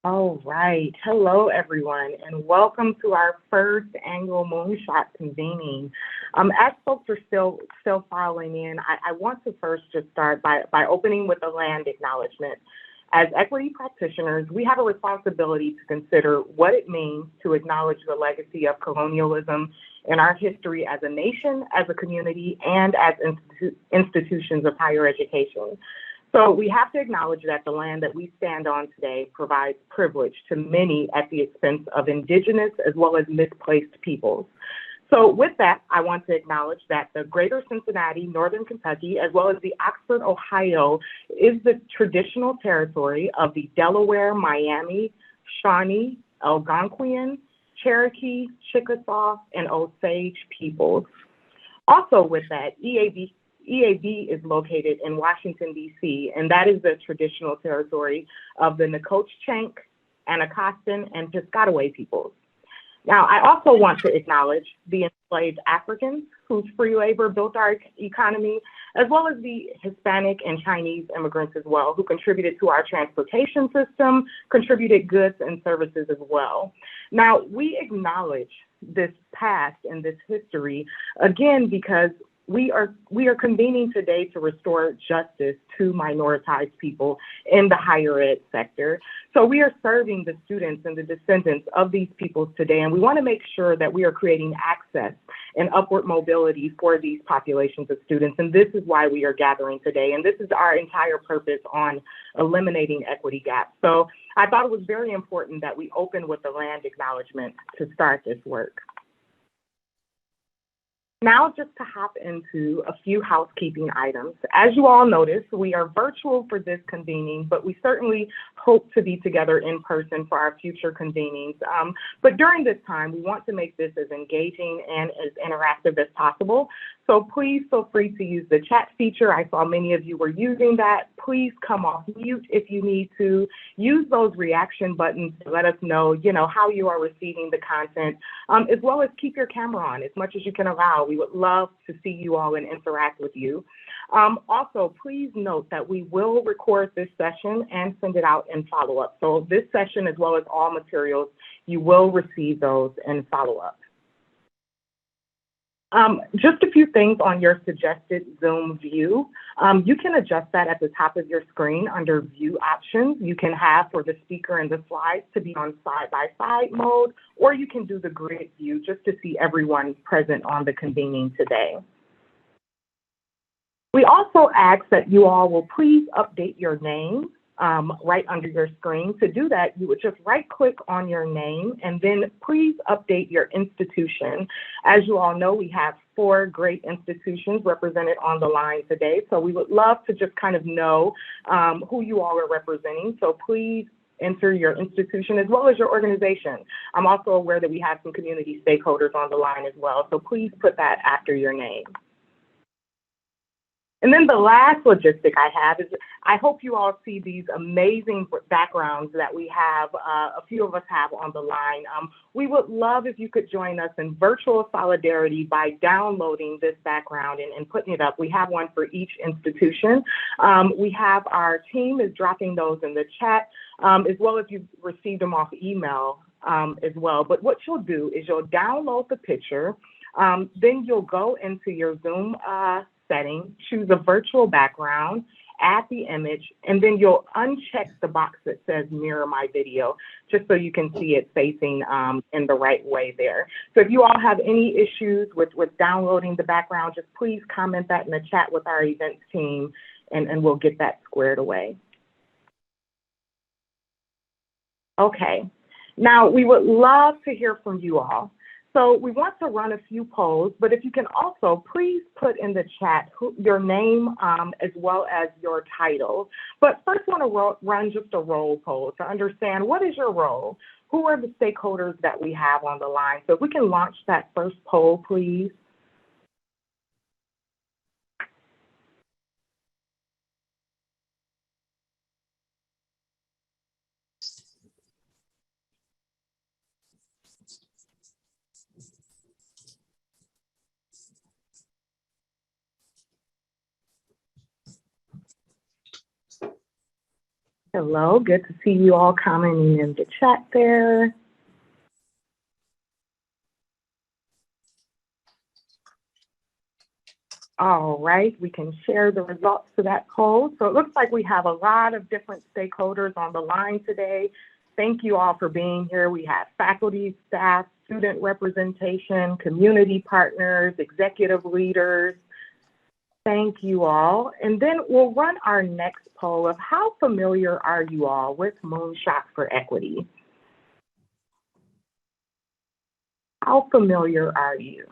All right. Hello, everyone, and welcome to our first annual Moonshot convening. As folks are still filing in, I want to first just start by opening with a land acknowledgement. As equity practitioners, we have a responsibility to consider what it means to acknowledge the legacy of colonialism in our history as a nation, as a community, and as institutions of higher education. So we have to acknowledge that the land that we stand on today provides privilege to many at the expense of indigenous as well as misplaced peoples. So with that, I want to acknowledge that the greater Cincinnati, Northern Kentucky, as well as the Oxford, Ohio, is the traditional territory of the Delaware, Miami, Shawnee, Algonquian, Cherokee, Chickasaw, and Osage peoples. Also with that, EAB is located in Washington, D.C., and that is the traditional territory of the Nacotchtank, Anacostan, and Piscataway peoples. Now, I also want to acknowledge the enslaved Africans whose free labor built our economy, as well as the Hispanic and Chinese immigrants as well, who contributed to our transportation system, contributed goods and services as well. Now, we acknowledge this past and this history, again, because we are convening today to restore justice to minoritized people in the higher ed sector. So we are serving the students and the descendants of these peoples today, and we want to make sure that we are creating access and upward mobility for these populations of students. And this is why we are gathering today. And this is our entire purpose on eliminating equity gaps. So I thought it was very important that we open with the land acknowledgement to start this work. Now, just to hop into a few housekeeping items. As you all noticed, we are virtual for this convening, but we certainly hope to be together in person for our future convenings. But during this time, we want to make this as engaging and as interactive as possible. So please feel free to use the chat feature. I saw many of you were using that. Please come off mute if you need to. Use those reaction buttons to let us know, how you are receiving the content, as well as keep your camera on as much as you can allow. We would love to see you all and interact with you. Also, please note that we will record this session and send it out in follow-up. So this session, as well as all materials, you will receive those in follow-up. Just a few things on your suggested Zoom view. You can adjust that at the top of your screen under view options. You can have for the speaker and the slides to be on side-by-side mode, or you can do the grid view just to see everyone present on the convening today. We also ask that you all will please update your name right under your screen. To do that, you would just right-click on your name and then please update your institution. As you all know, we have 4 great institutions represented on the line today, so we would love to just kind of know who you all are representing. So please enter your institution as well as your organization. I'm also aware that we have some community stakeholders on the line as well, so please put that after your name. And then the last logistic I have is I hope you all see these amazing backgrounds that we have, a few of us have on the line. We would love if you could join us in virtual solidarity by downloading this background and putting it up. We have one for each institution. We have our team is dropping those in the chat, as well as you've received them off email as well. But what you'll do is you'll download the picture, then you'll go into your Zoom setting, choose a virtual background, add the image, and then you'll uncheck the box that says mirror my video, just so you can see it facing in the right way there. So if you all have any issues with downloading the background, just please comment that in the chat with our events team, and we'll get that squared away. Okay, now we would love to hear from you all. So we want to run a few polls, but if you can also please put in the chat your name as well as your title. But first I want to run just a roll poll to understand what is your role? Who are the stakeholders that we have on the line? So if we can launch that first poll, please. Hello, good to see you all commenting in the chat there. All right, we can share the results to that poll. So it looks like we have a lot of different stakeholders on the line today. Thank you all for being here. We have faculty, staff, student representation, community partners, executive leaders. Thank you all. And then we'll run our next poll of how familiar are you all with Moonshot for Equity? How familiar are you?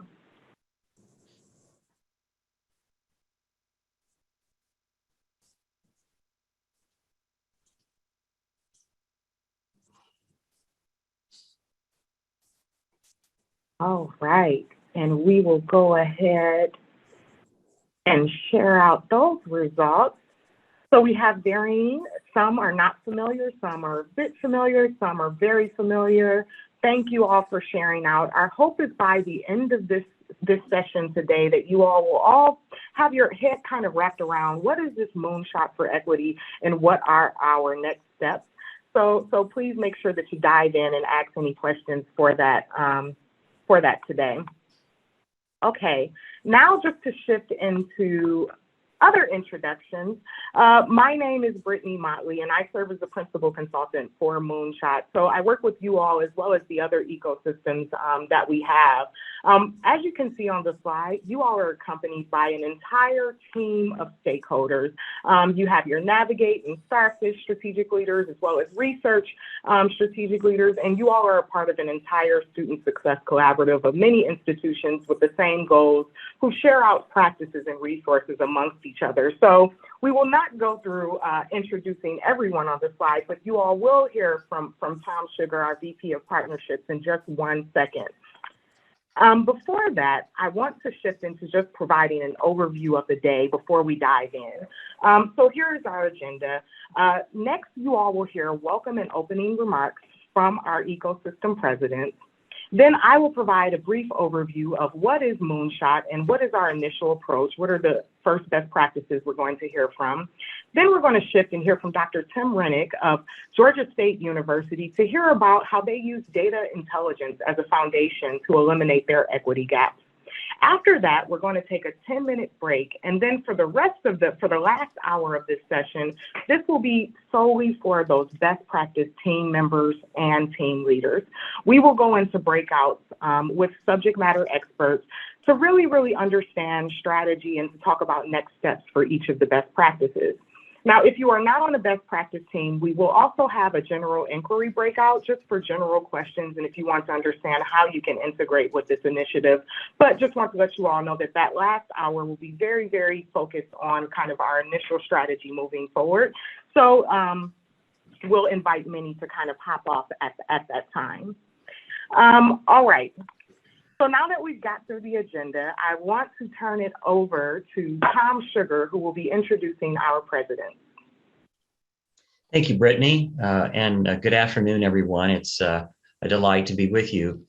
All right, and we will go ahead and share out those results. So we have varying, some are not familiar, some are a bit familiar, some are very familiar. Thank you all for sharing out. Our hope is by the end of this session today that you all will all have your head kind of wrapped around what is this Moonshot for Equity and what are our next steps. So please make sure that you dive in and ask any questions for that today. Okay, now just to shift into other introductions, my name is Brittany Motley, and I serve as the principal consultant for Moonshot. So I work with you all as well as the other ecosystems that we have. As you can see on the slide, you all are accompanied by an entire team of stakeholders. You have your Navigate and Starfish strategic leaders, as well as research strategic leaders, and you all are a part of an entire student success collaborative of many institutions with the same goals, who share out practices and resources amongst each other. So we will not go through introducing everyone on the slide, but you all will hear from Tom Sugar, our VP of Partnerships, in just 1 second. Before that, I want to shift into just providing an overview of the day before we dive in. So here is our agenda. Next, you all will hear welcome and opening remarks from our ecosystem presidents. Then I will provide a brief overview of what is Moonshot and what is our initial approach, what are the first best practices we're going to hear from. Then we're going to shift and hear from Dr. Tim Rennick of Georgia State University to hear about how they use data intelligence as a foundation to eliminate their equity gaps. After that, we're going to take a 10-minute break, and then for the last hour of this session, this will be solely for those best practice team members and team leaders. We will go into breakouts with subject matter experts to really understand strategy and to talk about next steps for each of the best practices. Now, if you are not on the best practice team, we will also have a general inquiry breakout just for general questions and if you want to understand how you can integrate with this initiative. But just want to let you all know that that last hour will be very focused on kind of our initial strategy moving forward. So we'll invite many to kind of hop off at that time. All right. So now that we've got through the agenda, I want to turn it over to Tom Sugar, who will be introducing our president. Thank you, Brittany, and good afternoon, everyone. It's a delight to be with you.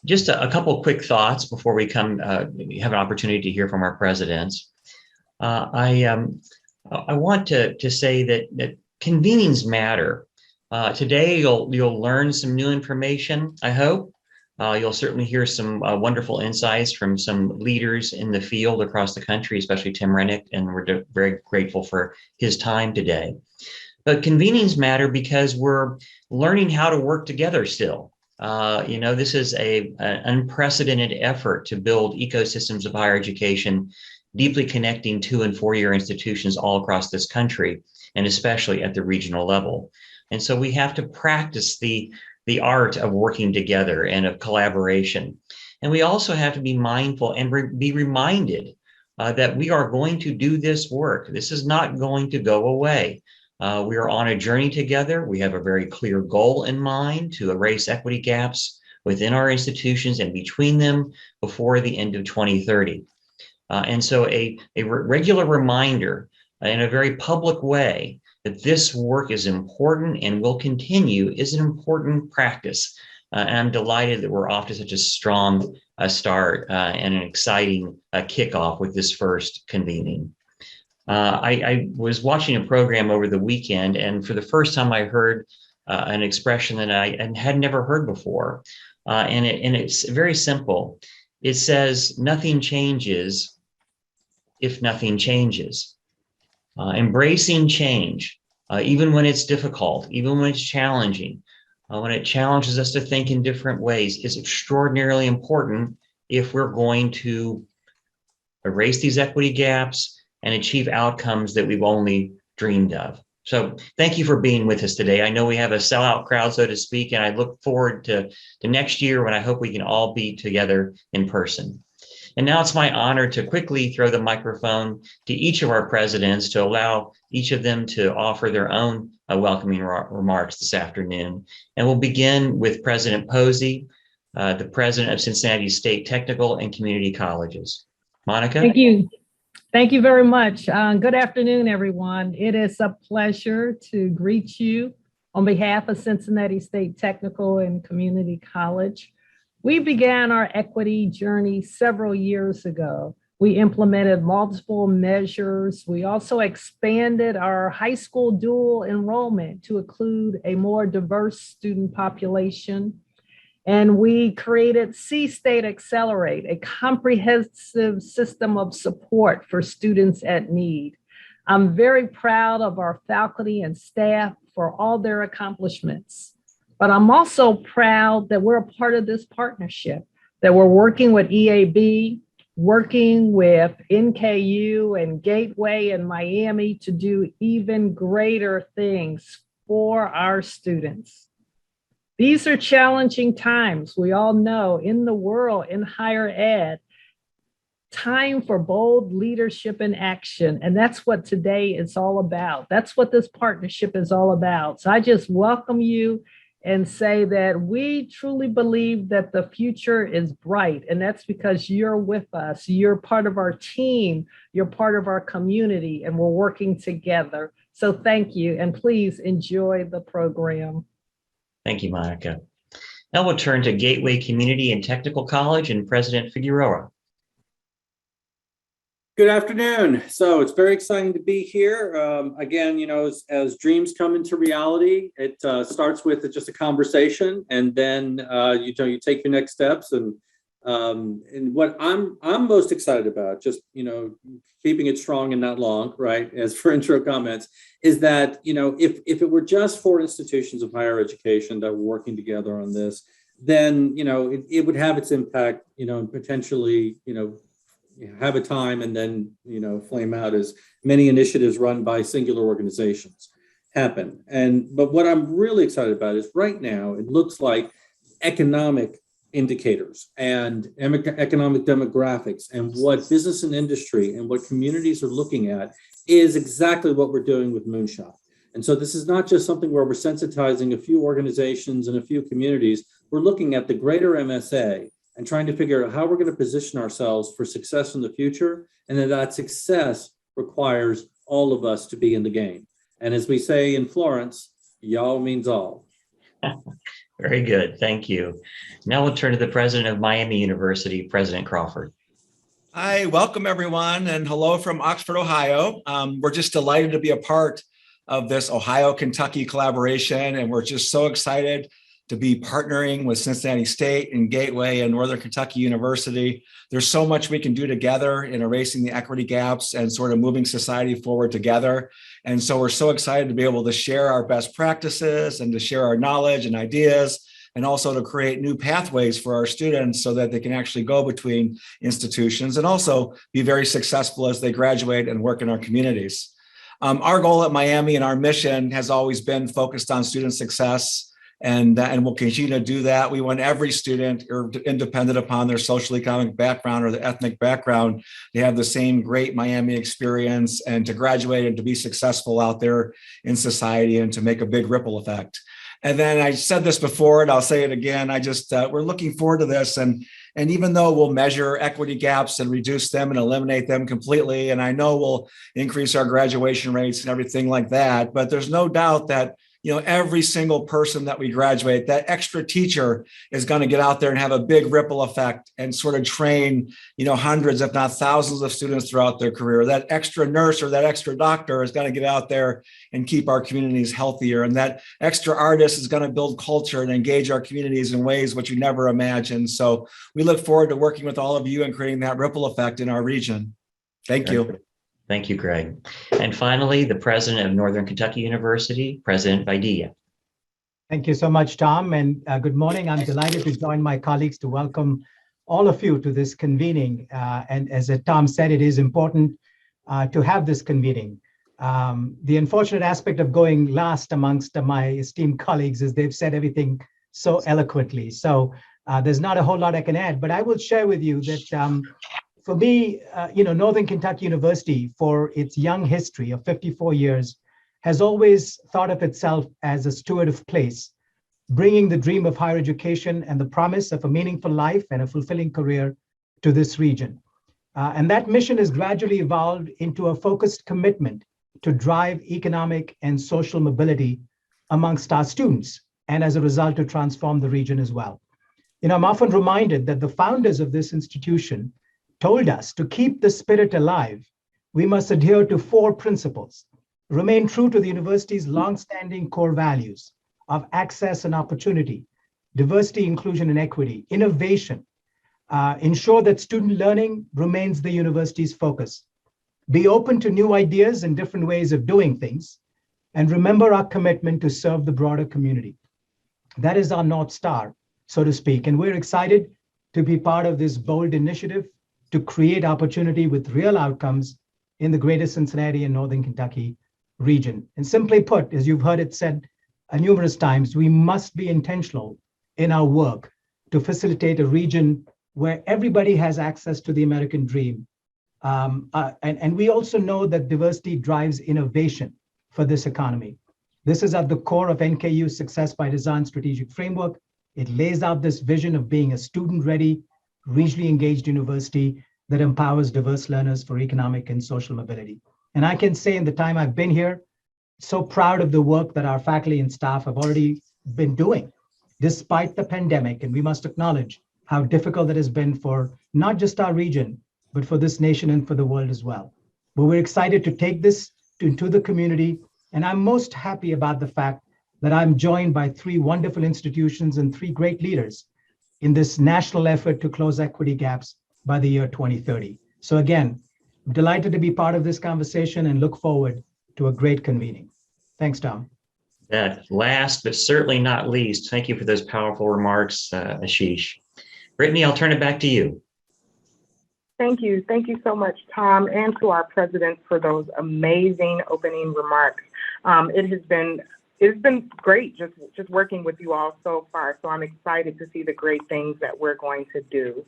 Just a couple quick thoughts before we have an opportunity to hear from our presidents. I want to say that convenings matter. Today, you'll learn some new information, I hope. You'll certainly hear some wonderful insights from some leaders in the field across the country, especially Tim Rennick, and we're very grateful for his time today. But convenings matter because we're learning how to work together still. This is an unprecedented effort to build ecosystems of higher education, deeply connecting 2- and 4-year institutions all across this country, and especially at the regional level. And so we have to practice the art of working together and of collaboration. And we also have to be mindful and be reminded that we are going to do this work. This is not going to go away. We are on a journey together. We have a very clear goal in mind to erase equity gaps within our institutions and between them before the end of 2030. And so a regular reminder in a very public way that this work is important and will continue is an important practice. And I'm delighted that we're off to such a strong start and an exciting kickoff with this first convening. I was watching a program over the weekend, and for the first time, I heard an expression that I had never heard before, and it's very simple. It says, "Nothing changes if nothing changes." Embracing change, even when it's difficult, even when it's challenging, when it challenges us to think in different ways, is extraordinarily important if we're going to erase these equity gaps and achieve outcomes that we've only dreamed of. So thank you for being with us today. I know we have a sellout crowd, so to speak, and I look forward to next year when I hope we can all be together in person. And now it's my honor to quickly throw the microphone to each of our presidents to allow each of them to offer their own welcoming remarks this afternoon. And we'll begin with President Posey, the president of Cincinnati State Technical and Community Colleges. Monica? Thank you. Thank you very much. Good afternoon, everyone. It is a pleasure to greet you on behalf of Cincinnati State Technical and Community College. We began our equity journey several years ago. We implemented multiple measures. We also expanded our high school dual enrollment to include a more diverse student population. And we created C-State Accelerate, a comprehensive system of support for students at need. I'm very proud of our faculty and staff for all their accomplishments. But I'm also proud that we're a part of this partnership, that we're working with EAB, working with NKU and Gateway and Miami to do even greater things for our students. These are challenging times. We all know in the world, in higher ed, time for bold leadership and action. And that's what today is all about. That's what this partnership is all about. So I just welcome you and say that we truly believe that the future is bright. And that's because you're with us. You're part of our team. You're part of our community, and we're working together. So thank you. And please enjoy the program. Thank you, Monica. Now we'll turn to Gateway Community and Technical College and President Figueroa. Good afternoon. So it's very exciting to be here. Again, you know, as dreams come into reality, it starts with just a conversation, and then you take your next steps. And what I'm most excited about, just keeping it strong and not long, right? As for intro comments, is that if it were just four institutions of higher education that were working together on this, then it would have its impact, and potentially have a time and then flame out as many initiatives run by singular organizations happen. But what I'm really excited about is right now it looks like economic indicators and economic demographics and what business and industry and what communities are looking at is exactly what we're doing with Moonshot. And so this is not just something where we're sensitizing a few organizations and a few communities. We're looking at the greater MSA and trying to figure out how we're going to position ourselves for success in the future, and that success requires all of us to be in the game. And as we say in Florence, y'all means all. Very good, thank you. Now we'll turn to the president of Miami University, President Crawford. Hi, welcome everyone, and hello from Oxford, Ohio. We're just delighted to be a part of this Ohio-Kentucky collaboration, and we're just so excited to be partnering with Cincinnati State and Gateway and Northern Kentucky University. There's so much we can do together in erasing the equity gaps and sort of moving society forward together. And so we're so excited to be able to share our best practices and to share our knowledge and ideas, and also to create new pathways for our students so that they can actually go between institutions and also be very successful as they graduate and work in our communities. Our goal at Miami and our mission has always been focused on student success. And we'll continue to do that. We want every student, independent upon their social economic background or their ethnic background, to have the same great Miami experience and to graduate and to be successful out there in society and to make a big ripple effect. And then I said this before, and I'll say it again. We're looking forward to this. And even though we'll measure equity gaps and reduce them and eliminate them completely, and I know we'll increase our graduation rates and everything like that, but there's no doubt that every single person that we graduate, that extra teacher is going to get out there and have a big ripple effect and sort of train, hundreds, if not thousands of students throughout their career. That extra nurse or that extra doctor is going to get out there and keep our communities healthier. And that extra artist is going to build culture and engage our communities in ways which you never imagined. So we look forward to working with all of you and creating that ripple effect in our region. Thank you. Thank you, Greg. And finally, the president of Northern Kentucky University, President Vaidya. Thank you so much, Tom, and good morning. I'm delighted to join my colleagues to welcome all of you to this convening. And as Tom said, it is important to have this convening. The unfortunate aspect of going last amongst my esteemed colleagues is they've said everything so eloquently. So there's not a whole lot I can add, but I will share with you that for me, Northern Kentucky University, for its young history of 54 years, has always thought of itself as a steward of place, bringing the dream of higher education and the promise of a meaningful life and a fulfilling career to this region. And that mission has gradually evolved into a focused commitment to drive economic and social mobility amongst our students, and as a result, to transform the region as well. I'm often reminded that the founders of this institution told us to keep the spirit alive, we must adhere to 4 principles: remain true to the university's longstanding core values of access and opportunity, diversity, inclusion, and equity, innovation, ensure that student learning remains the university's focus, be open to new ideas and different ways of doing things, and remember our commitment to serve the broader community. That is our North Star, so to speak, and we're excited to be part of this bold initiative to create opportunity with real outcomes in the greater Cincinnati and Northern Kentucky region. And simply put, as you've heard it said numerous times, we must be intentional in our work to facilitate a region where everybody has access to the American dream. And we also know that diversity drives innovation for this economy. This is at the core of NKU's Success by Design strategic framework. It lays out this vision of being a student-ready, regionally engaged university that empowers diverse learners for economic and social mobility. And I can say in the time I've been here, so proud of the work that our faculty and staff have already been doing, despite the pandemic. And we must acknowledge how difficult it has been for not just our region, but for this nation and for the world as well. But we're excited to take this into the community. And I'm most happy about the fact that I'm joined by 3 wonderful institutions and 3 great leaders in this national effort to close equity gaps by the year 2030. So again, I'm delighted to be part of this conversation and look forward to a great convening. Thanks, Tom. Last, but certainly not least, thank you for those powerful remarks, Ashish. Brittany, I'll turn it back to you. Thank you. Thank you so much, Tom, and to our president for those amazing opening remarks. It's been great just working with you all so far. So I'm excited to see the great things that we're going to do.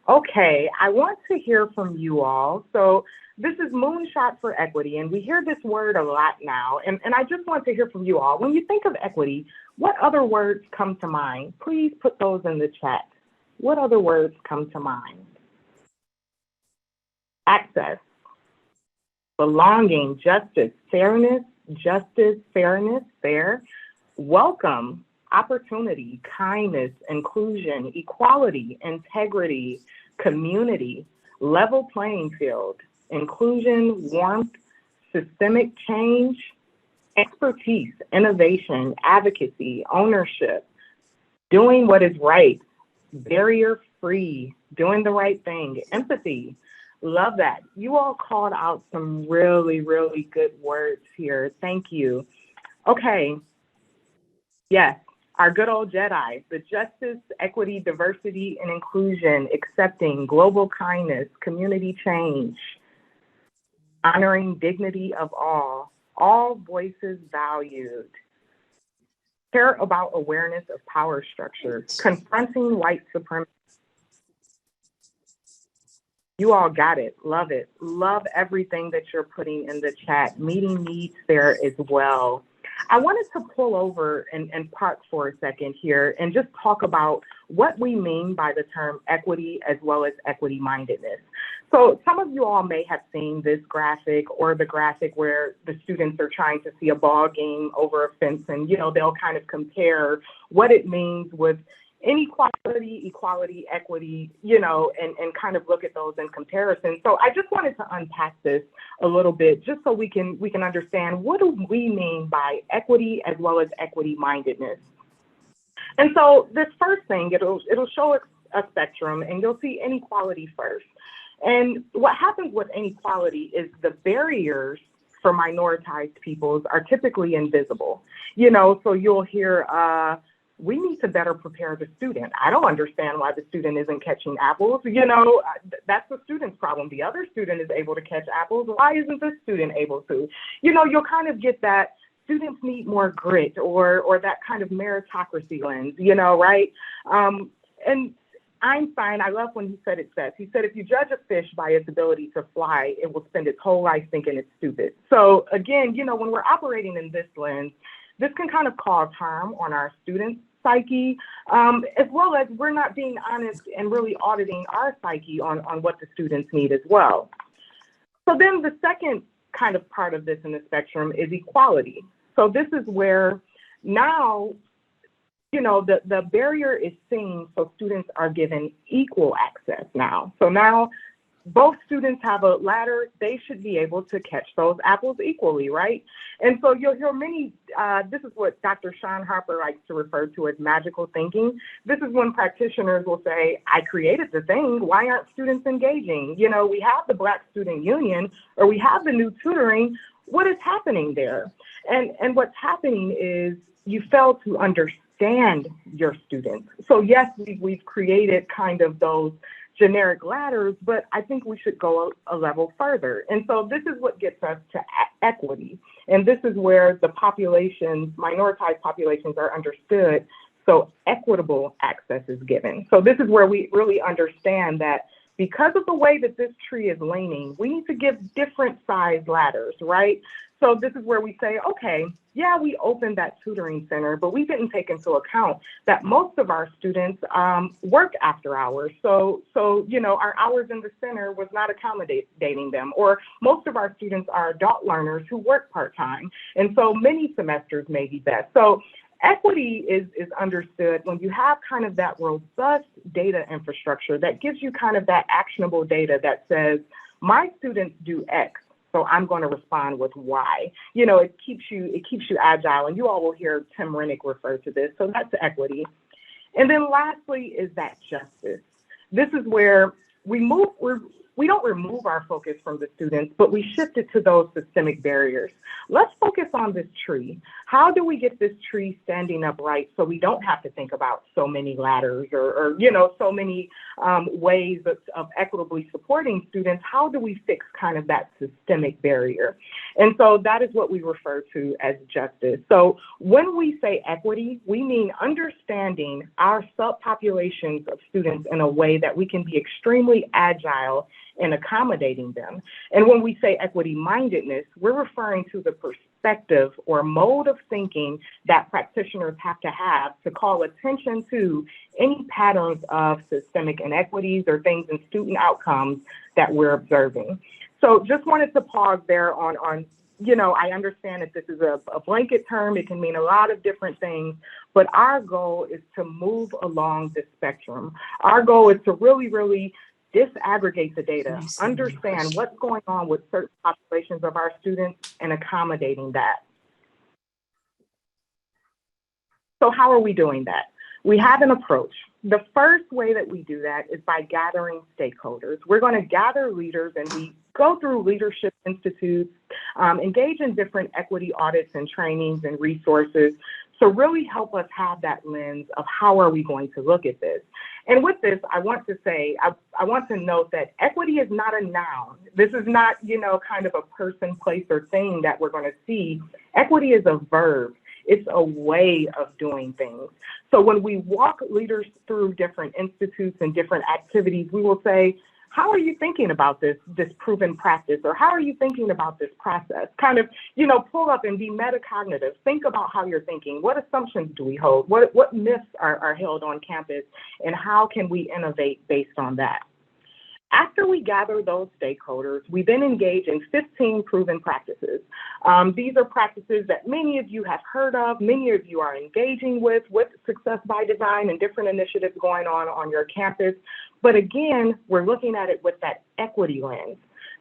Okay, I want to hear from you all. So this is Moonshot for Equity, and we hear this word a lot now. And I just want to hear from you all. When you think of equity, what other words come to mind? Please put those in the chat. What other words come to mind? Access, belonging, justice, fairness, fair, welcome, opportunity, kindness, inclusion, equality, integrity, community, level playing field, inclusion, warmth, systemic change, expertise, innovation, advocacy, ownership, doing what is right, barrier-free, doing the right thing, empathy. Love that. You all called out some really, really good words here. Thank you. Okay. Yes, our good old Jedi, the justice, equity, diversity, and inclusion, accepting, global kindness, community change, honoring dignity of all voices valued, care about awareness of power structure, confronting white supremacy. You all got it. Love it. Love everything that you're putting in the chat. Meeting needs there as well. I wanted to pull over and park for a second here and just talk about what we mean by the term equity as well as equity mindedness. So some of you all may have seen this graphic or the graphic where the students are trying to see a ball game over a fence, and they'll kind of compare what it means with inequality, equality, equity, and kind of look at those in comparison. So I just wanted to unpack this a little bit just so we can understand, what do we mean by equity as well as equity mindedness. And so this first thing, it'll show a spectrum, and you'll see inequality first. And what happens with inequality is the barriers for minoritized peoples are typically invisible. So you'll hear, we need to better prepare the student. I don't understand why the student isn't catching apples. That's the student's problem. The other student is able to catch apples. Why isn't this student able to? You'll kind of get that students need more grit or that kind of meritocracy lens, right? And Einstein, I love when he said it best. He said, if you judge a fish by its ability to fly, it will spend its whole life thinking it's stupid. So again, when we're operating in this lens, this can kind of cause harm on our students' psyche, as well as we're not being honest and really auditing our psyche on what the students need as well. So then the second kind of part of this in the spectrum is equality. So this is where now, the barrier is seen, so students are given equal access now. So now both students have a ladder, they should be able to catch those apples equally, right? And so you'll hear many, this is what Dr. Sean Harper likes to refer to as magical thinking. This is when practitioners will say, I created the thing, why aren't students engaging? We have the Black Student Union, or we have the new tutoring, what is happening there? And what's happening is you fail to understand your students. So yes, we've created kind of those generic ladders, but I think we should go a level further. And so this is what gets us to equity. And this is where the populations, minoritized populations, are understood. So equitable access is given. So this is where we really understand that because of the way that this tree is leaning, we need to give different size ladders, right? So this is where we say, okay, yeah, we opened that tutoring center, but we didn't take into account that most of our students work after hours. So our hours in the center was not accommodating them, or most of our students are adult learners who work part-time. And so many semesters may be best. So equity is understood when you have kind of that robust data infrastructure that gives you kind of that actionable data that says, my students do X, so I'm going to respond with Y. It keeps you agile, and you all will hear Tim Rennick refer to this. So that's equity. And then lastly is that justice. This is where we don't remove our focus from the students, but we shift it to those systemic barriers. Let's focus on this tree. How do we get this tree standing upright so we don't have to think about so many ladders or so many ways of equitably supporting students? How do we fix kind of that systemic barrier? And so that is what we refer to as justice. So when we say equity, we mean understanding our subpopulations of students in a way that we can be extremely agile in accommodating them. And when we say equity mindedness, we're referring to the perspective or mode of thinking that practitioners have to call attention to any patterns of systemic inequities or things in student outcomes that we're observing. So just wanted to pause there on I understand that this is a blanket term. It can mean a lot of different things, but our goal is to move along this spectrum. Our goal is to really, really disaggregate the data, understand what's going on with certain populations of our students and accommodating that. So how are we doing that? We have an approach. The first way that we do that is by gathering stakeholders. We're going to gather leaders, and we go through leadership institutes, engage in different equity audits and trainings and resources to really help us have that lens of how are we going to look at this. And with this, I want to say, I want to note that equity is not a noun. This is not, kind of a person, place, or thing that we're going to see. Equity is a verb. It's a way of doing things. So when we walk leaders through different institutes and different activities, we will say, how are you thinking about this proven practice, or how are you thinking about this process? Kind of, pull up and be metacognitive. Think about how you're thinking. What assumptions do we hold? What myths are held on campus, and how can we innovate based on that? After we gather those stakeholders, we then engage in 15 proven practices. These are practices that many of you have heard of, many of you are engaging with Success by Design and different initiatives going on your campus. But again, we're looking at it with that equity lens.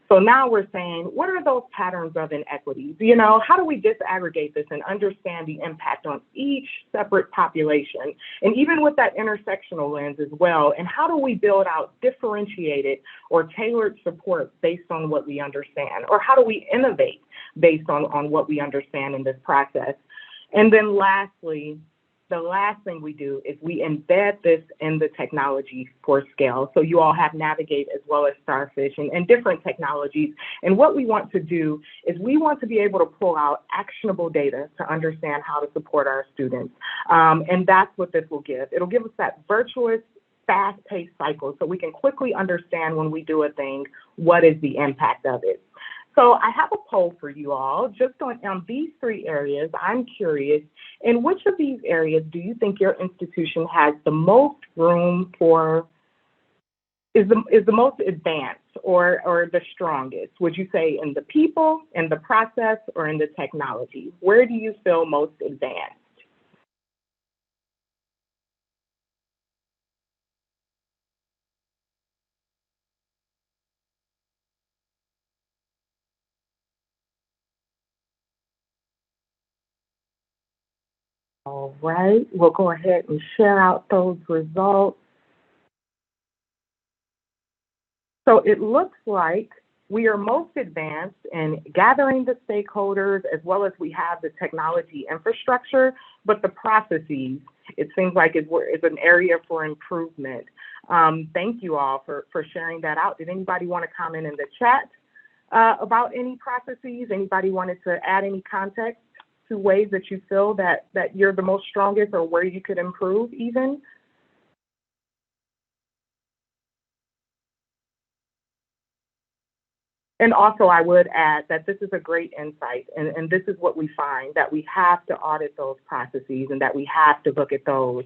So now we're saying, what are those patterns of inequities? How do we disaggregate this and understand the impact on each separate population? And even with that intersectional lens as well, and how do we build out differentiated or tailored support based on what we understand? Or how do we innovate based on what we understand in this process? And then lastly, the last thing we do is we embed this in the technology for scale. So you all have Navigate as well as Starfish and different technologies. And what we want to do is we want to be able to pull out actionable data to understand how to support our students. And that's what this will give. It'll give us that virtuous, fast-paced cycle so we can quickly understand when we do a thing, what is the impact of it. So I have a poll for you all, just on these 3 areas. I'm curious, in which of these areas do you think your institution has the most room for, is the most advanced or the strongest? Would you say in the people, in the process, or in the technology? Where do you feel most advanced? All right, we'll go ahead and share out those results. So it looks like we are most advanced in gathering the stakeholders, as well as we have the technology infrastructure, but the processes, it seems like is an area for improvement. Thank you all for sharing that out. Did anybody want to comment in the chat about any processes? Anybody wanted to add any context to ways that you feel that you're the most strongest, or where you could improve even? And also I would add that this is a great insight, and this is what we find, that we have to audit those processes and that we have to look at those.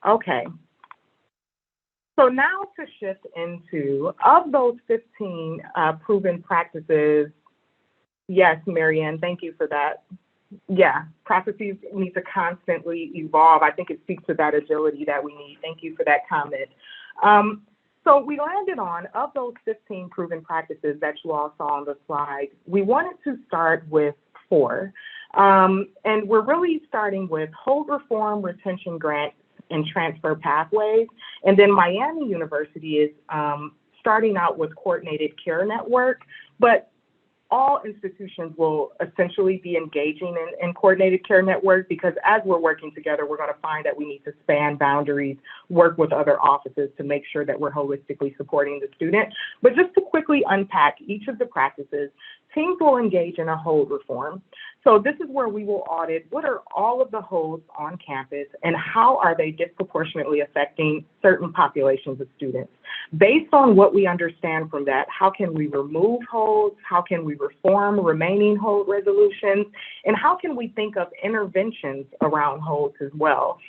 Okay. So now to shift into, of those 15 proven practices, yes, Marianne, thank you for that. Yeah, processes need to constantly evolve. I think it speaks to that agility that we need. Thank you for that comment. So we landed on, of those 15 proven practices that you all saw on the slide, we wanted to start with 4. And we're really starting with hold reform, retention grants, and transfer pathways. And then Miami University is starting out with coordinated care network, but all institutions will essentially be engaging in coordinated care network, because as we're working together, we're going to find that we need to span boundaries, work with other offices to make sure that we're holistically supporting the student. But just to quickly unpack each of the practices, teams will engage in a hold reform. So this is where we will audit what are all of the holds on campus and how are they disproportionately affecting certain populations of students. Based on what we understand from that, how can we remove holds? How can we reform remaining hold resolutions? And how can we think of interventions around holds as well?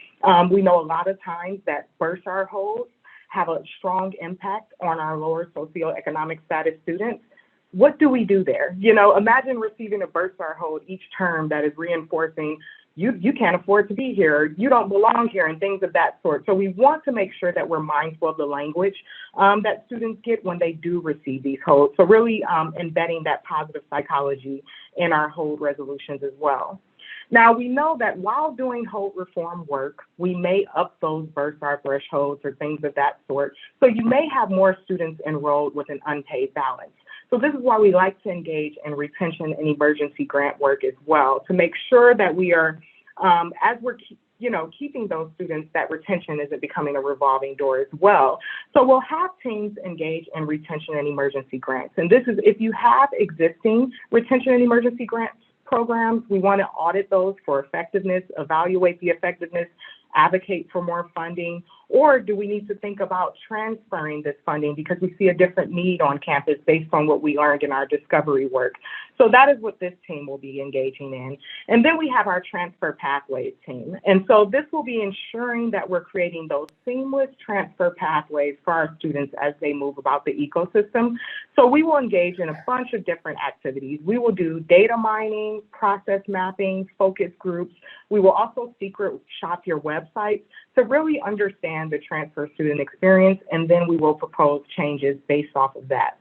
We know a lot of times that bursar holds have a strong impact on our lower socioeconomic status students. What do we do there? Imagine receiving a bursar hold each term that is reinforcing you can't afford to be here, you don't belong here, and things of that sort. So we want to make sure that we're mindful of the language that students get when they do receive these holds. So really embedding that positive psychology in our hold resolutions as well. Now, we know that while doing hold reform work, we may up those bursar thresholds or things of that sort. So you may have more students enrolled with an unpaid balance. So this is why we like to engage in retention and emergency grant work as well, to make sure that we are, as we're keeping those students, that retention isn't becoming a revolving door as well. So we'll have teams engage in retention and emergency grants. And this is, if you have existing retention and emergency grants programs, we want to audit those for effectiveness, evaluate the effectiveness, advocate for more funding, Or do we need to think about transferring this funding because we see a different need on campus based on what we learned in our discovery work? So that is what this team will be engaging in. And then we have our transfer pathways team. And so this will be ensuring that we're creating those seamless transfer pathways for our students as they move about the ecosystem. So we will engage in a bunch of different activities. We will do data mining, process mapping, focus groups. We will also secret shop your website to really understand the transfer student experience, and then we will propose changes based off of that.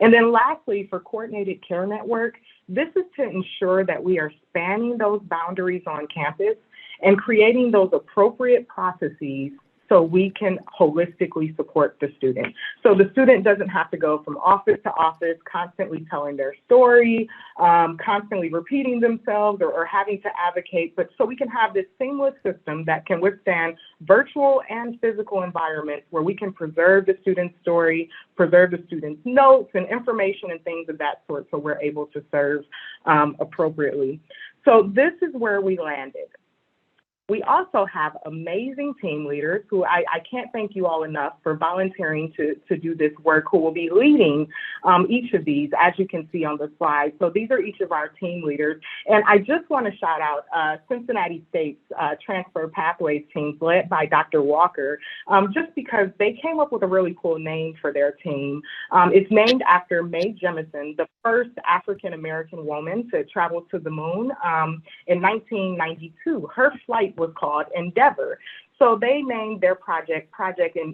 And then lastly, for coordinated care network, this is to ensure that we are spanning those boundaries on campus and creating those appropriate processes so we can holistically support the student. So the student doesn't have to go from office to office, constantly telling their story, constantly repeating themselves or having to advocate, but so we can have this seamless system that can withstand virtual and physical environments where we can preserve the student's story, preserve the student's notes and information and things of that sort so we're able to serve appropriately. So this is where we landed. We also have amazing team leaders who I can't thank you all enough for volunteering to do this work, who will be leading each of these, as you can see on the slide. So these are each of our team leaders. And I just want to shout out Cincinnati State's transfer pathways teams led by Dr. Walker, just because they came up with a really cool name for their team. It's named after Mae Jemison, the first African-American woman to travel to the moon in 1992. Her flight was called Endeavor. So they named their project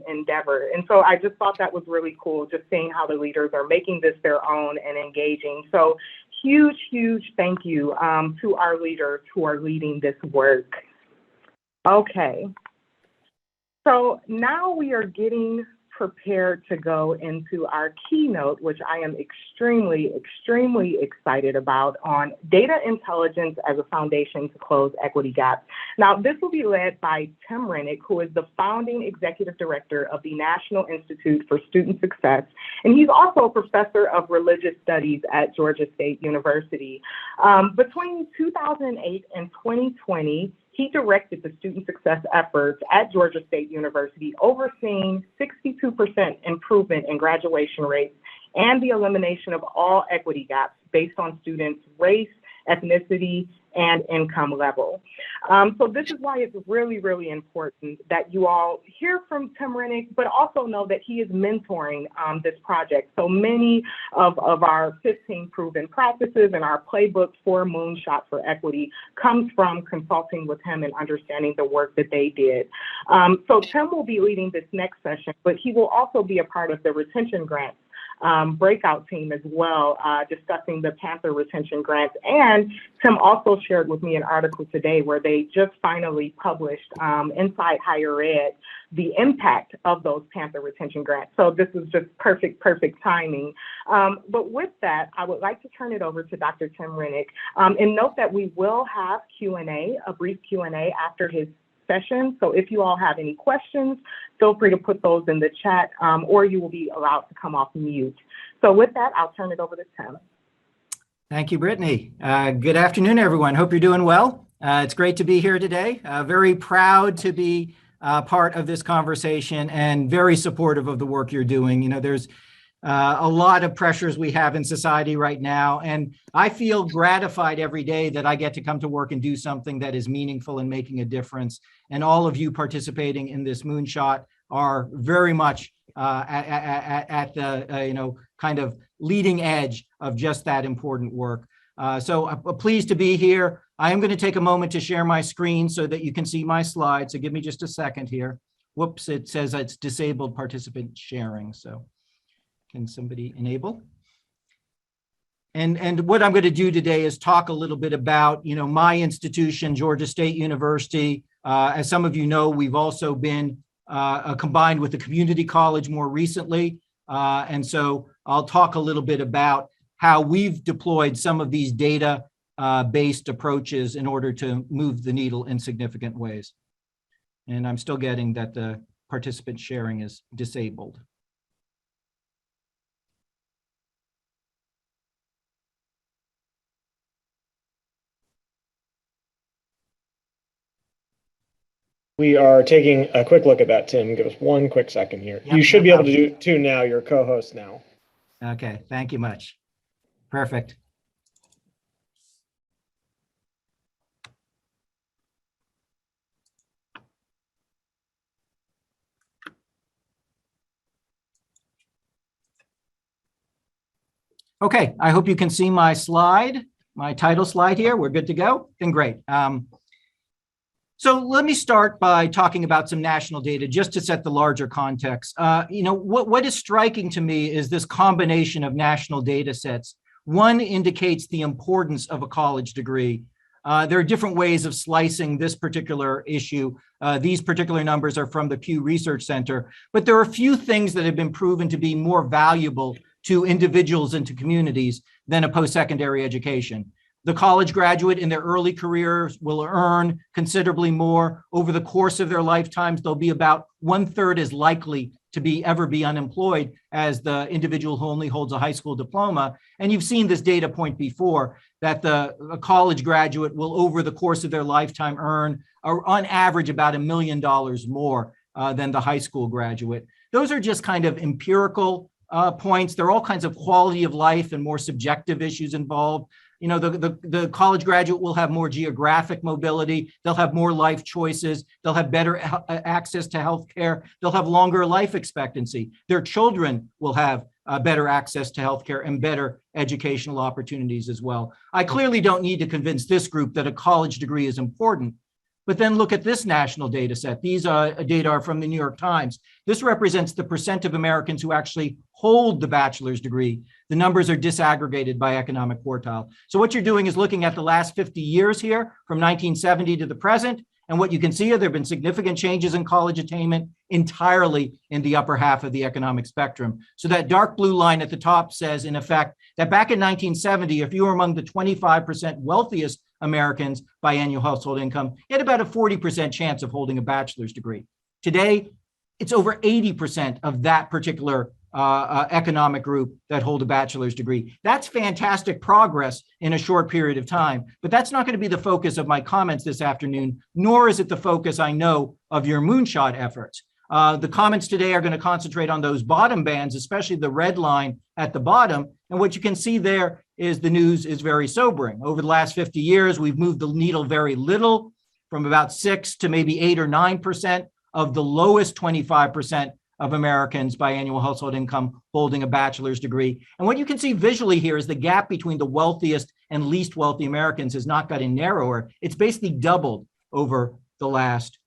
Endeavor. And so I just thought that was really cool, just seeing how the leaders are making this their own and engaging. So huge, huge thank you to our leaders who are leading this work. Okay. So now we are getting prepared to go into our keynote, which I am extremely, extremely excited about, on data intelligence as a foundation to close equity gaps. Now, this will be led by Tim Rennick, who is the founding executive director of the National Institute for Student Success, and he's also a professor of religious studies at Georgia State University. Between 2008 and 2020, he directed the student success efforts at Georgia State University, overseeing 62% improvement in graduation rates and the elimination of all equity gaps based on students' race, ethnicity, and income level. So this is why it's really, really important that you all hear from Tim Rennick, but also know that he is mentoring this project. So many of our 15 proven practices and our playbook for Moonshot for Equity comes from consulting with him and understanding the work that they did. So Tim will be leading this next session, but he will also be a part of the retention grants breakout team as well, discussing the Panther retention grants. And Tim also shared with me an article today where they just finally published inside higher ed the impact of those Panther retention grants. So this is just perfect timing. But with that, I would like to turn it over to Dr. Tim Rennick. And note that we will have Q&A, a brief Q&A after his session. So if you all have any questions, feel free to put those in the chat, or you will be allowed to come off mute. So with that, I'll turn it over to Tim. Thank you, Brittany. Good afternoon, everyone. Hope you're doing well. It's great to be here today. Very proud to be part of this conversation and very supportive of the work you're doing. You know, there's a lot of pressures we have in society right now, and I feel gratified every day that I get to come to work and do something that is meaningful and making a difference. And all of you participating in this moonshot are very much at the kind of leading edge of just that important work. So I'm pleased to be here. I am going to take a moment to share my screen so that you can see my slides. So give me just a second here. Whoops, it says it's disabled participant sharing. So can somebody enable? And what I'm going to do today is talk a little bit about, my institution, Georgia State University. As some of you know, we've also been combined with the community college more recently. And so I'll talk a little bit about how we've deployed some of these data-based approaches in order to move the needle in significant ways. And I'm still getting that the participant sharing is disabled. We are taking a quick look at that, Tim. Give us one quick second here. Yep, You should no be able problem. to do two now. You're co-host now. Okay, thank you much. Perfect. Okay, I hope you can see my slide, my title slide here. We're good to go? Then great. So let me start by talking about some national data just to set the larger context. What is striking to me is this combination of national data sets. One indicates the importance of a college degree. There are different ways of slicing this particular issue. These particular numbers are from the Pew Research Center, but there are a few things that have been proven to be more valuable to individuals and to communities than a post-secondary education. The college graduate in their early careers will earn considerably more. Over the course of their lifetimes, they'll be about 1/3 as likely to ever be unemployed as the individual who only holds a high school diploma. And you've seen this data point before, that a college graduate will, over the course of their lifetime, earn on average about $1 million more than the high school graduate. Those are just kind of empirical points. There are all kinds of quality of life and more subjective issues involved. You know, the college graduate will have more geographic mobility. They'll have more life choices. They'll have better access to healthcare. They'll have longer life expectancy. Their children will have better access to healthcare and better educational opportunities as well. I clearly don't need to convince this group that a college degree is important. But then look at this national data set. These data are from the New York Times. This represents the percent of Americans who actually hold the bachelor's degree. The numbers are disaggregated by economic quartile. So what you're doing is looking at the last 50 years here, from 1970 to the present. And what you can see are there have been significant changes in college attainment entirely in the upper half of the economic spectrum. So that dark blue line at the top says, in effect, that back in 1970, if you were among the 25% wealthiest Americans by annual household income, you had about a 40% chance of holding a bachelor's degree. Today, it's over 80% of that particular economic group that hold a bachelor's degree. That's fantastic progress in a short period of time, but that's not going to be the focus of my comments this afternoon, nor is it the focus, I know, of your moonshot efforts. The comments today are going to concentrate on those bottom bands, especially the red line at the bottom. And what you can see there is the news is very sobering. Over the last 50 years, we've moved the needle very little, from about 6 to maybe 8 or 9% of the lowest 25% of Americans by annual household income holding a bachelor's degree. And what you can see visually here is the gap between the wealthiest and least wealthy Americans has not gotten narrower. It's basically doubled over the last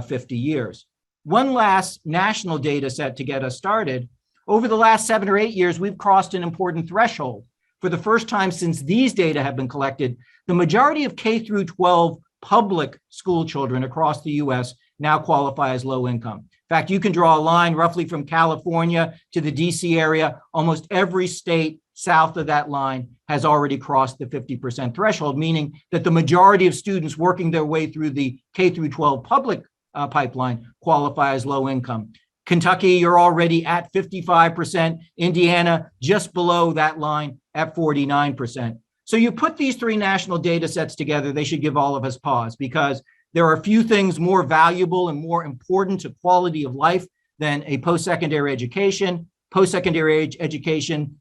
50 years. One last national data set to get us started. Over the last 7 or 8 years, we've crossed an important threshold. For the first time since these data have been collected, the majority of K through 12 public school children across the US now qualify as low income. In fact, you can draw a line roughly from California to the DC area. Almost every state south of that line has already crossed the 50% threshold, meaning that the majority of students working their way through the K through 12 public pipeline qualify as low income. Kentucky, you're already at 55%. Indiana, just below that line at 49%. So you put these three national data sets together, they should give all of us pause, because there are a few things more valuable and more important to quality of life than a post-secondary education. Post-secondary education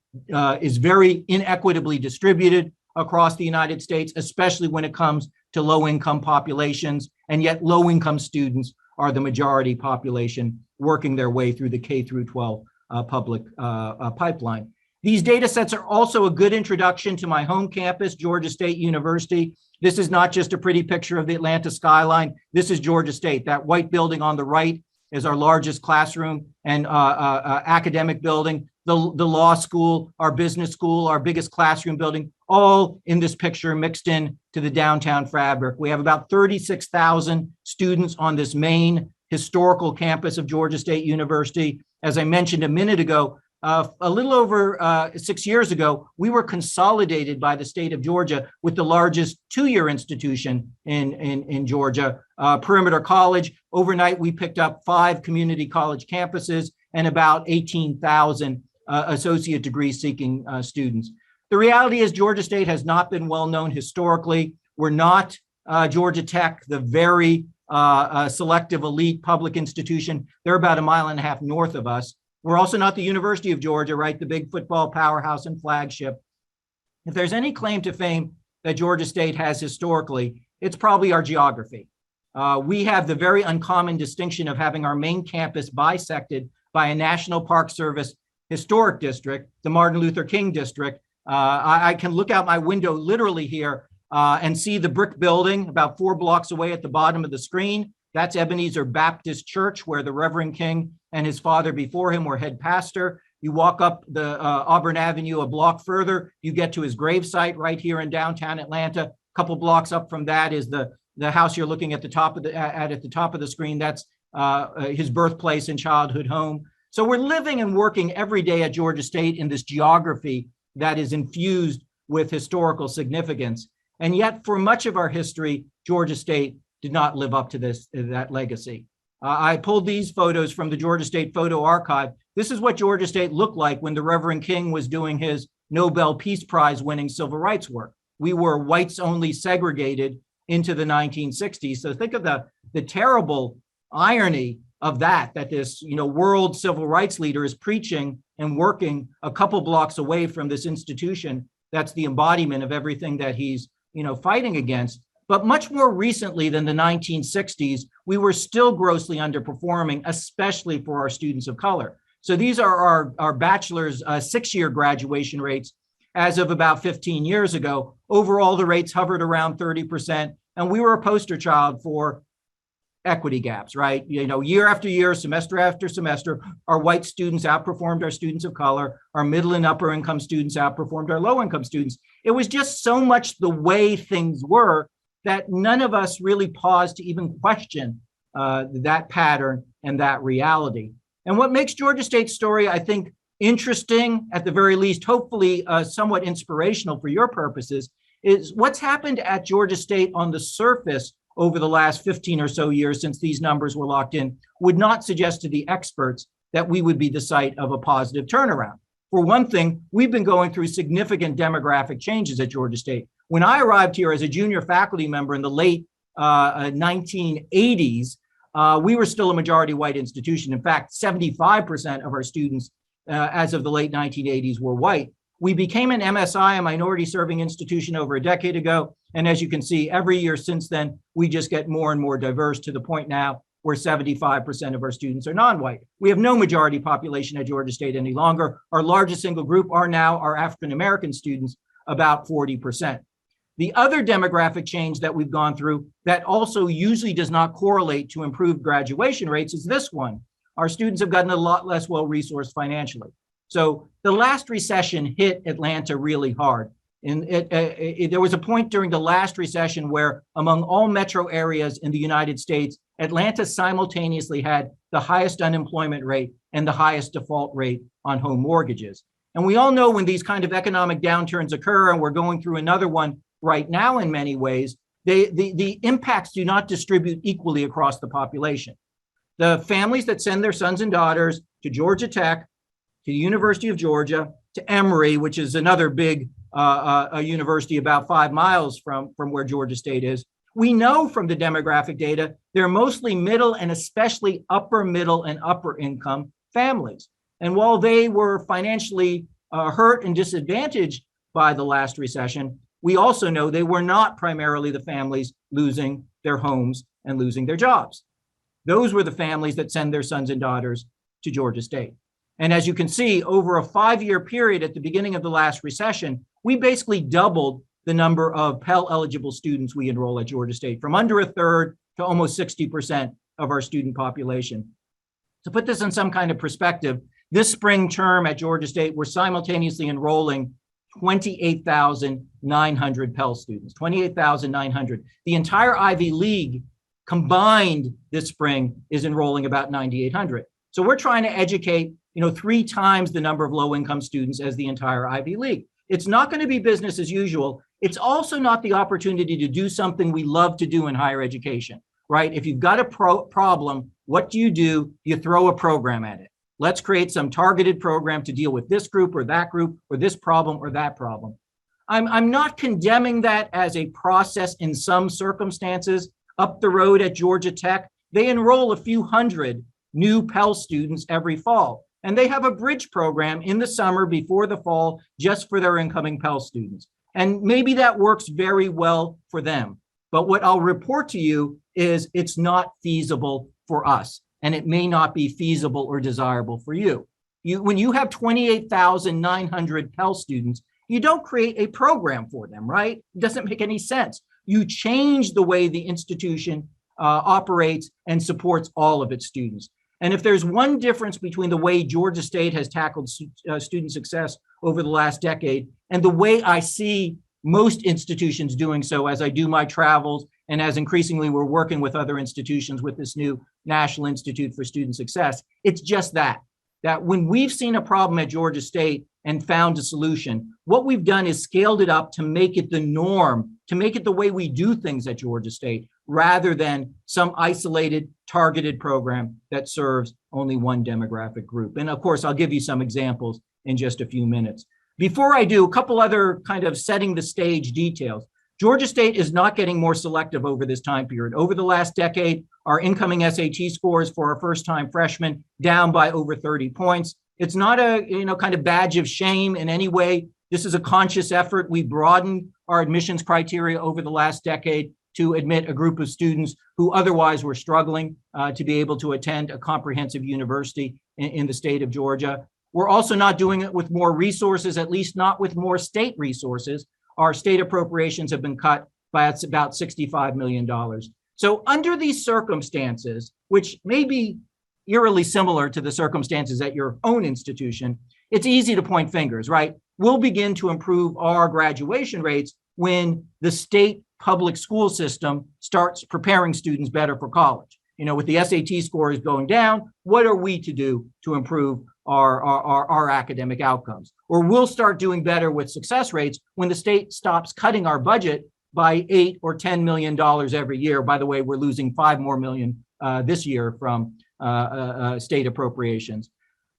is very inequitably distributed across the United States, especially when it comes to low-income populations, and yet low-income students are the majority population working their way through the K through 12 public pipeline. These data sets are also a good introduction to my home campus, Georgia State University. This is not just a pretty picture of the Atlanta skyline. This is Georgia State. That white building on the right is our largest classroom and academic building. The law school, our business school, our biggest classroom building, all in this picture mixed in to the downtown fabric. We have about 36,000 students on this main historical campus of Georgia State University. As I mentioned a minute ago, a little over 6 years ago, we were consolidated by the state of Georgia with the largest two-year institution in Georgia, Perimeter College. Overnight, we picked up 5 community college campuses and about 18,000 associate degree seeking students. The reality is Georgia State has not been well known historically. We're not Georgia Tech, the very a selective elite public institution. They're about 1.5 miles north of us. We're also not the University of Georgia, right? The big football powerhouse and flagship. If there's any claim to fame that Georgia State has historically, it's probably our geography. We have the very uncommon distinction of having our main campus bisected by a National Park Service historic district, the Martin Luther King district. I can look out my window literally here and see the brick building about 4 blocks away at the bottom of the screen. That's Ebenezer Baptist Church, where the Reverend King and his father before him were head pastor. You walk up the Auburn Avenue a block further, you get to his gravesite right here in downtown Atlanta. A couple blocks up from that is the house you're looking at the top of the screen. That's his birthplace and childhood home. So we're living and working every day at Georgia State in this geography that is infused with historical significance. And yet, for much of our history, Georgia State did not live up to that legacy. I pulled these photos from the Georgia State Photo Archive. This is what Georgia State looked like when the Reverend King was doing his Nobel Peace Prize winning civil rights work. We were whites only segregated into the 1960s. So think of the terrible irony of that this world civil rights leader is preaching and working a couple blocks away from this institution that's the embodiment of everything that he's fighting against. But much more recently than the 1960s, we were still grossly underperforming, especially for our students of color. So these are our bachelor's 6-year graduation rates as of about 15 years ago. Overall, the rates hovered around 30%, and we were a poster child for equity gaps, right? Year after year, semester after semester, our white students outperformed our students of color. Our middle and upper income students outperformed our low income students. It was just so much the way things were that none of us really paused to even question that pattern and that reality. And what makes Georgia State's story, I think, interesting, at the very least, hopefully somewhat inspirational for your purposes, is what's happened at Georgia State on the surface over the last 15 or so years since these numbers were locked in would not suggest to the experts that we would be the site of a positive turnaround. For one thing, we've been going through significant demographic changes at Georgia State. When I arrived here as a junior faculty member in the late 1980s, we were still a majority white institution. In fact, 75% of our students as of the late 1980s were white. We became an MSI, a minority serving institution, over a decade ago. And as you can see, every year since then, we just get more and more diverse to the point now where 75% of our students are non-white. We have no majority population at Georgia State any longer. Our largest single group are now our African-American students, about 40%. The other demographic change that we've gone through that also usually does not correlate to improved graduation rates is this one. Our students have gotten a lot less well-resourced financially. So the last recession hit Atlanta really hard. And there was a point during the last recession where among all metro areas in the United States, Atlanta simultaneously had the highest unemployment rate and the highest default rate on home mortgages. And we all know when these kind of economic downturns occur, and we're going through another one right now in many ways, the impacts do not distribute equally across the population. The families that send their sons and daughters to Georgia Tech, to the University of Georgia, to Emory, which is another big a university about 5 miles from where Georgia State is. We know from the demographic data, they're mostly middle and especially upper middle and upper income families. And while they were financially hurt and disadvantaged by the last recession, we also know they were not primarily the families losing their homes and losing their jobs. Those were the families that send their sons and daughters to Georgia State. And as you can see, over a 5-year period at the beginning of the last recession, we basically doubled the number of Pell eligible students we enroll at Georgia State, from under a third to almost 60% of our student population. To put this in some kind of perspective, this spring term at Georgia State, we're simultaneously enrolling 28,900 Pell students, 28,900. The entire Ivy League combined this spring is enrolling about 9,800. So we're trying to educate 3 times the number of low-income students as the entire Ivy League. It's not going to be business as usual. It's also not the opportunity to do something we love to do in higher education, right? If you've got a problem, what do? You throw a program at it. Let's create some targeted program to deal with this group or that group or this problem or that problem. I'm not condemning that as a process in some circumstances. up the road at Georgia Tech, they enroll a few hundred new Pell students every fall. And they have a bridge program in the summer before the fall just for their incoming Pell students. And maybe that works very well for them. But what I'll report to you is it's not feasible for us, and it may not be feasible or desirable for you. When you have 28,900 Pell students, you don't create a program for them, right? It doesn't make any sense. You change the way the institution operates and supports all of its students. And if there's one difference between the way Georgia State has tackled student success over the last decade and the way I see most institutions doing so as I do my travels and as increasingly we're working with other institutions with this new National Institute for Student Success, it's just that when we've seen a problem at Georgia State and found a solution, what we've done is scaled it up to make it the norm, to make it the way we do things at Georgia State, rather than some isolated, targeted program that serves only one demographic group. And of course, I'll give you some examples in just a few minutes. Before I do, a couple other kind of setting the stage details. Georgia State is not getting more selective over this time period. Over the last decade, our incoming SAT scores for our first-time freshmen down by over 30 points. It's not a kind of badge of shame in any way. This is a conscious effort. We broadened our admissions criteria over the last decade to admit a group of students who otherwise were struggling to be able to attend a comprehensive university in the state of Georgia. We're also not doing it with more resources, at least not with more state resources. Our state appropriations have been cut by about $65 million. So under these circumstances, which may be eerily similar to the circumstances at your own institution, it's easy to point fingers, right? We'll begin to improve our graduation rates when the state public school system starts preparing students better for college. With the SAT scores going down, what are we to do to improve our academic outcomes? Or we'll start doing better with success rates when the state stops cutting our budget by $8 or $10 million every year. By the way, we're losing $5 more million this year from state appropriations.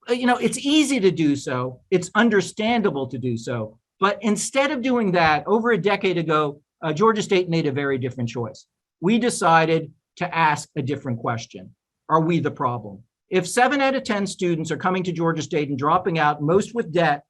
It's easy to do so. It's understandable to do so. But instead of doing that, over a decade ago, Georgia State made a very different choice. We decided to ask a different question. Are we the problem? If 7 out of 10 students are coming to Georgia State and dropping out, most with debt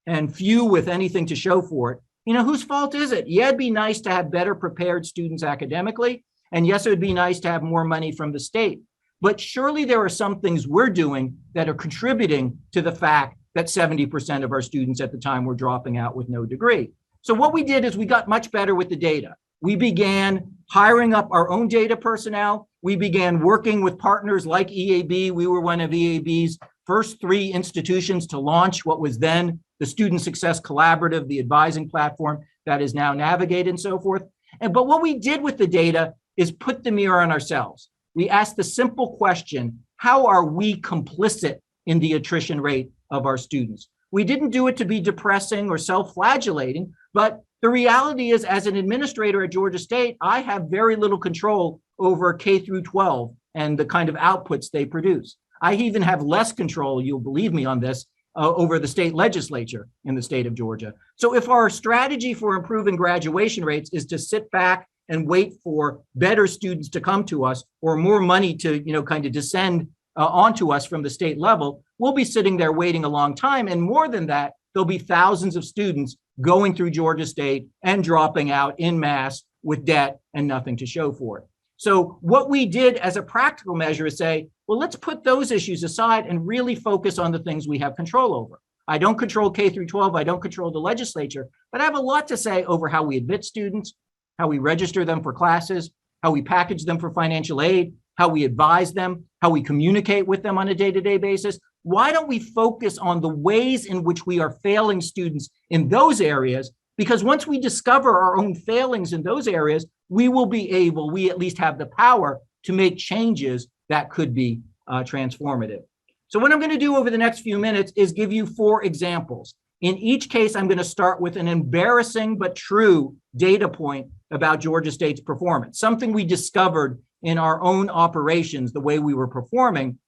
and few with anything to show for it, whose fault is it? Yeah, it'd be nice to have better prepared students academically. And yes, it would be nice to have more money from the state. But surely there are some things we're doing that are contributing to the fact that 70% of our students at the time were dropping out with no degree. So what we did is we got much better with the data. We began hiring up our own data personnel. We began working with partners like EAB. We were one of EAB's first 3 institutions to launch what was then the Student Success Collaborative, the advising platform that is now Navigate and so forth. But what we did with the data is put the mirror on ourselves. We asked the simple question, how are we complicit in the attrition rate of our students? We didn't do it to be depressing or self-flagellating, but the reality is, as an administrator at Georgia State, I have very little control over K through 12 and the kind of outputs they produce. I even have less control, you'll believe me on this, over the state legislature in the state of Georgia. So if our strategy for improving graduation rates is to sit back and wait for better students to come to us or more money to, kind of descend onto us from the state level, we'll be sitting there waiting a long time. And more than that, there'll be thousands of students going through Georgia State and dropping out en masse with debt and nothing to show for it. So what we did as a practical measure is say, well, let's put those issues aside and really focus on the things we have control over. I don't control K through 12. I don't control the legislature, but I have a lot to say over how we admit students, how we register them for classes, how we package them for financial aid, how we advise them, how we communicate with them on a day-to-day basis. Why don't we focus on the ways in which we are failing students in those areas? Because once we discover our own failings in those areas, we will be able, we at least have the power to make changes that could be transformative. So what I'm going to do over the next few minutes is give you 4 examples. In each case, I'm going to start with an embarrassing but true data point about Georgia State's performance, something we discovered in our own operations, the way we were performing,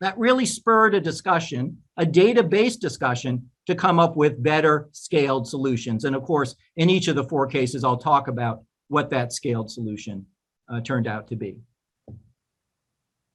that really spurred a discussion, a data-based discussion, to come up with better scaled solutions. And of course, in each of the 4 cases, I'll talk about what that scaled solution turned out to be.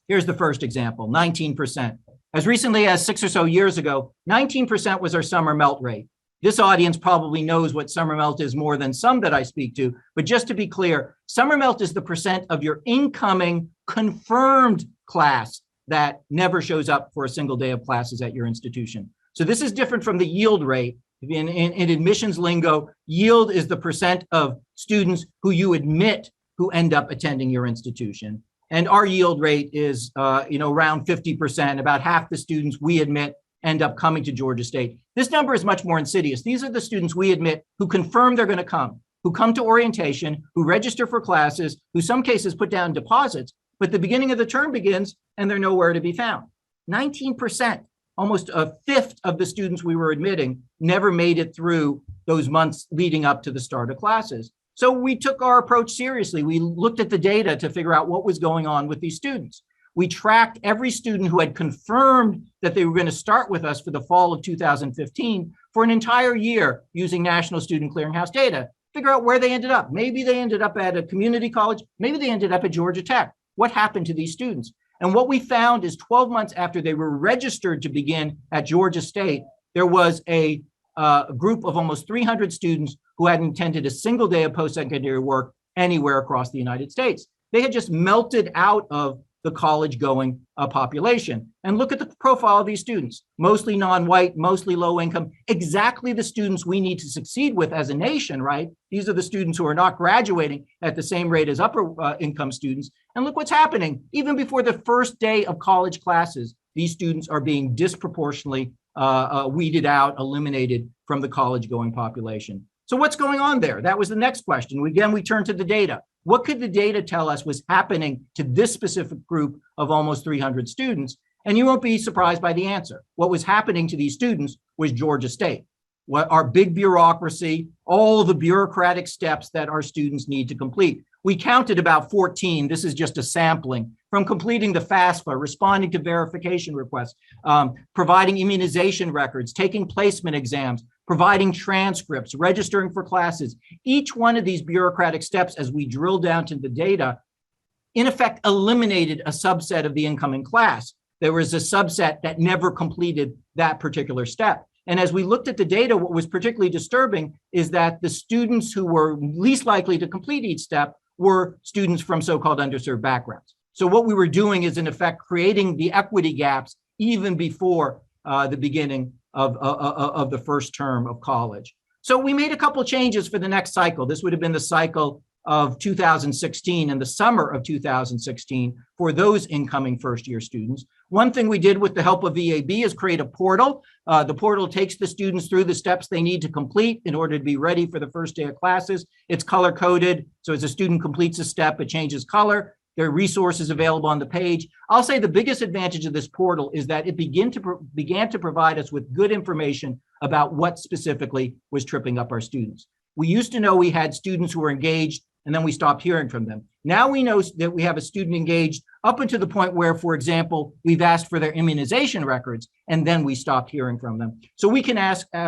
Here's the first example, 19%. As recently as 6 or so years ago, 19% was our summer melt rate. This audience probably knows what summer melt is more than some that I speak to, but just to be clear, summer melt is the percent of your incoming confirmed class that never shows up for a single day of classes at your institution. So this is different from the yield rate. In admissions lingo, yield is the percent of students who you admit who end up attending your institution. And our yield rate is around 50%. About half the students we admit end up coming to Georgia State. This number is much more insidious. These are the students we admit who confirm they're going to come, who come to orientation, who register for classes, who some cases put down deposits, but the beginning of the term begins and they're nowhere to be found. 19%, almost a fifth of the students we were admitting never made it through those months leading up to the start of classes. So we took our approach seriously. We looked at the data to figure out what was going on with these students. We tracked every student who had confirmed that they were going to start with us for the fall of 2015 for an entire year using National Student Clearinghouse data, figure out where they ended up. Maybe they ended up at a community college. Maybe they ended up at Georgia Tech. What happened to these students? And what we found is 12 months after they were registered to begin at Georgia State, there was a group of almost 300 students who hadn't attended a single day of post-secondary work anywhere across the United States. They had just melted out of the college-going population. And look at the profile of these students, mostly non-white, mostly low income, exactly the students we need to succeed with as a nation, right? These are the students who are not graduating at the same rate as upper income students. And look what's happening. Even before the first day of college classes, these students are being disproportionately weeded out, eliminated from the college-going population. So what's going on there? That was the next question. Again, we turn to the data. What could the data tell us was happening to this specific group of almost 300 students? And you won't be surprised by the answer. What was happening to these students was Georgia State. What our big bureaucracy, all the bureaucratic steps that our students need to complete. We counted about 14, this is just a sampling, from completing the FAFSA, responding to verification requests, providing immunization records, taking placement exams, providing transcripts, registering for classes. Each one of these bureaucratic steps, as we drill down to the data, in effect eliminated a subset of the incoming class. There was a subset that never completed that particular step. And as we looked at the data, what was particularly disturbing is that the students who were least likely to complete each step were students from so-called underserved backgrounds. So what we were doing is, in effect, creating the equity gaps even before the beginning of the first term of college. So we made a couple changes for the next cycle. This would have been the cycle of 2016 and the summer of 2016 for those incoming first-year students. One thing we did with the help of VAB is create a portal. The portal takes the students through the steps they need to complete in order to be ready for the first day of classes. It's color-coded, so as a student completes a step, it changes color. There are resources available on the page. I'll say the biggest advantage of this portal is that it began to provide us with good information about what specifically was tripping up our students. We used to know we had students who were engaged, and then we stopped hearing from them. Now we know that we have a student engaged up until the point where, for example, we've asked for their immunization records, and then we stopped hearing from them. So we can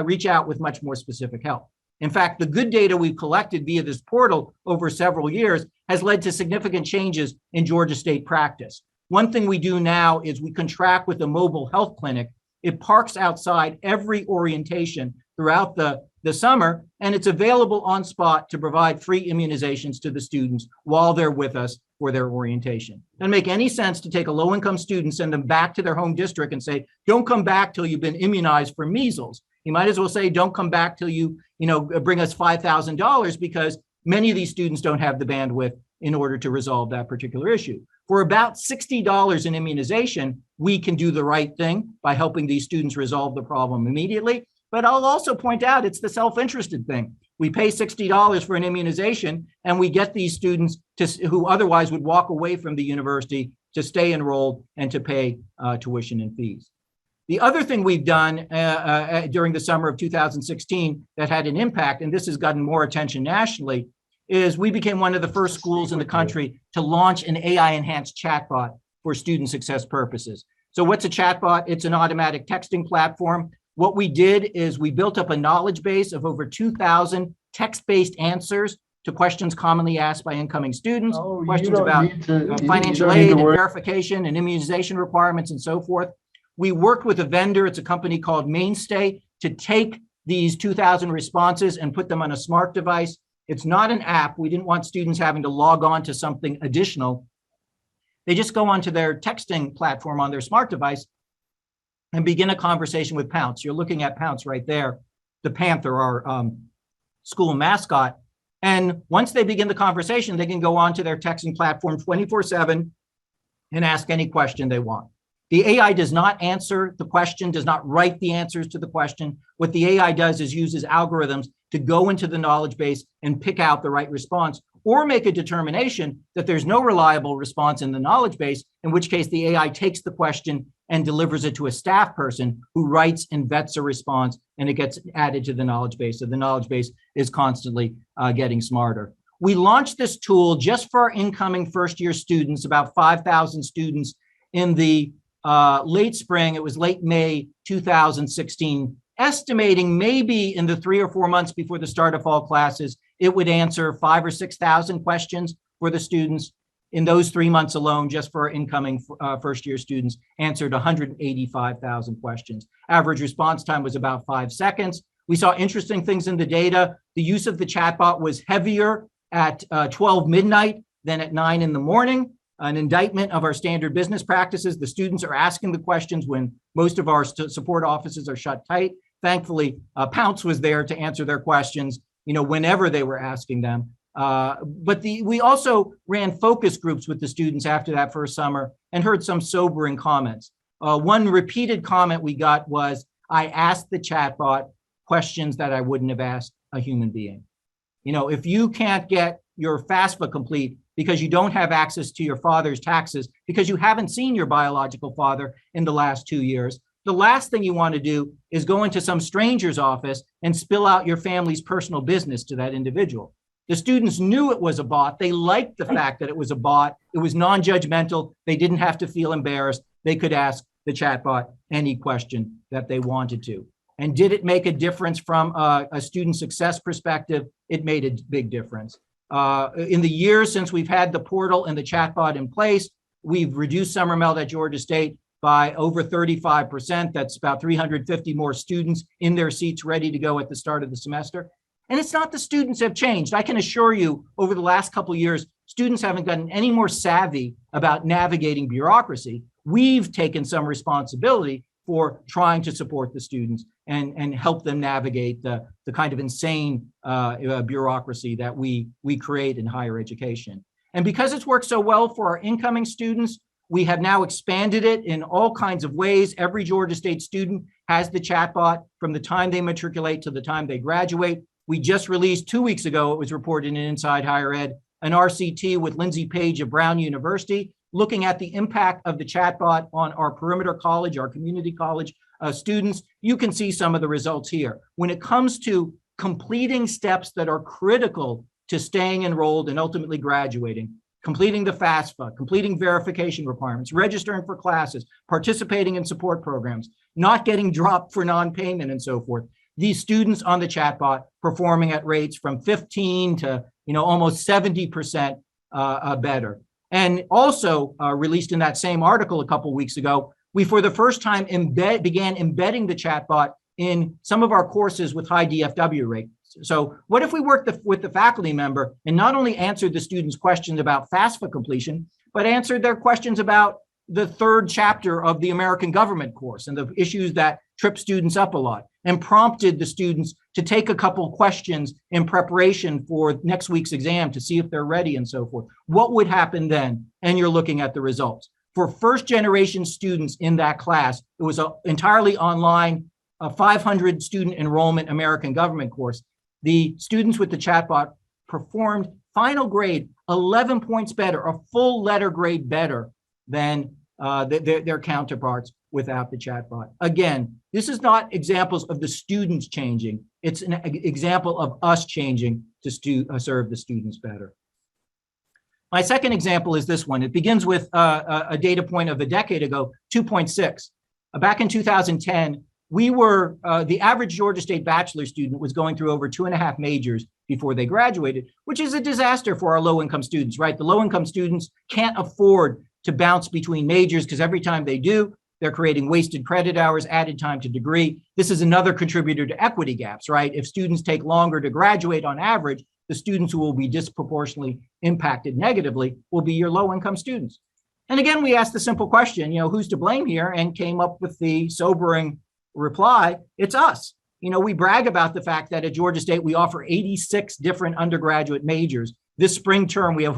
reach out with much more specific help. In fact, the good data we've collected via this portal over several years has led to significant changes in Georgia State practice. One thing we do now is we contract with a mobile health clinic. It parks outside every orientation throughout the summer, and it's available on spot to provide free immunizations to the students while they're with us for their orientation. Doesn't make any sense to take a low-income student, send them back to their home district and say, don't come back till you've been immunized for measles. You might as well say, don't come back till you bring us $5,000, because many of these students don't have the bandwidth in order to resolve that particular issue. For about $60 in immunization, we can do the right thing by helping these students resolve the problem immediately. But I'll also point out it's the self-interested thing. We pay $60 for an immunization, and we get these students who otherwise would walk away from the university to stay enrolled and to pay tuition and fees. The other thing we've done during the summer of 2016 that had an impact, and this has gotten more attention nationally, is we became one of the first schools in the country to launch an AI-enhanced chatbot for student success purposes. So what's a chatbot? It's an automatic texting platform. What we did is we built up a knowledge base of over 2,000 text-based answers to questions commonly asked by incoming students, Oh, questions about financial aid and verification and immunization requirements and so forth. We worked with a vendor, it's a company called Mainstay, to take these 2,000 responses and put them on a smart device. It's not an app. We didn't want students having to log on to something additional. They just go onto their texting platform on their smart device and begin a conversation with Pounce. You're looking at Pounce right there, the Panther, our school mascot. And once they begin the conversation, they can go onto their texting platform 24/7 and ask any question they want. The AI does not answer the question, does not write the answers to the question. What the AI does is uses algorithms to go into the knowledge base and pick out the right response, or make a determination that there's no reliable response in the knowledge base, in which case the AI takes the question and delivers it to a staff person who writes and vets a response, and it gets added to the knowledge base. So the knowledge base is constantly getting smarter. We launched this tool just for our incoming first-year students, about 5,000 students in the late spring. It was late May 2016, estimating maybe in the 3 or 4 months before the start of fall classes, it would answer 5,000 or 6,000 questions for the students. In those 3 months alone, just for our incoming first-year students, answered 185,000 questions. Average response time was about 5 seconds. We saw interesting things in the data. The use of the chatbot was heavier at 12 midnight than at 9 in the morning. An indictment of our standard business practices. The students are asking the questions when most of our support offices are shut tight. Thankfully, Pounce was there to answer their questions, whenever they were asking them. But we also ran focus groups with the students after that first summer and heard some sobering comments. One repeated comment we got was, I asked the chatbot questions that I wouldn't have asked a human being. If you can't get your FAFSA complete because you don't have access to your father's taxes, because you haven't seen your biological father in the last 2 years, the last thing you want to do is go into some stranger's office and spill out your family's personal business to that individual. The students knew it was a bot. They liked the fact that it was a bot. It was non-judgmental. They didn't have to feel embarrassed. They could ask the chatbot any question that they wanted to. And did it make a difference from a student success perspective? It made a big difference. In the years since we've had the portal and the chatbot in place, we've reduced summer melt at Georgia State by over 35%. That's about 350 more students in their seats ready to go at the start of the semester. And it's not the students have changed. I can assure you, over the last couple of years, students haven't gotten any more savvy about navigating bureaucracy. We've taken some responsibility for trying to support the students and help them navigate the kind of insane bureaucracy that we create in higher education. And because it's worked so well for our incoming students, we have now expanded it in all kinds of ways. Every Georgia State student has the chatbot from the time they matriculate to the time they graduate. We just released 2 weeks ago, it was reported in Inside Higher Ed, an RCT with Lindsay Page of Brown University, looking at the impact of the chatbot on our perimeter college, our community college students. You can see some of the results here. When it comes to completing steps that are critical to staying enrolled and ultimately graduating, completing the FAFSA, completing verification requirements, registering for classes, participating in support programs, not getting dropped for non-payment and so forth, these students on the chatbot performing at rates from 15 to almost 70% better. And also released in that same article a couple weeks ago, we for the first time began embedding the chatbot in some of our courses with high DFW rates. So what if we worked with the faculty member and not only answered the students' questions about FAFSA completion, but answered their questions about the third chapter of the American government course and the issues that trip students up a lot, and prompted the students to take a couple questions in preparation for next week's exam to see if they're ready and so forth. What would happen then? And you're looking at the results. For first generation students in that class, it was an entirely online, 500 student enrollment American government course. The students with the chatbot performed final grade 11 points better, a full letter grade better than their counterparts without the chatbot. Again, this is not examples of the students changing. It's an example of us changing to serve the students better. My second example is this one. It begins with a data point of a decade ago, 2.6. Back in 2010, we were, the average Georgia State bachelor student was going through over 2.5 majors before they graduated, which is a disaster for our low-income students, right? The low-income students can't afford to bounce between majors because every time they do, they're creating wasted credit hours, added time to degree. This is another contributor to equity gaps, right? If students take longer to graduate on average, the students who will be disproportionately impacted negatively will be your low-income students. And again, we asked the simple question, who's to blame here, and came up with the sobering reply, it's us. We brag about the fact that at Georgia State, we offer 86 different undergraduate majors. This spring term, we have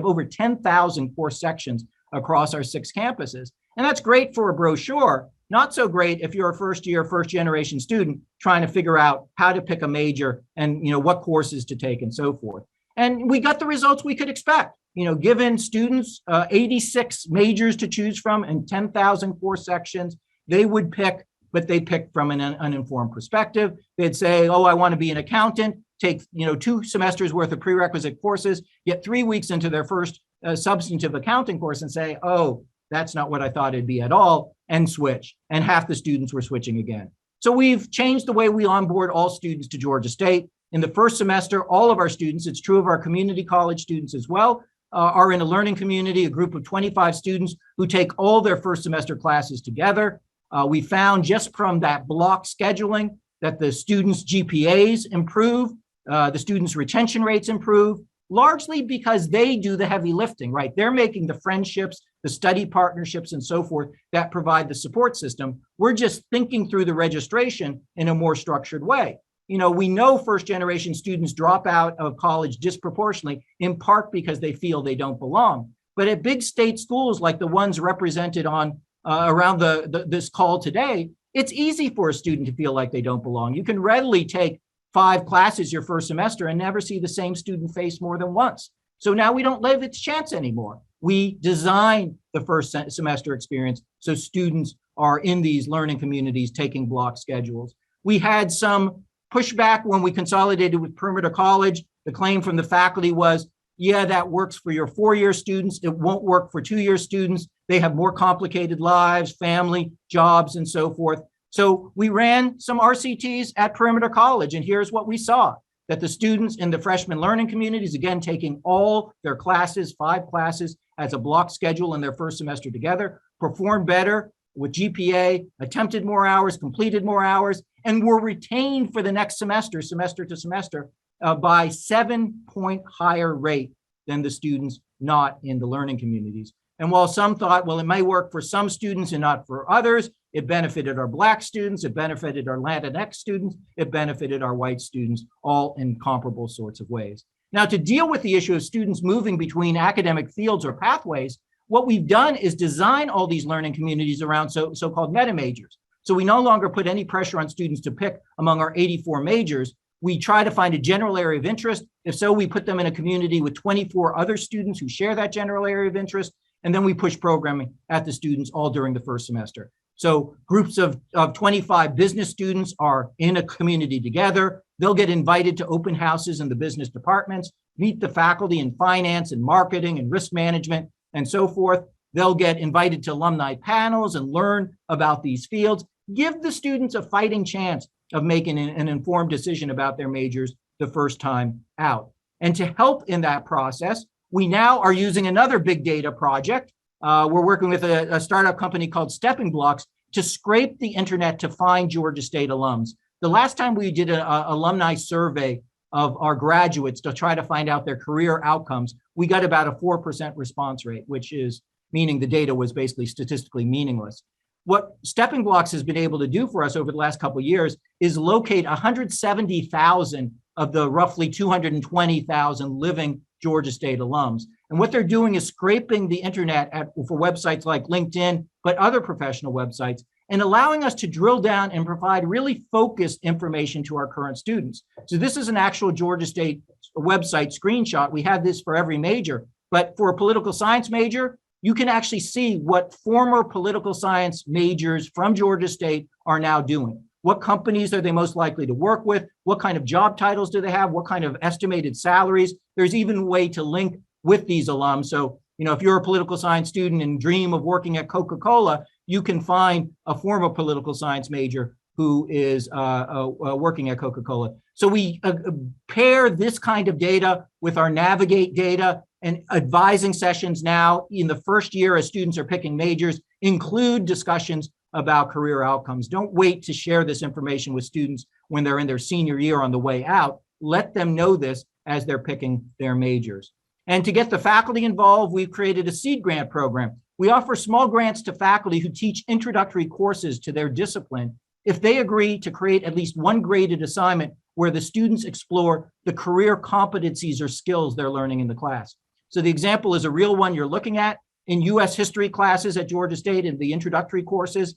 over 10,000 course sections across our 6 campuses. And that's great for a brochure, not so great if you're a first-year, first-generation student trying to figure out how to pick a major and what courses to take and so forth. And we got the results we could expect. Given students 86 majors to choose from and 10,000 course sections, they would pick, but they pick from an uninformed perspective. They'd say, oh, I want to be an accountant, take 2 semesters worth of prerequisite courses, get 3 weeks into their first substantive accounting course and say, oh, that's not what I thought it'd be at all, and switch. And half the students were switching again. So we've changed the way we onboard all students to Georgia State. In the first semester, all of our students, it's true of our community college students as well, are in a learning community, a group of 25 students who take all their first semester classes together. We found just from that block scheduling that the students' GPAs improve, the students' retention rates improve, largely because they do the heavy lifting, right? They're making the friendships, the study partnerships, and so forth that provide the support system. We're just thinking through the registration in a more structured way. We know first-generation students drop out of college disproportionately, in part because they feel they don't belong. But at big state schools like the ones represented on around this call today, it's easy for a student to feel like they don't belong. You can readily take 5 classes your first semester and never see the same student face more than once. So now we don't live its chance anymore. We design the first semester experience so students are in these learning communities taking block schedules. We had some pushback when we consolidated with Perimeter College. The claim from the faculty was, yeah, that works for your 4-year students. It won't work for 2-year students. They have more complicated lives, family, jobs, and so forth. So we ran some RCTs at Perimeter College, and here's what we saw, that the students in the freshman learning communities, again, taking all their classes, 5 classes as a block schedule in their first semester together, performed better with GPA, attempted more hours, completed more hours, and were retained for the next semester, semester to semester, by 7-point higher rate than the students not in the learning communities. And while some thought, well, it may work for some students and not for others, it benefited our Black students, it benefited our Latinx students, it benefited our white students, all in comparable sorts of ways. Now, to deal with the issue of students moving between academic fields or pathways, what we've done is design all these learning communities around so-called meta majors. So we no longer put any pressure on students to pick among our 84 majors. We try to find a general area of interest. If so, we put them in a community with 24 other students who share that general area of interest. And then we push programming at the students all during the first semester. So groups of 25 business students are in a community together. They'll get invited to open houses in the business departments, meet the faculty in finance and marketing and risk management and so forth. They'll get invited to alumni panels and learn about these fields. Give the students a fighting chance of making an informed decision about their majors the first time out. And to help in that process, we now are using another big data project. We're working with a startup company called Stepping Blocks to scrape the internet to find Georgia State alums. The last time we did an alumni survey of our graduates to try to find out their career outcomes, we got about a 4% response rate, which is meaning the data was basically statistically meaningless. What Stepping Blocks has been able to do for us over the last couple of years is locate 170,000 of the roughly 220,000 living Georgia State alums. And what they're doing is scraping the internet for websites like LinkedIn, but other professional websites, and allowing us to drill down and provide really focused information to our current students. So this is an actual Georgia State website screenshot. We have this for every major, but for a political science major, you can actually see what former political science majors from Georgia State are now doing. What companies are they most likely to work with? What kind of job titles do they have? What kind of estimated salaries? There's even a way to link with these alums. So, if you're a political science student and dream of working at Coca-Cola, you can find a former political science major who is working at Coca-Cola. So we pair this kind of data with our Navigate data, and advising sessions now in the first year as students are picking majors include discussions about career outcomes. Don't wait to share this information with students when they're in their senior year on the way out. Let them know this as they're picking their majors. And to get the faculty involved, we've created a seed grant program. We offer small grants to faculty who teach introductory courses to their discipline if they agree to create at least one graded assignment where the students explore the career competencies or skills they're learning in the class. So the example is a real one you're looking at. In US history classes at Georgia State in the introductory courses,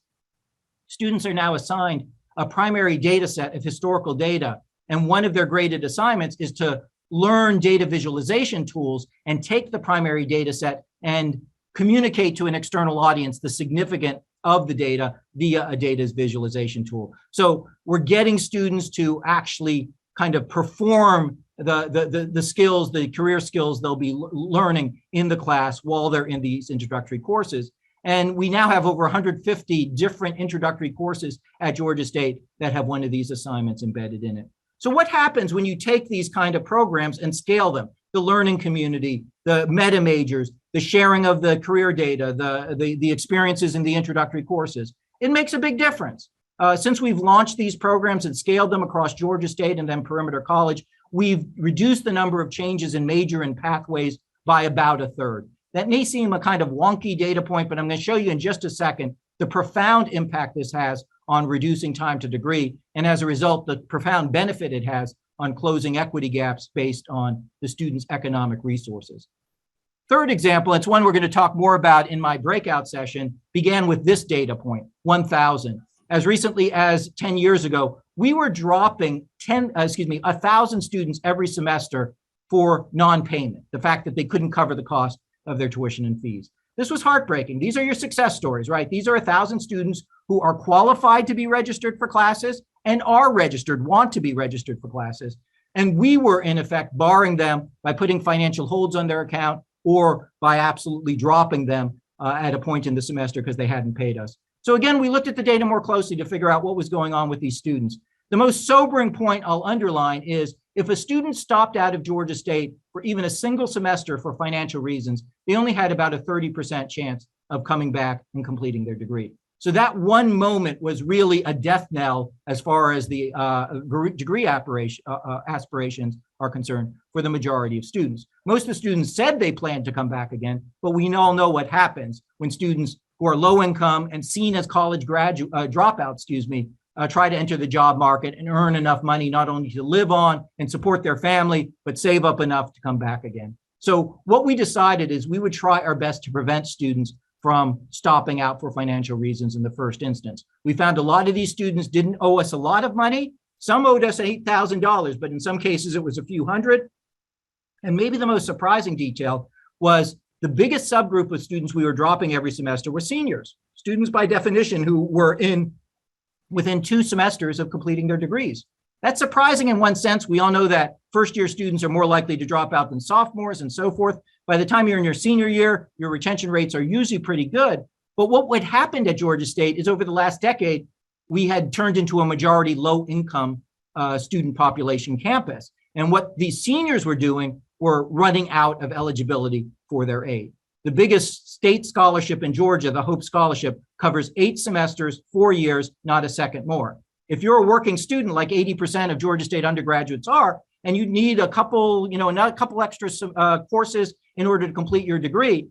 students are now assigned a primary data set of historical data. And one of their graded assignments is to learn data visualization tools and take the primary data set and communicate to an external audience the significance of the data via a data's visualization tool. So we're getting students to actually kind of perform the skills, the career skills they'll be learning in the class while they're in these introductory courses. And we now have over 150 different introductory courses at Georgia State that have one of these assignments embedded in it. So what happens when you take these kind of programs and scale them? The learning community, the meta majors, the sharing of the career data, the experiences in the introductory courses. It makes a big difference. Since we've launched these programs and scaled them across Georgia State and then Perimeter College, we've reduced the number of changes in major and pathways by about a third. That may seem a kind of wonky data point, but I'm going to show you in just a second the profound impact this has on reducing time to degree, and as a result, the profound benefit it has on closing equity gaps based on the students' economic resources. Third example, it's one we're going to talk more about in my breakout session, began with this data point, 1,000. As recently as 10 years ago, we were dropping 1,000 students every semester for non-payment, the fact that they couldn't cover the cost of their tuition and fees. This was heartbreaking. These are your success stories, right? These are 1,000 students who are qualified to be registered for classes and are registered, want to be registered for classes. And we were, in effect, barring them by putting financial holds on their account or by absolutely dropping them at a point in the semester because they hadn't paid us. So again, we looked at the data more closely to figure out what was going on with these students. The most sobering point I'll underline is if a student stopped out of Georgia State for even a single semester for financial reasons, they only had about a 30% chance of coming back and completing their degree. So that one moment was really a death knell as far as the degree aspirations are concerned for the majority of students. Most of the students said they planned to come back again, but we all know what happens when students who are low income and seen as college dropouts, try to enter the job market and earn enough money not only to live on and support their family, but save up enough to come back again. So what we decided is we would try our best to prevent students from stopping out for financial reasons in the first instance. We found a lot of these students didn't owe us a lot of money. Some owed us $8,000, but in some cases it was a few hundred. And maybe the most surprising detail was the biggest subgroup of students we were dropping every semester were seniors, students by definition who were within 2 semesters of completing their degrees. That's surprising in one sense. We all know that first-year students are more likely to drop out than sophomores and so forth. By the time you're in your senior year, your retention rates are usually pretty good. But what happened at Georgia State is over the last decade, we had turned into a majority low-income student population campus. And what these seniors were doing were running out of eligibility for their aid. The biggest state scholarship in Georgia, the Hope Scholarship, covers 8 semesters, 4 years, not a second more. If you're a working student, like 80% of Georgia State undergraduates are, and you need a couple extra courses in order to complete your degree,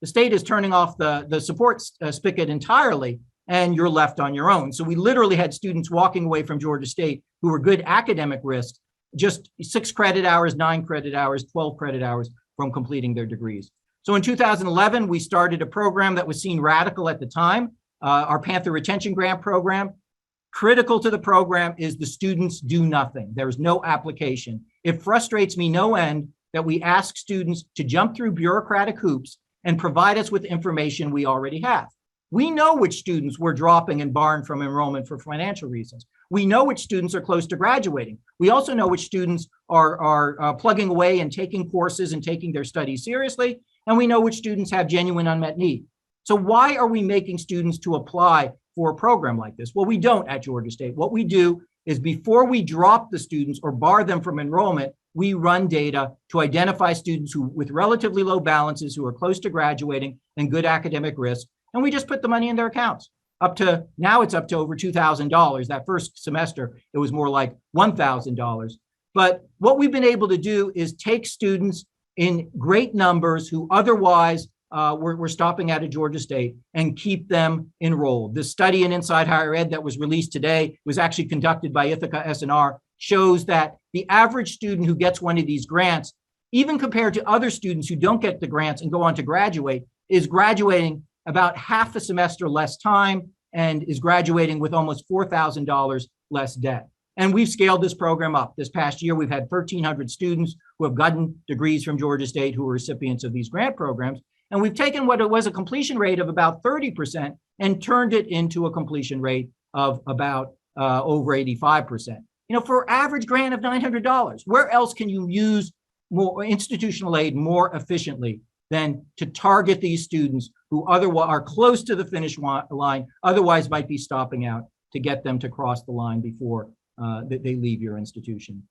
the state is turning off the support spigot entirely, and you're left on your own. So we literally had students walking away from Georgia State who were good academic risks, just 6 credit hours, 9 credit hours, 12 credit hours from completing their degrees. So in 2011, we started a program that was seen radical at the time, our Panther Retention Grant Program. Critical to the program is the students do nothing. There's no application. It frustrates me no end that we ask students to jump through bureaucratic hoops and provide us with information we already have. We know which students we're dropping and barring from enrollment for financial reasons. We know which students are close to graduating. We also know which students are plugging away and taking courses and taking their studies seriously. And we know which students have genuine unmet need. So why are we making students to apply for a program like this? Well, we don't at Georgia State. What we do is before we drop the students or bar them from enrollment, we run data to identify students who with relatively low balances, who are close to graduating and good academic risk, and we just put the money in their accounts. Now it's up to over $2,000. That first semester, it was more like $1,000. But what we've been able to do is take students in great numbers who otherwise were stopping out of Georgia State and keep them enrolled. The study in Inside Higher Ed that was released today was actually conducted by Ithaca S&R, shows that the average student who gets one of these grants, even compared to other students who don't get the grants and go on to graduate, is graduating about half a semester less time and is graduating with almost $4,000 less debt. And we've scaled this program up. This past year, we've had 1,300 students who have gotten degrees from Georgia State who are recipients of these grant programs. And we've taken what it was a completion rate of about 30% and turned it into a completion rate of about over 85%. For average grant of $900, where else can you use more institutional aid more efficiently than to target these students who otherwise are close to the finish line, otherwise might be stopping out, to get them to cross the line before they leave your institution.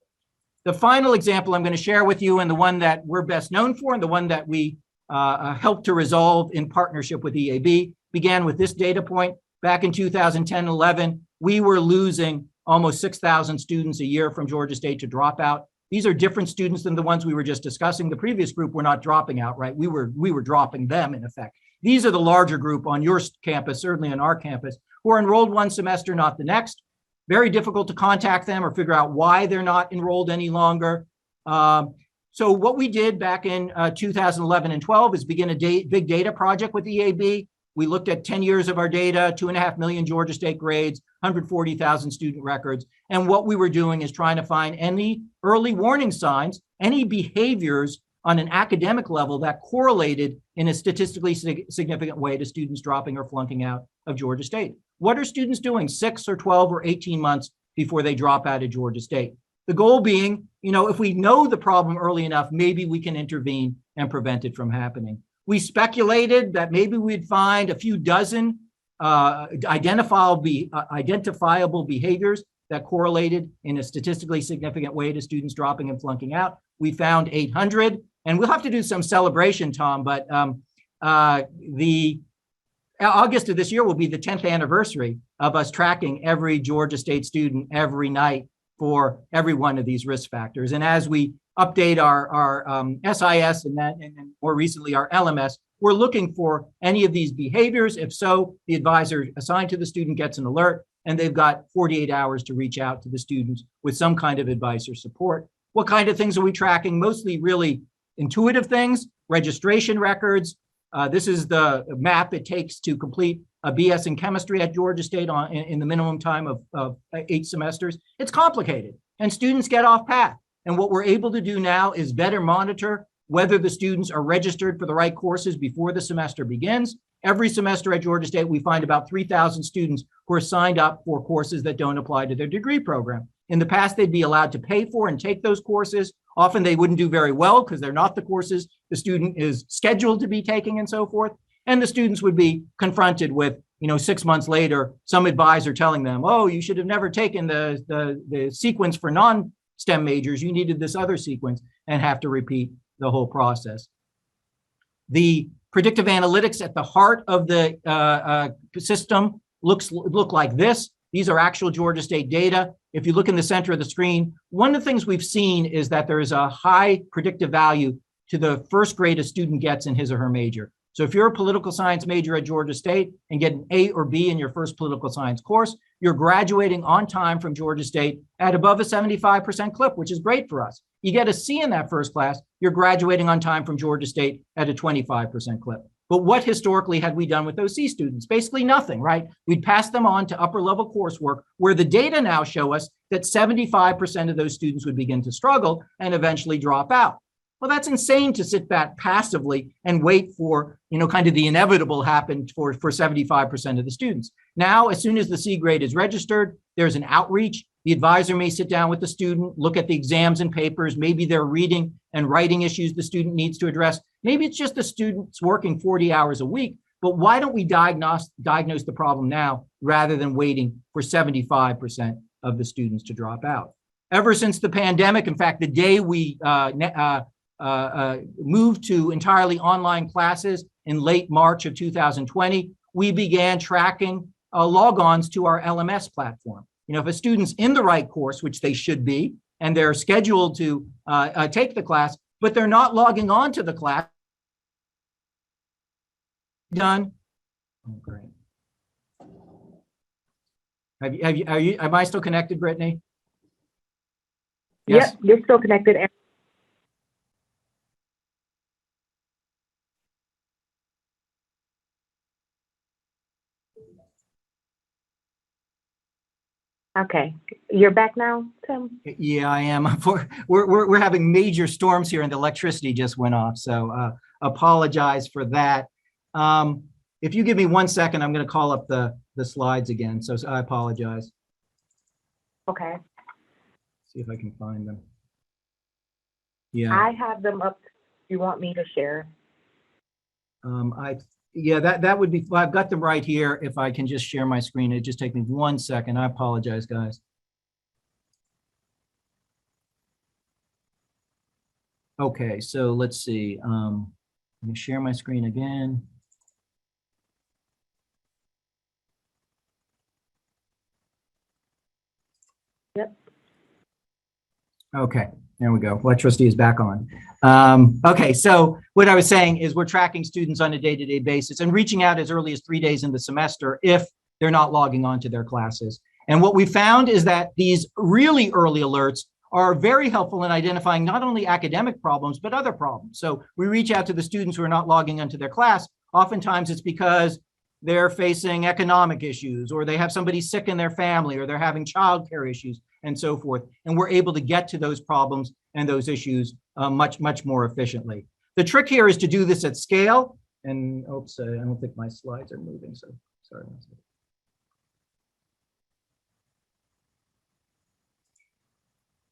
The final example I'm going to share with you, and the one that we're best known for, and the one that we helped to resolve in partnership with EAB, began with this data point. Back in 2010-11, we were losing almost 6,000 students a year from Georgia State to drop out. These are different students than the ones we were just discussing. The previous group were not dropping out, right? We were dropping them, in effect. These are the larger group on your campus, certainly on our campus, who are enrolled one semester, not the next. Very difficult to contact them or figure out why they're not enrolled any longer. So what we did back in 2011 and 12 is begin a big data project with EAB. We looked at 10 years of our data, 2.5 million Georgia State grades, 140,000 student records. And what we were doing is trying to find any early warning signs, any behaviors on an academic level that correlated in a statistically significant way to students dropping or flunking out of Georgia State. What are students doing 6 or 12 or 18 months before they drop out of Georgia State? The goal being, if we know the problem early enough, maybe we can intervene and prevent it from happening. We speculated that maybe we'd find a few dozen identifiable behaviors that correlated in a statistically significant way to students dropping and flunking out. We found 800, and we'll have to do some celebration, Tom, but the August of this year will be the 10th anniversary of us tracking every Georgia State student every night for every one of these risk factors. And as we update our SIS and more recently our LMS, we're looking for any of these behaviors. If so, the advisor assigned to the student gets an alert, and they've got 48 hours to reach out to the students with some kind of advice or support. What kind of things are we tracking? Mostly really intuitive things, registration records. This is the map it takes to complete a BS in chemistry at Georgia State in the minimum time of 8 semesters. It's complicated, and students get off path. And what we're able to do now is better monitor whether the students are registered for the right courses before the semester begins. Every semester at Georgia State, we find about 3,000 students who are signed up for courses that don't apply to their degree program. In the past, they'd be allowed to pay for and take those courses. Often they wouldn't do very well because they're not the courses the student is scheduled to be taking and so forth. And the students would be confronted with, 6 months later, some advisor telling them, oh, you should have never taken the sequence for non-STEM majors. You needed this other sequence, and have to repeat the whole process. The predictive analytics at the heart of the system look like this. These are actual Georgia State data. If you look in the center of the screen, one of the things we've seen is that there is a high predictive value to the first grade a student gets in his or her major. So if you're a political science major at Georgia State and get an A or B in your first political science course, you're graduating on time from Georgia State at above a 75% clip, which is great for us. You get a C in that first class, you're graduating on time from Georgia State at a 25% clip. But what historically had we done with those C students? Basically nothing, right? We'd pass them on to upper level coursework where the data now show us that 75% of those students would begin to struggle and eventually drop out. Well, that's insane to sit back passively and wait for, kind of the inevitable happen for 75% of the students. Now, as soon as the C grade is registered, there's an outreach. The advisor may sit down with the student, look at the exams and papers. Maybe they're reading and writing issues the student needs to address. Maybe it's just the student's working 40 hours a week, But why don't we diagnose the problem now rather than waiting for 75% of the students to drop out? Ever since the pandemic, in fact, the day we moved to entirely online classes in late March of 2020, we began tracking logons to our LMS platform. You know, if a student's in the right course, which they should be, and they're scheduled to take the class, but they're not logging on to the class. Done. Oh, great. Am I still connected, Brittany? Yes. Yep, you're still connected. Okay, you're back now, Tim? Yeah, I am. We're having major storms here and the electricity just went off. So apologize for that. If you give me 1 second, I'm going to call up the slides again. So I apologize. Okay. See if I can find them. Yeah. I have them up. You want me to share? Yeah, that would be, I've got them right here. If I can just share my screen, it just take me 1 second. I apologize, guys. Okay, so let's see. Let me share my screen again. Yep. Okay, there we go. Electricity is back on. Okay, so what I was saying is we're tracking students on a day-to-day basis and reaching out as early as 3 days in the semester if they're not logging on to their classes. And what we found is that these really early alerts are very helpful in identifying not only academic problems, but other problems. So we reach out to the students who are not logging onto their class. Oftentimes it's because they're facing economic issues, or they have somebody sick in their family, or they're having childcare issues, and so forth. And we're able to get to those problems and those issues much more efficiently. The trick here is to do this at scale. And oops, I don't think my slides are moving, so sorry.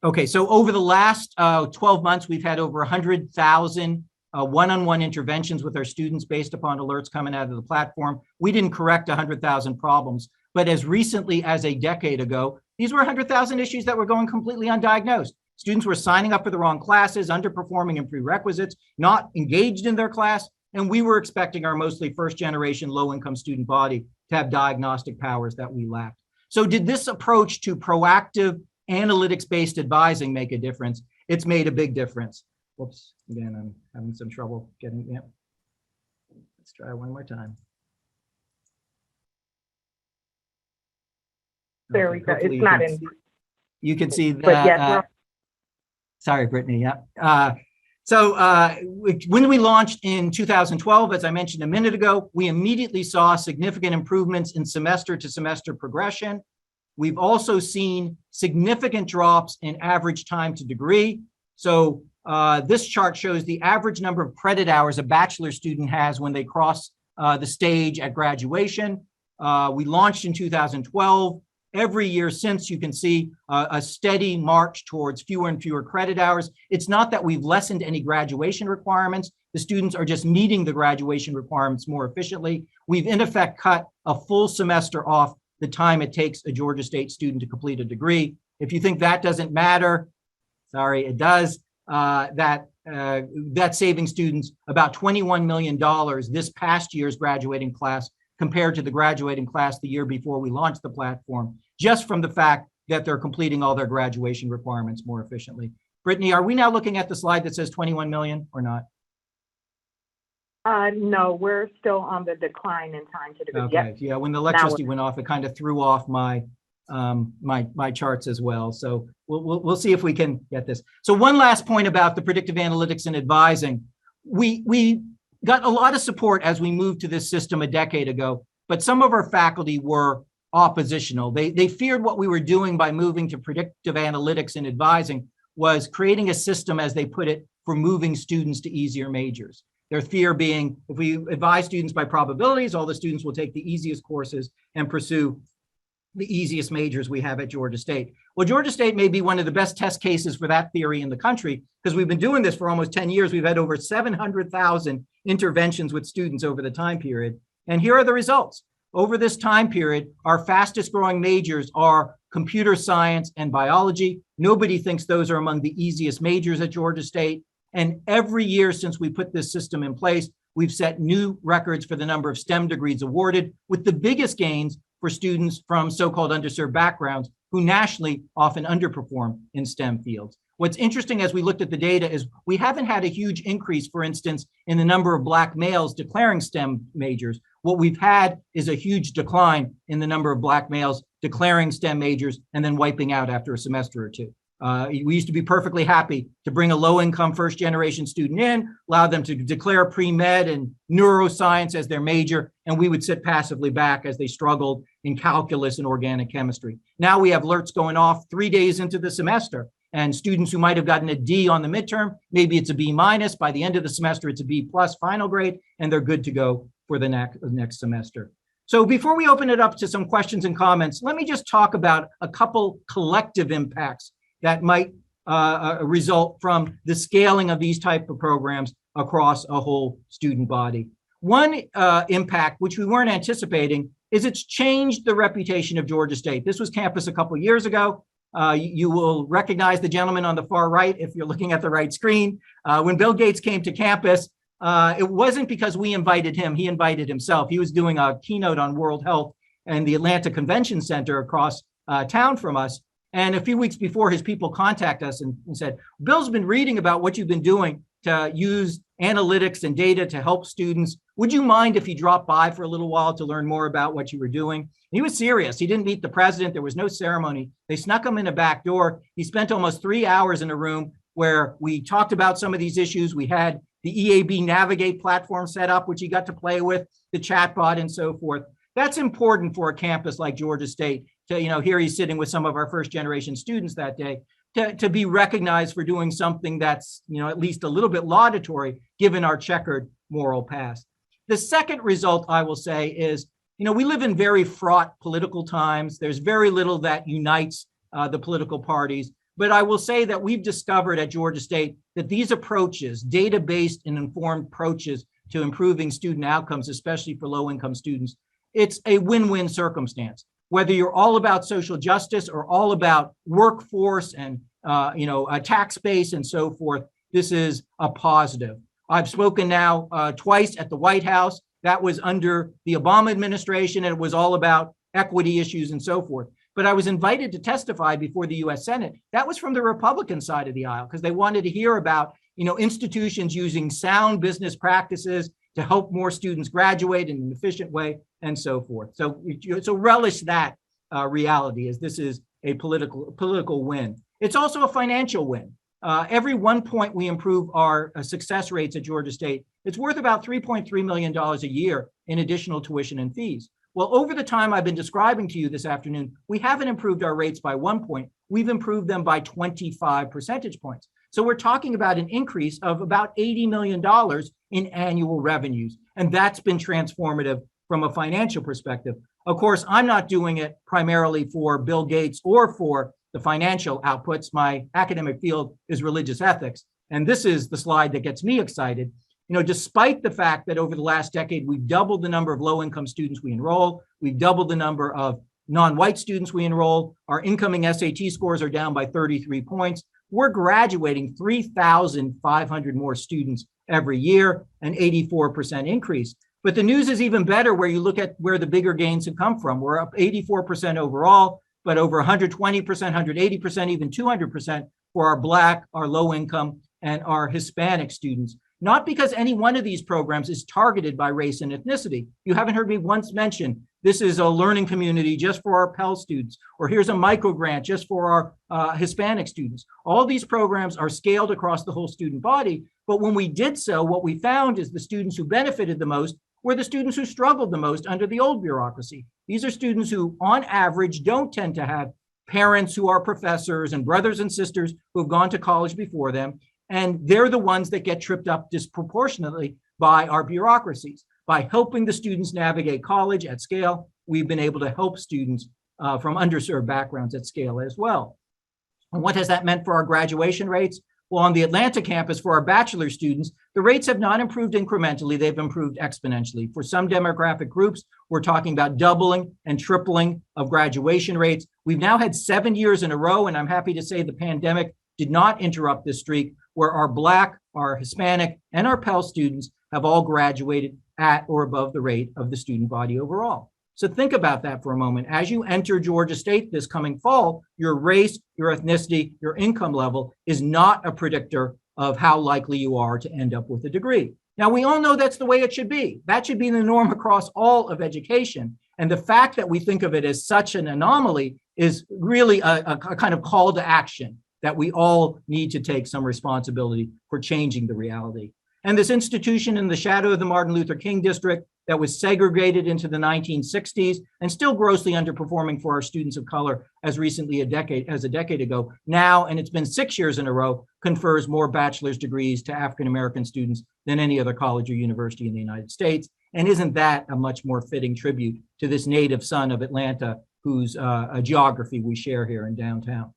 Okay, so over the last 12 months, we've had over 100,000 one-on-one interventions with our students based upon alerts coming out of the platform. We didn't correct 100,000 problems, but as recently as a decade ago, these were 100,000 issues that were going completely undiagnosed. Students were signing up for the wrong classes, underperforming in prerequisites, not engaged in their class, and we were expecting our mostly first-generation low-income student body to have diagnostic powers that we lacked. So did this approach to proactive analytics-based advising make a difference? It's made a big difference. Whoops, again, I'm having some trouble getting, yep. Let's try one more time. There we go. It's not in. You can see that. But yes, sorry, Brittany. Yeah. When we launched in 2012, as I mentioned a minute ago, we immediately saw significant improvements in semester to semester progression. We've also seen significant drops in average time to degree. So this chart shows the average number of credit hours a bachelor student has when they cross the stage at graduation. We launched in 2012. Every year since, you can see a steady march towards fewer and fewer credit hours. It's not that we've lessened any graduation requirements. The students are just meeting the graduation requirements more efficiently. We've in effect cut a full semester off the time it takes a Georgia State student to complete a degree. If you think that doesn't matter, sorry, it does. That's saving students about $21 million this past year's graduating class compared to the graduating class the year before we launched the platform, just from the fact that they're completing all their graduation requirements more efficiently. Brittany, are we now looking at the slide that says 21 million or not? No, we're still on the decline in time to degree. Okay, yep. Yeah, when the electricity went off, it kind of threw off my my charts as well. So we'll see if we can get this. So one last point about the predictive analytics and advising. We got a lot of support as we moved to this system a decade ago, but some of our faculty were oppositional. They feared what we were doing by moving to predictive analytics and advising was creating a system, as they put it, for moving students to easier majors. Their fear being, if we advise students by probabilities, all the students will take the easiest courses and pursue the easiest majors we have at Georgia State. Well, Georgia State may be one of the best test cases for that theory in the country, because we've been doing this for almost 10 years. We've had over 700,000 interventions with students over the time period. And here are the results. Over this time period, our fastest growing majors are computer science and biology. Nobody thinks those are among the easiest majors at Georgia State. And every year since we put this system in place, we've set new records for the number of STEM degrees awarded, with the biggest gains for students from so-called underserved backgrounds who nationally often underperform in STEM fields. What's interesting as we looked at the data is we haven't had a huge increase, for instance, in the number of Black males declaring STEM majors. What we've had is a huge decline in the number of Black males declaring STEM majors and then wiping out after a semester or two. We used to be perfectly happy to bring a low-income first-generation student in, allow them to declare pre-med and neuroscience as their major, and we would sit passively back as they struggled in calculus and organic chemistry. Now we have alerts going off 3 days into the semester, and students who might have gotten a D on the midterm, maybe it's a B minus, by the end of the semester it's a B plus final grade, and they're good to go for the next semester. So before we open it up to some questions and comments, let me just talk about a couple collective impacts that might result from the scaling of these type of programs across a whole student body. One impact, which we weren't anticipating, is it's changed the reputation of Georgia State. This was campus a couple years ago. You will recognize the gentleman on the far right if you're looking at the right screen. When Bill Gates came to campus, it wasn't because we invited him, he invited himself. He was doing a keynote on World Health in the Atlanta Convention Center across town from us. And a few weeks before, his people contact us and said, Bill's been reading about what you've been doing to use analytics and data to help students. Would you mind if he dropped by for a little while to learn more about what you were doing? And he was serious. He didn't meet the president. There was no ceremony. They snuck him in a back door. He spent almost 3 hours in a room where we talked about some of these issues. We had the EAB Navigate platform set up, which he got to play with, the chatbot and so forth. That's important for a campus like Georgia State to, here he's sitting with some of our first generation students that day, to be recognized for doing something that's, at least a little bit laudatory given our checkered moral past. The second result I will say is, we live in very fraught political times. There's very little that unites the political parties. But I will say that we've discovered at Georgia State that these approaches, data-based and informed approaches to improving student outcomes, especially for low-income students, it's a win-win circumstance. Whether you're all about social justice or all about workforce and a tax base and so forth, this is a positive. I've spoken now twice at the White House. That was under the Obama administration, and it was all about equity issues and so forth. But I was invited to testify before the US Senate. That was from the Republican side of the aisle, because they wanted to hear about, institutions using sound business practices to help more students graduate in an efficient way and so forth. So relish that reality, as this is a political win. It's also a financial win. Every 1 point we improve our success rates at Georgia State, it's worth about $3.3 million a year in additional tuition and fees. Well, over the time I've been describing to you this afternoon, we haven't improved our rates by 1 point. We've improved them by 25 percentage points. So we're talking about an increase of about $80 million in annual revenues. And that's been transformative from a financial perspective. Of course, I'm not doing it primarily for Bill Gates or for the financial outputs. My academic field is religious ethics. And this is the slide that gets me excited. Despite the fact that over the last decade, we've doubled the number of low-income students we enroll, we've doubled the number of non-white students we enroll, our incoming SAT scores are down by 33 points. We're graduating 3,500 more students every year, an 84% increase. But the news is even better where you look at where the bigger gains have come from. We're up 84% overall, but over 120%, 180%, even 200% for our Black, our low-income, and our Hispanic students. Not because any one of these programs is targeted by race and ethnicity. You haven't heard me once mention this is a learning community just for our Pell students, or here's a micro grant just for our Hispanic students. All these programs are scaled across the whole student body. But when we did so, what we found is the students who benefited the most were the students who struggled the most under the old bureaucracy. These are students who, on average, don't tend to have parents who are professors and brothers and sisters who have gone to college before them. And they're the ones that get tripped up disproportionately by our bureaucracies. By helping the students navigate college at scale, we've been able to help students from underserved backgrounds at scale as well. And what has that meant for our graduation rates? Well, on the Atlanta campus, for our bachelor students, The rates have not improved incrementally, they've improved exponentially. For some demographic groups, we're talking about doubling and tripling of graduation rates. We've now had 7 years in a row, and I'm happy to say the pandemic did not interrupt this streak, where our Black, our Hispanic, and our Pell students have all graduated at or above the rate of the student body overall. So think about that for a moment. As you enter Georgia State this coming fall, your race, your ethnicity, your income level is not a predictor of how likely you are to end up with a degree. Now, we all know that's the way it should be. That should be the norm across all of education. And the fact that we think of it as such an anomaly is really a kind of call to action that we all need to take some responsibility for changing the reality. And this institution in the shadow of the Martin Luther King district that was segregated into the 1960s and still grossly underperforming for our students of color as recently a decade ago, now, and it's been 6 years in a row, confers more bachelor's degrees to African-American students than any other college or university in the United States. And isn't that a much more fitting tribute to this native son of Atlanta, whose geography we share here in downtown?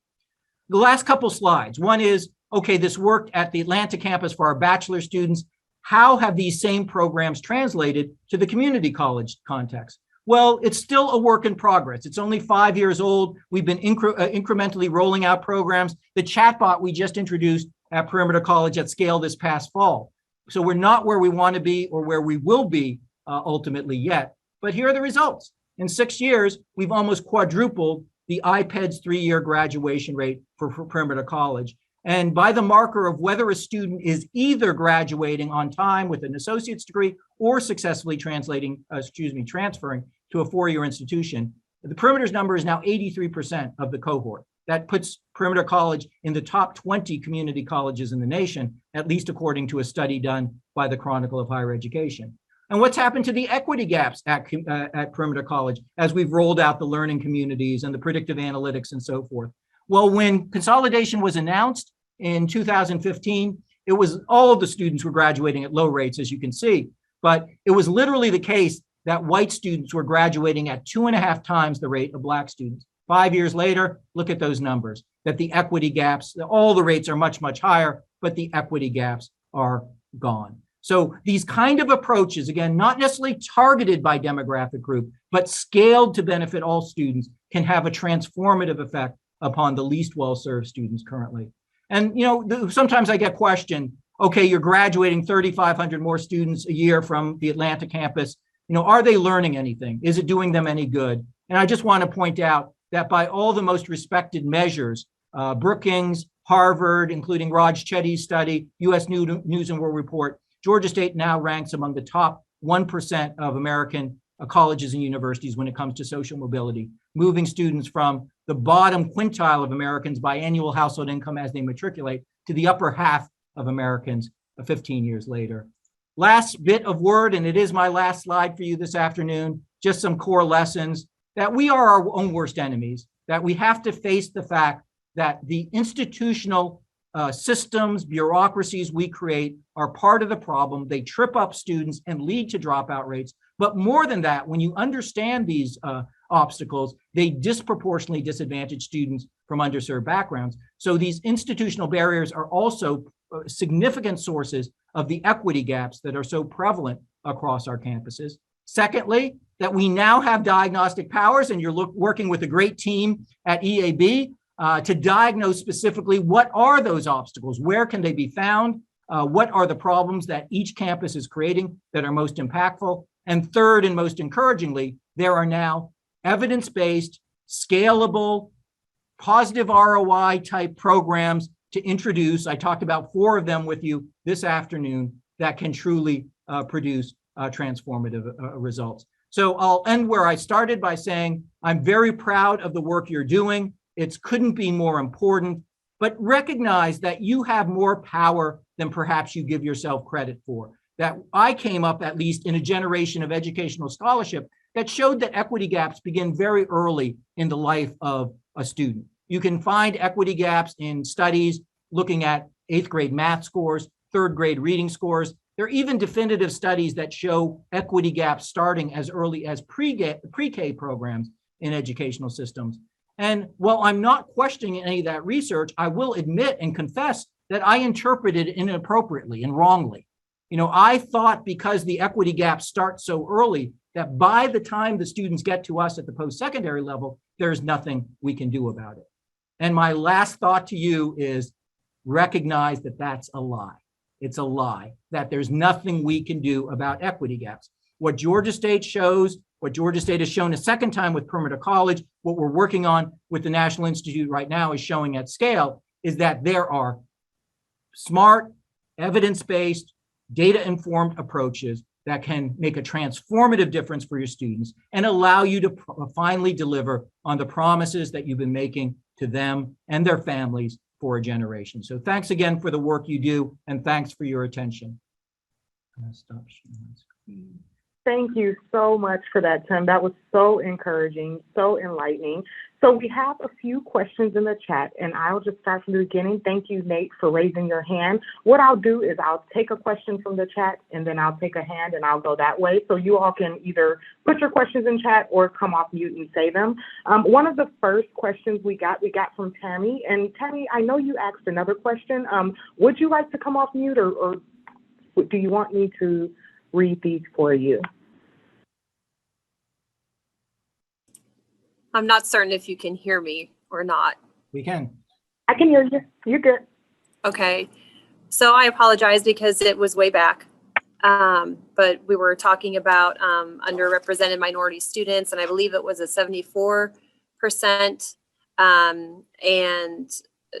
The last couple slides. One is, okay, this worked at the Atlanta campus for our bachelor students. How have these same programs translated to the community college context? Well, it's still a work in progress. It's only 5 years old. We've been incrementally rolling out programs. The chatbot we just introduced at Perimeter College at scale this past fall. So we're not where we want to be or where we will be ultimately yet. But here are the results. In 6 years, we've almost quadrupled the IPEDS 3-year graduation rate for Perimeter College. And by the marker of whether a student is either graduating on time with an associate's degree or successfully transferring to a 4-year institution, the Perimeter's number is now 83% of the cohort. That puts Perimeter College in the top 20 community colleges in the nation, at least according to a study done by the Chronicle of Higher Education. And what's happened to the equity gaps at Perimeter College as we've rolled out the learning communities and the predictive analytics and so forth? Well, when consolidation was announced in 2015, it was all of the students were graduating at low rates, as you can see, but it was literally the case that white students were graduating at 2.5 times the rate of Black students. 5 years later, look at those numbers, that the equity gaps, all the rates are much, much higher, but the equity gaps are gone. So these kind of approaches, again, not necessarily targeted by demographic group, but scaled to benefit all students, can have a transformative effect upon the least well-served students currently. And, you know, sometimes I get questioned, okay, you're graduating 3,500 more students a year from the Atlanta campus. You know, are they learning anything? Is it doing them any good? And I just want to point out that by all the most respected measures, Brookings, Harvard, including Raj Chetty's study, US News and World Report, Georgia State now ranks among the top 1% of American colleges and universities when it comes to social mobility, moving students from the bottom quintile of Americans by annual household income as they matriculate to the upper half of Americans 15 years later. Last bit of word, and it is my last slide for you this afternoon, just some core lessons, that we are our own worst enemies, that we have to face the fact that the institutional systems, bureaucracies we create are part of the problem. They trip up students and lead to dropout rates. But more than that, when you understand these obstacles, they disproportionately disadvantage students from underserved backgrounds. So these institutional barriers are also significant sources of the equity gaps that are so prevalent across our campuses. Secondly, that we now have diagnostic powers, and you're working with a great team at EAB to diagnose specifically what are those obstacles, where can they be found, what are the problems that each campus is creating that are most impactful. And third, and most encouragingly, there are now evidence-based, scalable, positive ROI type programs to introduce. I talked about 4 of them with you this afternoon that can truly produce transformative results. So I'll end where I started by saying, I'm very proud of the work you're doing. It couldn't be more important, but recognize that you have more power than perhaps you give yourself credit for. That I came up, at least, in a generation of educational scholarship that showed that equity gaps begin very early in the life of a student. You can find equity gaps in studies looking at 8th grade math scores, 3rd grade reading scores. There are even definitive studies that show equity gaps starting as early as pre-K programs in educational systems. And while I'm not questioning any of that research, I will admit and confess that I interpreted it inappropriately and wrongly. I thought because the equity gap starts so early that by the time the students get to us at the post-secondary level, there's nothing we can do about it. And my last thought to you is recognize that that's a lie. It's a lie that there's nothing we can do about equity gaps. What Georgia State shows, what Georgia State has shown a second time with Permanent College, what we're working on with the National Institute right now is showing at scale, is that there are smart, evidence-based, data-informed approaches that can make a transformative difference for your students and allow you to finally deliver on the promises that you've been making to them and their families for a generation. So thanks again for the work you do, and thanks for your attention. Stop sharing my screen. Thank you so much for that, Tim. That was so encouraging, so enlightening. So we have a few questions in the chat, and I'll just start from the beginning. Thank you, Nate, for raising your hand. What I'll do is I'll take a question from the chat, and then I'll take a hand, and I'll go that way. So you all can either put your questions in chat or come off mute and say them. One of the first questions we got from Tammy. And Tammy, I know you asked another question. Would you like to come off mute, or do you want me to read these for you? I'm not certain if you can hear me or not. We can. I can hear you. You're good. Okay. So I apologize because it was way back. But we were talking about underrepresented minority students, and I believe it was a 74%. And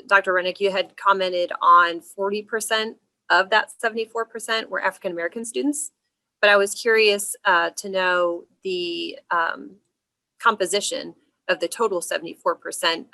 Dr. Rennick, you had commented on 40% of that 74% were African-American students. But I was curious to know the composition of the total 74%.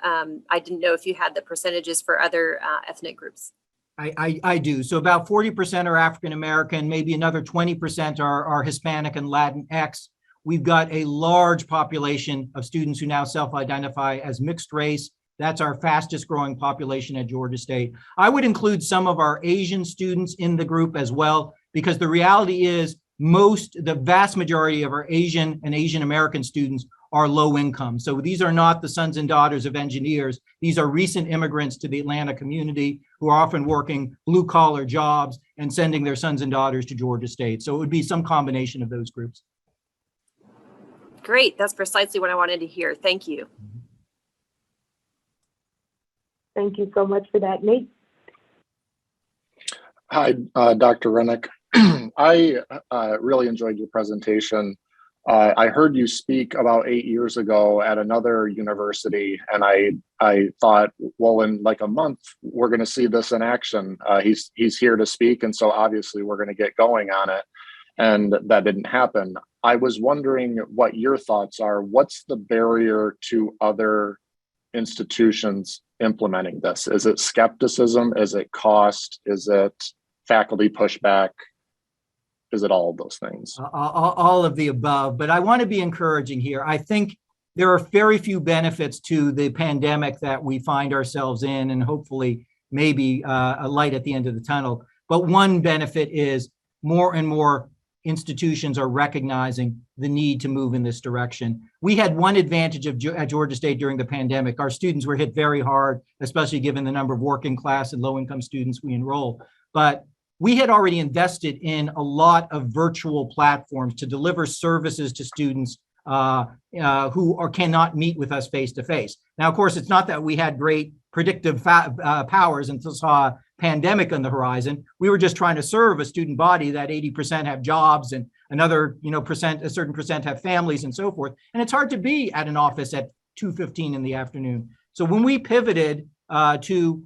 I didn't know if you had the percentages for other ethnic groups. I do. So about 40% are African-American, maybe another 20% are Hispanic and Latinx. We've got a large population of students who now self-identify as mixed race. That's our fastest growing population at Georgia State. I would include some of our Asian students in the group as well, because the reality is the vast majority of our Asian and Asian American students are low income. So these are not the sons and daughters of engineers. These are recent immigrants to the Atlanta community who are often working blue collar jobs and sending their sons and daughters to Georgia State. So it would be some combination of those groups. Great, that's precisely what I wanted to hear. Thank you. Thank you so much for that, Nate. Hi, Dr. Rennick. I really enjoyed your presentation. I heard you speak about 8 years ago at another university, and I thought, well, in like a month, we're going to see this in action. He's here to speak, and so obviously we're going to get going on it. And that didn't happen. I was wondering what your thoughts are. What's the barrier to other institutions implementing this? Is it skepticism? Is it cost? Is it faculty pushback? Is it all of those things? All of the above, but I want to be encouraging here. I think there are very few benefits to the pandemic that we find ourselves in, and hopefully maybe a light at the end of the tunnel. But one benefit is more and more institutions are recognizing the need to move in this direction. We had one advantage at Georgia State during the pandemic. Our students were hit very hard, especially given the number of working class and low income students we enroll. But we had already invested in a lot of virtual platforms to deliver services to students who cannot meet with us face to face. Now, of course, it's not that we had great predictive powers and saw a pandemic on the horizon. We were just trying to serve a student body that 80% have jobs and another, a certain percent have families and so forth. And it's hard to be at an office at 2:15 in the afternoon. So when we pivoted to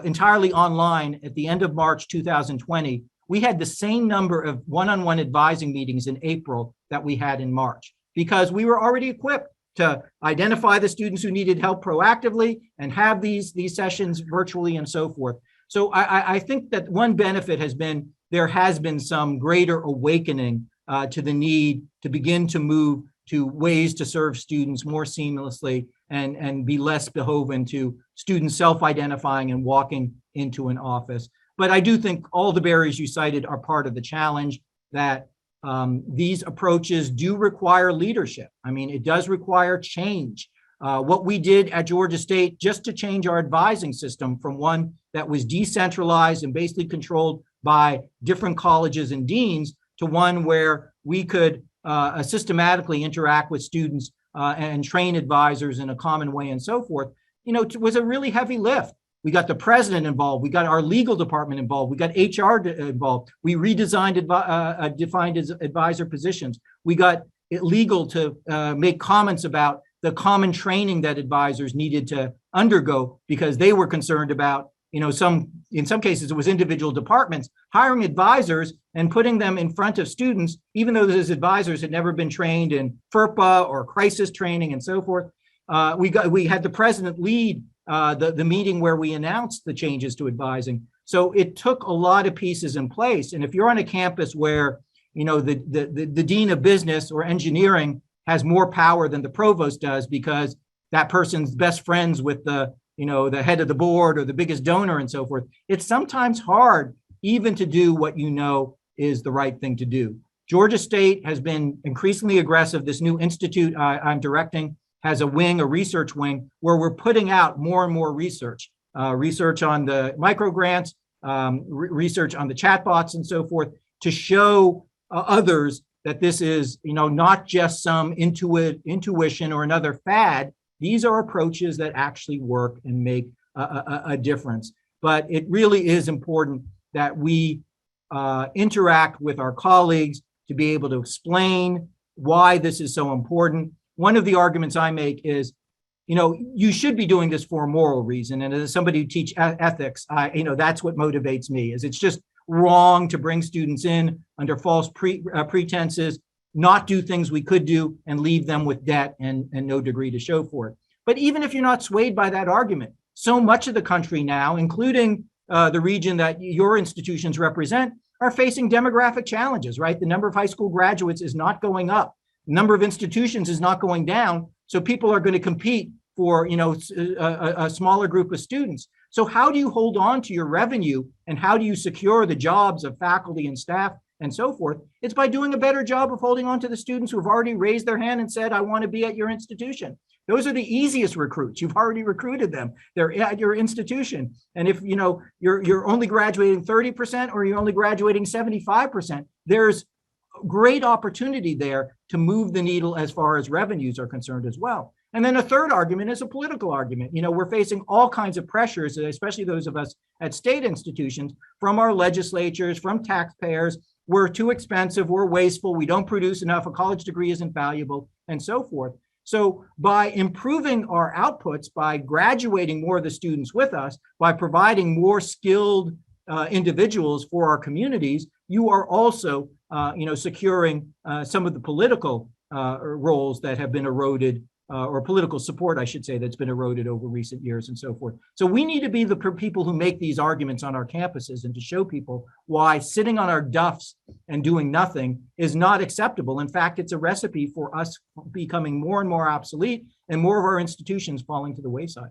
entirely online at the end of March 2020, we had the same number of one-on-one advising meetings in April that we had in March, because we were already equipped to identify the students who needed help proactively and have these sessions virtually and so forth. So I think that one benefit has been, there has been some greater awakening to the need to begin to move to ways to serve students more seamlessly and be less beholden to students self-identifying and walking into an office. But I do think all the barriers you cited are part of the challenge, that these approaches do require leadership. I mean, it does require change. What we did at Georgia State just to change our advising system from one that was decentralized and basically controlled by different colleges and deans to one where we could systematically interact with students and train advisors in a common way and so forth, was a really heavy lift. We got the president involved. We got our legal department involved. We got HR involved. We redesigned defined advisor positions. We got it legal to make comments about the common training that advisors needed to undergo because they were concerned about, in some cases, it was individual departments hiring advisors and putting them in front of students, even though those advisors had never been trained in FERPA or crisis training and so forth. We had the president lead the meeting where we announced the changes to advising. So it took a lot of pieces in place. And if you're on a campus where, the dean of business or engineering has more power than the provost does because that person's best friends with the head of the board or the biggest donor and so forth, it's sometimes hard even to do what is the right thing to do. Georgia State has been increasingly aggressive. This new institute I'm directing has a research wing, where we're putting out more and more research on the micro grants, research on the chatbots and so forth, to show others that this is, not just some intuition or another fad. These are approaches that actually work and make a difference. But it really is important that we interact with our colleagues to be able to explain why this is so important. One of the arguments I make is, you should be doing this for a moral reason. And as somebody who teaches ethics, that's what motivates me. Is it's just wrong to bring students in under false pretenses, not do things we could do, and leave them with debt and no degree to show for it. But even if you're not swayed by that argument, so much of the country now, including the region that your institutions represent, are facing demographic challenges, right? The number of high school graduates is not going up. The number of institutions is not going down. So people are going to compete for, a smaller group of students. So how do you hold on to your revenue, and how do you secure the jobs of faculty and staff and so forth? It's by doing a better job of holding on to the students who have already raised their hand and said, I want to be at your institution. Those are the easiest recruits. You've already recruited them. They're at your institution. And if you're only graduating 30% or you're only graduating 75%, there's great opportunity there to move the needle as far as revenues are concerned as well. And then a third argument is a political argument. We're facing all kinds of pressures, especially those of us at state institutions, from our legislatures, from taxpayers. We're too expensive, we're wasteful, we don't produce enough, a college degree isn't valuable, and so forth. So by improving our outputs, by graduating more of the students with us, by providing more skilled individuals for our communities, you are also securing some of the political roles that have been eroded, or political support, I should say, that's been eroded over recent years and so forth. So we need to be the people who make these arguments on our campuses, and to show people why sitting on our duffs and doing nothing is not acceptable. In fact, it's a recipe for us becoming more and more obsolete and more of our institutions falling to the wayside.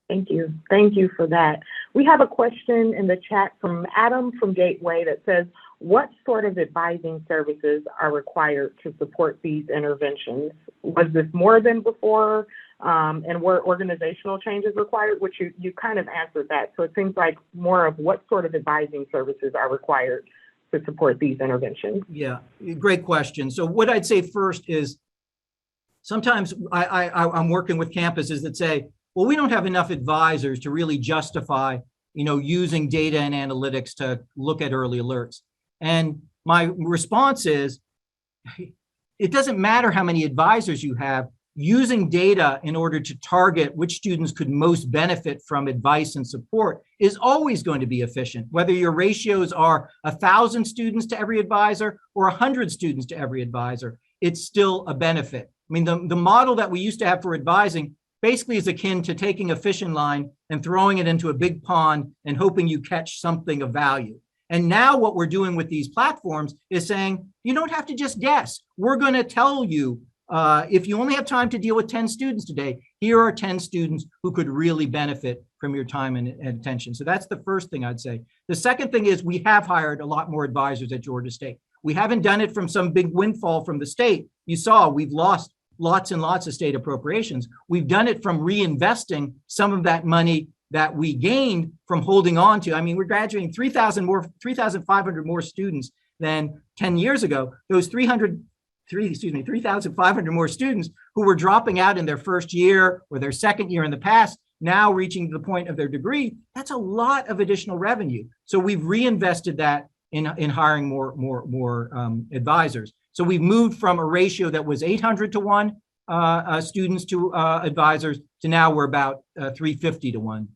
Thank you. Thank you for that. We have a question in the chat from Adam from Gateway that says, what sort of advising services are required to support these interventions? Was this more than before? And were organizational changes required? Which you kind of answered that. So it seems like more of what sort of advising services are required to support these interventions? Yeah, great question. So what I'd say first is, sometimes I'm working with campuses that say, well, we don't have enough advisors to really justify, using data and analytics to look at early alerts. And my response is, it doesn't matter how many advisors you have. Using data in order to target which students could most benefit from advice and support is always going to be efficient. Whether your ratios are 1,000 students to every advisor or 100 students to every advisor, it's still a benefit. I mean, the model that we used to have for advising basically is akin to taking a fishing line and throwing it into a big pond and hoping you catch something of value. And now what we're doing with these platforms is saying, you don't have to just guess. We're going to tell you, if you only have time to deal with 10 students today, here are 10 students who could really benefit from your time and attention. So that's the first thing I'd say. The second thing is, we have hired a lot more advisors at Georgia State. We haven't done it from some big windfall from the state. You saw we've lost lots and lots of state appropriations. We've done it from reinvesting some of that money that we gained from holding on to. I mean, we're graduating 3,500 more students than 10 years ago. Those 3,500 more students who were dropping out in their first year or their second year in the past, now reaching the point of their degree, that's a lot of additional revenue. So we've reinvested that in hiring more advisors. So we've moved from a ratio that was 800 to 1 students to advisors to now we're about 350 to 1,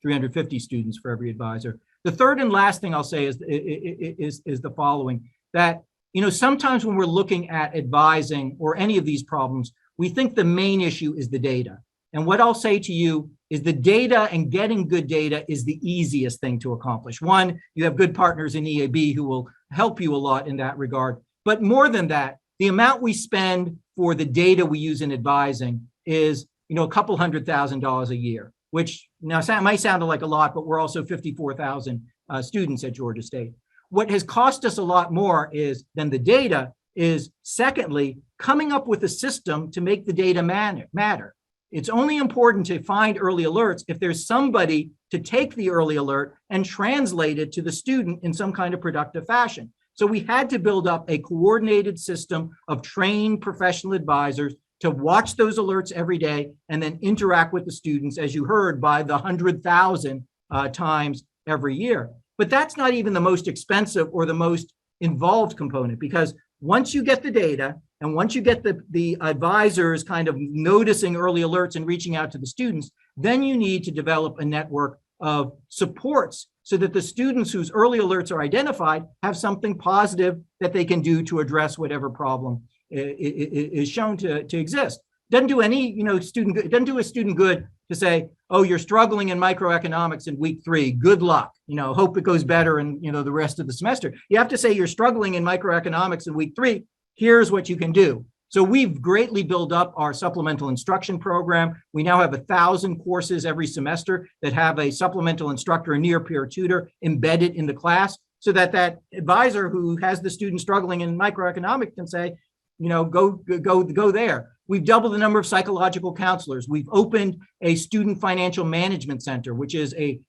350 students for every advisor. The third and last thing I'll say is the following, that sometimes when we're looking at advising or any of these problems, we think the main issue is the data. And what I'll say to you is the data and getting good data is the easiest thing to accomplish. One, you have good partners in EAB who will help you a lot in that regard. But more than that, the amount we spend for the data we use in advising is, a couple $100,000 a year, which now might sound like a lot, but we're also 54,000 students at Georgia State. What has cost us a lot more than the data is, secondly, coming up with a system to make the data matter. It's only important to find early alerts if there's somebody to take the early alert and translate it to the student in some kind of productive fashion. So we had to build up a coordinated system of trained professional advisors to watch those alerts every day and then interact with the students, as you heard, by the 100,000 times every year. But that's not even the most expensive or the most involved component, because once you get the data and once you get the advisors kind of noticing early alerts and reaching out to the students, then you need to develop a network of supports so that the students whose early alerts are identified have something positive that they can do to address whatever problem is shown to exist. Doesn't do any student good. It doesn't do a student good to say, oh, you're struggling in microeconomics in week 3. Good luck. Hope it goes better in the rest of the semester. You have to say you're struggling in microeconomics in week 3. Here's what you can do. So we've greatly built up our supplemental instruction program. We now have 1,000 courses every semester that have a supplemental instructor, a near-peer tutor embedded in the class, so that advisor who has the student struggling in microeconomics can say, go there. We've doubled the number of psychological counselors. We've opened a student financial management center, which is a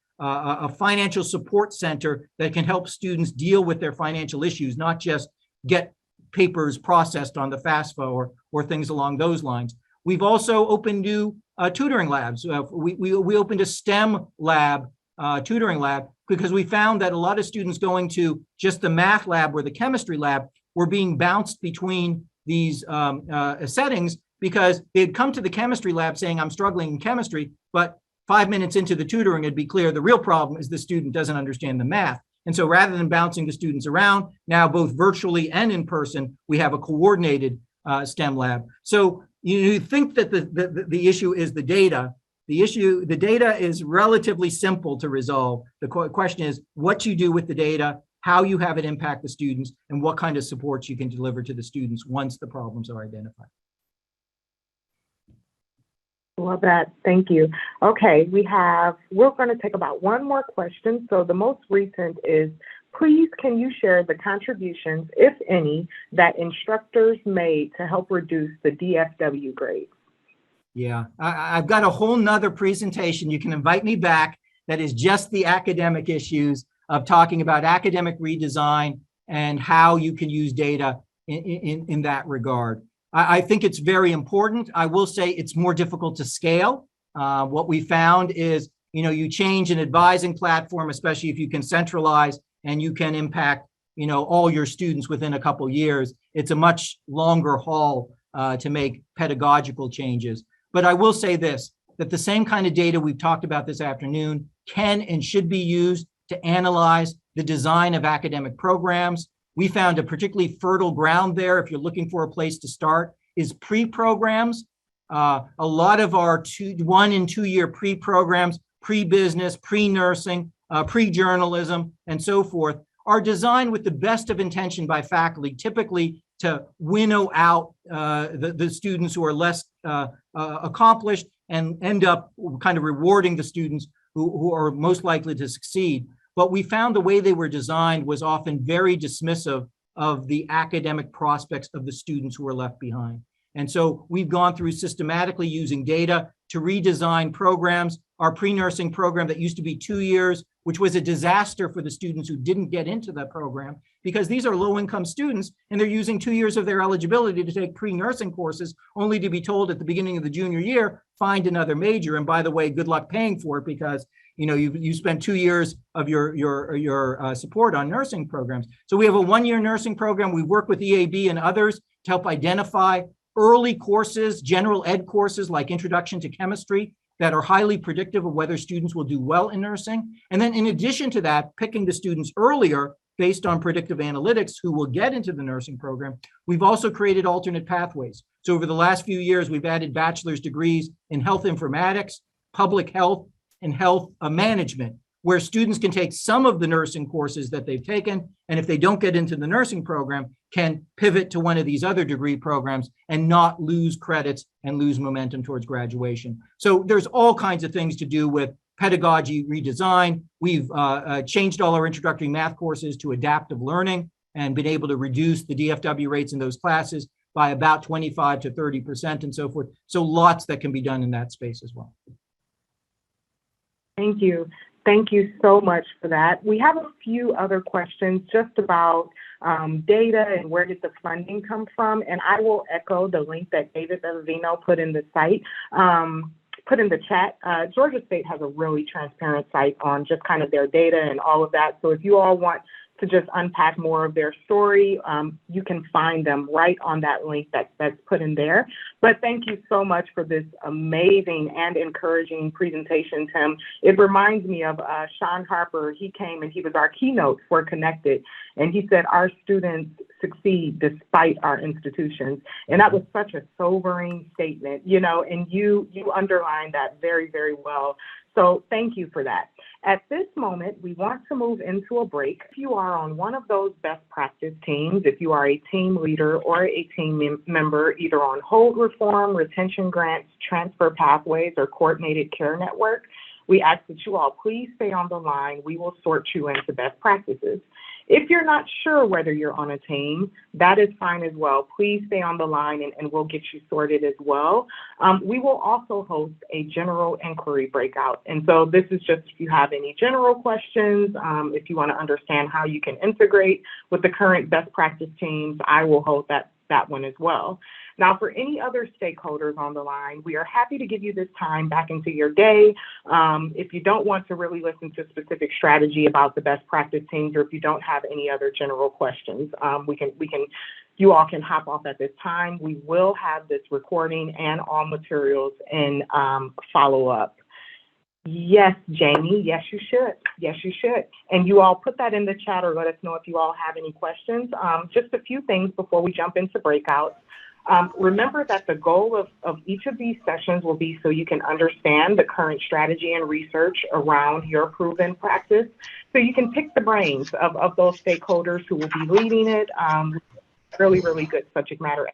financial support center that can help students deal with their financial issues, not just get papers processed on the FAFSA or things along those lines. We've also opened new tutoring labs. We opened a STEM lab, tutoring lab, because we found that a lot of students going to just the math lab or the chemistry lab were being bounced between these settings because they'd come to the chemistry lab saying, I'm struggling in chemistry, but 5 minutes into the tutoring, it'd be clear the real problem is the student doesn't understand the math. And so rather than bouncing the students around, now both virtually and in person, we have a coordinated STEM lab. So you think that the issue is the data. The data is relatively simple to resolve. The question is what you do with the data, how you have it impact the students, and what kind of supports you can deliver to the students once the problems are identified. Love that. Thank you. Okay, we're going to take about one more question. So the most recent is, please, can you share the contributions, if any, that instructors made to help reduce the DFW grades? Yeah, I've got a whole nother presentation. You can invite me back. That is just the academic issues of talking about academic redesign and how you can use data in that regard. I think it's very important. I will say it's more difficult to scale. What we found is, you change an advising platform, especially if you can centralize and you can impact, all your students within a couple years. It's a much longer haul to make pedagogical changes. But I will say this, that the same kind of data we've talked about this afternoon can and should be used to analyze the design of academic programs. We found a particularly fertile ground there, if you're looking for a place to start, is pre-programs. A lot of our 1 and 2 year pre-programs, pre-business, pre-nursing, pre-journalism, and so forth, are designed with the best of intention by faculty, typically to winnow out the students who are less accomplished and end up kind of rewarding the students who are most likely to succeed. But we found the way they were designed was often very dismissive of the academic prospects of the students who were left behind. And so we've gone through systematically using data to redesign programs our pre-nursing program that used to be 2 years, which was a disaster for the students who didn't get into that program, because these are low-income students and they're using 2 years of their eligibility to take pre-nursing courses, only to be told at the beginning of the junior year, find another major. And by the way, good luck paying for it, because you spent 2 years of your support on nursing programs. So we have a 1-year nursing program. We work with EAB and others to help identify early courses, general ed courses like Introduction to Chemistry, that are highly predictive of whether students will do well in nursing. And then in addition to that, picking the students earlier based on predictive analytics who will get into the nursing program. We've also created alternate pathways. So over the last few years, we've added bachelor's degrees in health informatics, public health, and health management, where students can take some of the nursing courses that they've taken, and if they don't get into the nursing program, can pivot to one of these other degree programs and not lose credits and lose momentum towards graduation. So there's all kinds of things to do with pedagogy redesign. We've changed all our introductory math courses to adaptive learning and been able to reduce the DFW rates in those classes by about 25 to 30% and so forth. So lots that can be done in that space as well. Thank you. Thank you so much for that. We have a few other questions just about data and where did the funding come from. And I will echo the link that David Bellevino put in the site, put in the chat. Georgia State has a really transparent site on just kind of their data and all of that. So if you all want to just unpack more of their story, you can find them right on that link that's put in there. But thank you so much for this amazing and encouraging presentation, Tim. It reminds me of Sean Harper. He came and he was our keynote for Connected, and he said our students succeed despite our institutions. And that was such a sobering statement, and you underlined that very, very well. So thank you for that. At this moment, we want to move into a break. If you are on one of those best practice teams, if you are a team leader or a team member, either on hold reform, retention grants, transfer pathways, or coordinated care network, we ask that you all please stay on the line. We will sort you into best practices. If you're not sure whether you're on a team, that is fine as well. Please stay on the line and we'll get you sorted as well. We will also host a general inquiry breakout. And so this is just if you have any general questions, if you want to understand how you can integrate with the current best practice teams, I will hold that one as well. Now, for any other stakeholders on the line, we are happy to give you this time back into your day. If you don't want to really listen to specific strategy about the best practice teams, or if you don't have any other general questions, you all can hop off at this time. We will have this recording and all materials in follow-up. Yes, Jamie, yes, you should. Yes, you should. And you all put that in the chat or let us know if you all have any questions. Just a few things before we jump into breakouts. Remember that the goal of each of these sessions will be so you can understand the current strategy and research around your proven practice, so you can pick the brains of those stakeholders who will be leading it, really, really good subject matter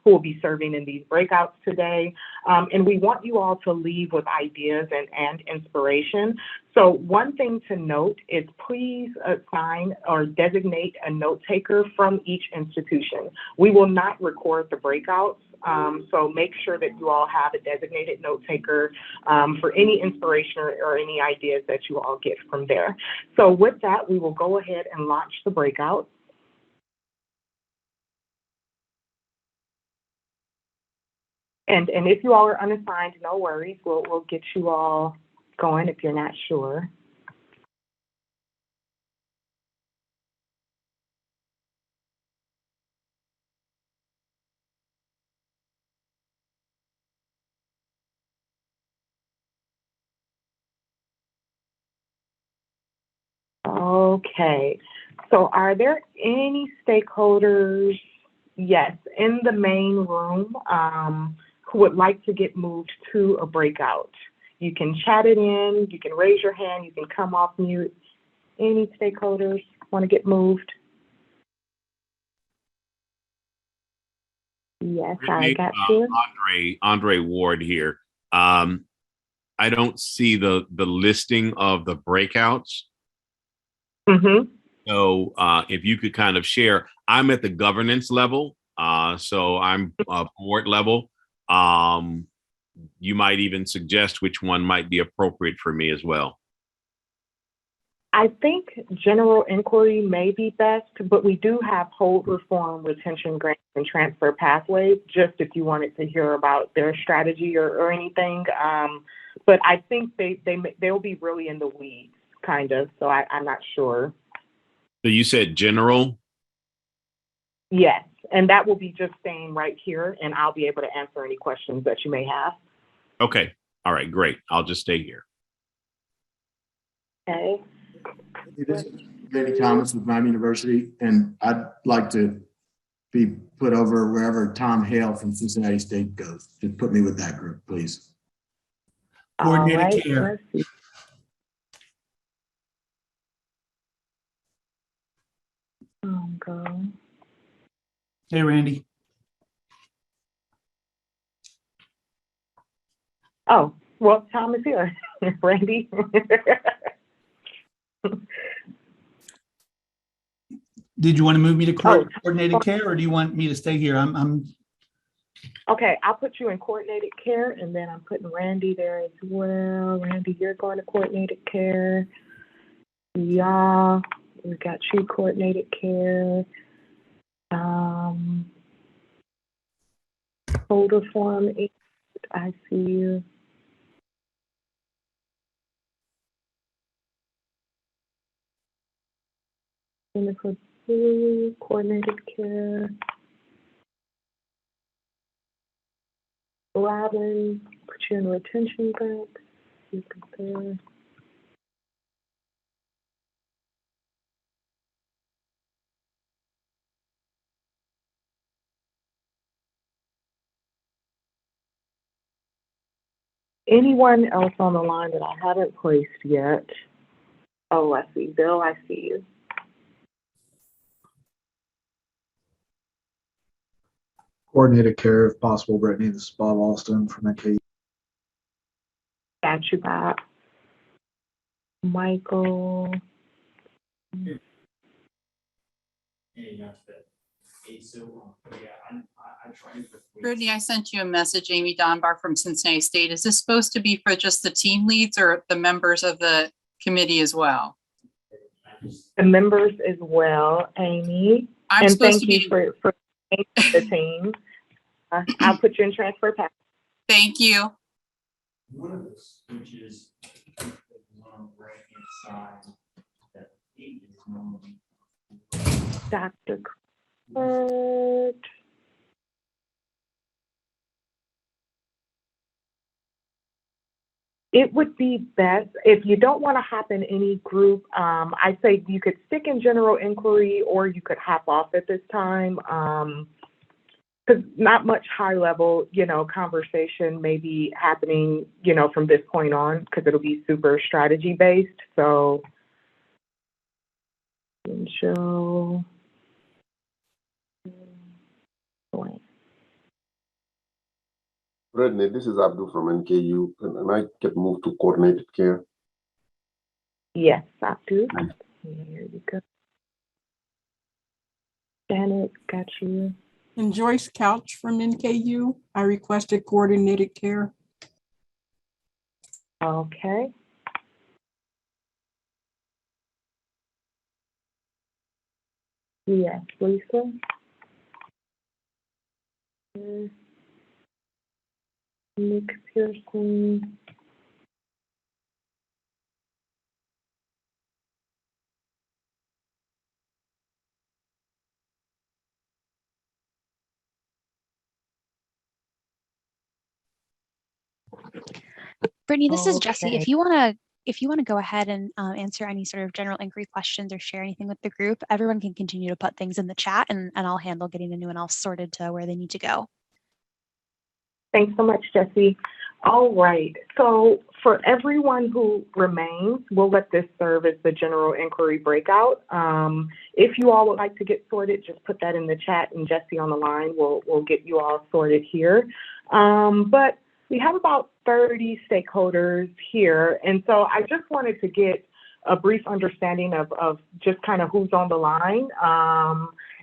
who will be serving in these breakouts today. And we want you all to leave with ideas and inspiration. So one thing to note is please assign or designate a note taker from each institution. We will not record the breakouts. So make sure that you all have a designated note taker for any inspiration or any ideas that you all get from there. So with that, we will go ahead and launch the breakout. And if you all are unassigned, no worries. We'll get you all going if you're not sure. Okay. So are there any stakeholders, yes, in the main room who would like to get moved to a breakout? You can chat it in, you can raise your hand, you can come off mute. Any stakeholders want to get moved? Yes, I got you. Andre Ward here. I don't see the listing of the breakouts. Mm-hmm. So if you could kind of share, I'm at the governance level. So I'm board level. you might even suggest which one might be appropriate for me as well. I think general inquiry may be best, but we do have hold reform, retention grants, and transfer pathways, just if you wanted to hear about their strategy or anything. But I think they'll be really in the weeds, kind of, so I'm not sure. So you said general? Yes, and that will be just staying right here, and I'll be able to answer any questions that you may have. Okay. All right, great. I'll just stay here. Okay. This is Grady Thomas with Miami University, and I'd like to be put over wherever Tom Hale from Cincinnati State goes. Just put me with that group, please. Coordinated care. Hey, Randy. Oh, well, Tom is here. Randy. Did you want to move me to coordinated care, or do you want me to stay here? Okay, I'll put you in coordinated care, and then I'm putting Randy there as well. Randy, you're going to coordinated care. Y'all, we got you coordinated care. Folder form 8, I see you. Clinical coordinated care. Robin, put you in retention grant. You compare. Anyone else on the line that I haven't placed yet? Oh, I see. Bill, I see you. Coordinated care, if possible, Brittany. This is Bob Alston from NKU. Got you, Bob. Michael. Brittany, I sent you a message, Amy Donbar from Cincinnati State. Is this supposed to be for just the team leads or the members of the committee as well? The members as well, Amy. I'm supposed to be for the team. I'll put you in transfer pack. Thank you. One of the switches on the right-hand side that is normally Dr. Kurt. It would be best if you don't want to hop in any group. I say you could stick in general inquiry, or you could hop off at this time. Because not much high level, conversation may be happening, from this point on, because it'll be super strategy based. So, show. Brittany, this is Abdul from NKU. Can I get moved to coordinated care? Yes, Abdul. Here you go. Janet, got you. And Joyce Couch from NKU. I requested coordinated care. Okay. Yes, Lisa. Nick Pearson. Brittany, this is Jessie. If you want to go ahead and answer any sort of general inquiry questions or share anything with the group, everyone can continue to put things in the chat, and I'll handle getting anyone else sorted to where they need to go. Thanks so much, Jessie. All right. So for everyone who remains, we'll let this serve as the general inquiry breakout. If you all would like to get sorted, just put that in the chat, and Jessie on the line will get you all sorted here. But we have about 30 stakeholders here, and so I just wanted to get a brief understanding of just kind of who's on the line.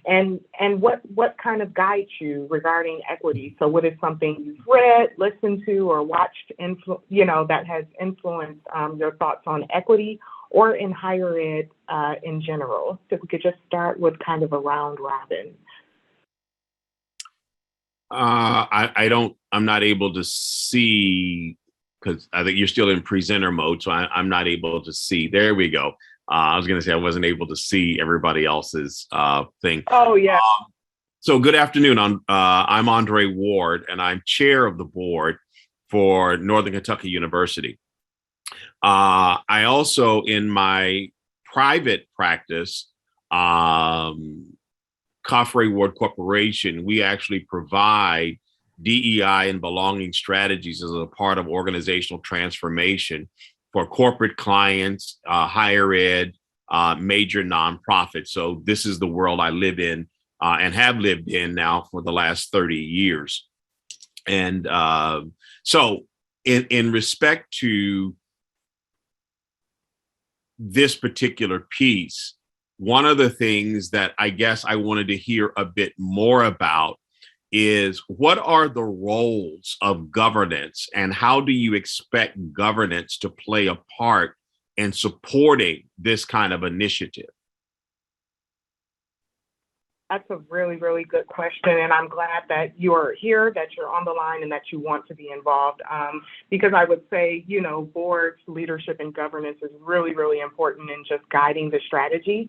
and what kind of guides you regarding equity? So what is something you've read, listened to, or watched, that has influenced your thoughts on equity or in higher ed in general? So if we could just start with kind of a round robin. I'm not able to see, because I think you're still in presenter mode, so I'm not able to see. There we go. I was going to say I wasn't able to see everybody else's thing. Oh, yeah. So good afternoon. I'm Andre Ward, and I'm chair of the board for Northern Kentucky University. I also, in my private practice, Coffray Ward Corporation, we actually provide DEI and belonging strategies as a part of organizational transformation for corporate clients, higher ed, major nonprofits. So this is the world I live in and have lived in now for the last 30 years. And so in respect to this particular piece, one of the things that I guess I wanted to hear a bit more about is what are the roles of governance and how do you expect governance to play a part in supporting this kind of initiative? That's a really, really good question. And I'm glad that you're here, that you're on the line, and that you want to be involved. Because I would say, boards, leadership, and governance is really, really important in just guiding the strategy.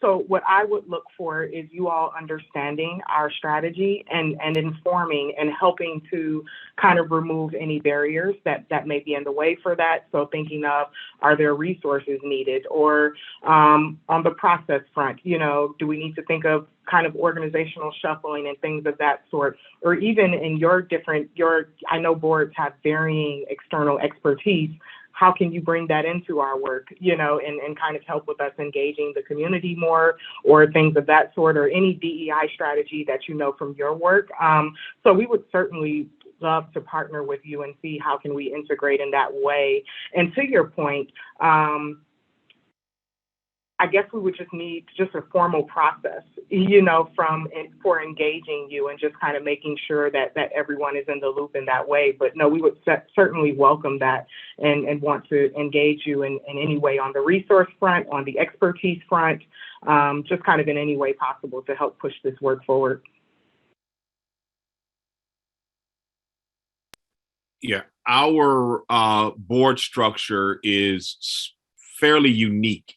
So what I would look for is you all understanding our strategy and informing and helping to kind of remove any barriers that may be in the way for that. So thinking of, are there resources needed? Or on the process front, do we need to think of kind of organizational shuffling and things of that sort, or even in I know boards have varying external expertise. How can you bring that into our work, and kind of help with us engaging the community more, or things of that sort, or any DEI strategy that from your work. So we would certainly love to partner with you and see how can we integrate in that way. And to your point, I guess we would just need just a formal process, for engaging you and just kind of making sure that everyone is in the loop in that way. But no, we would certainly welcome that and want to engage you in any way on the resource front, on the expertise front, just kind of in any way possible to help push this work forward. Yeah, our board structure is fairly unique.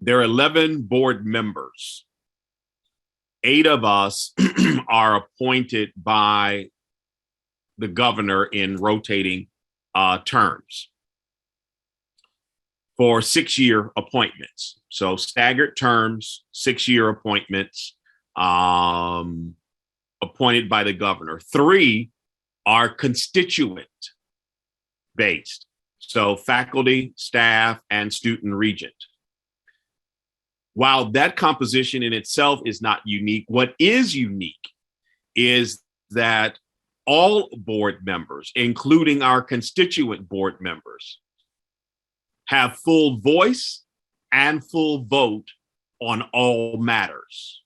There are 11 board members. 8 of us are appointed by the governor in rotating terms for 6-year appointments. So staggered terms, 6-year appointments, appointed by the governor. 3 are constituent based. So faculty, staff, and student regent. While that composition in itself is not unique, what is unique is that all board members, including our constituent board members, have full voice and full vote on all matters.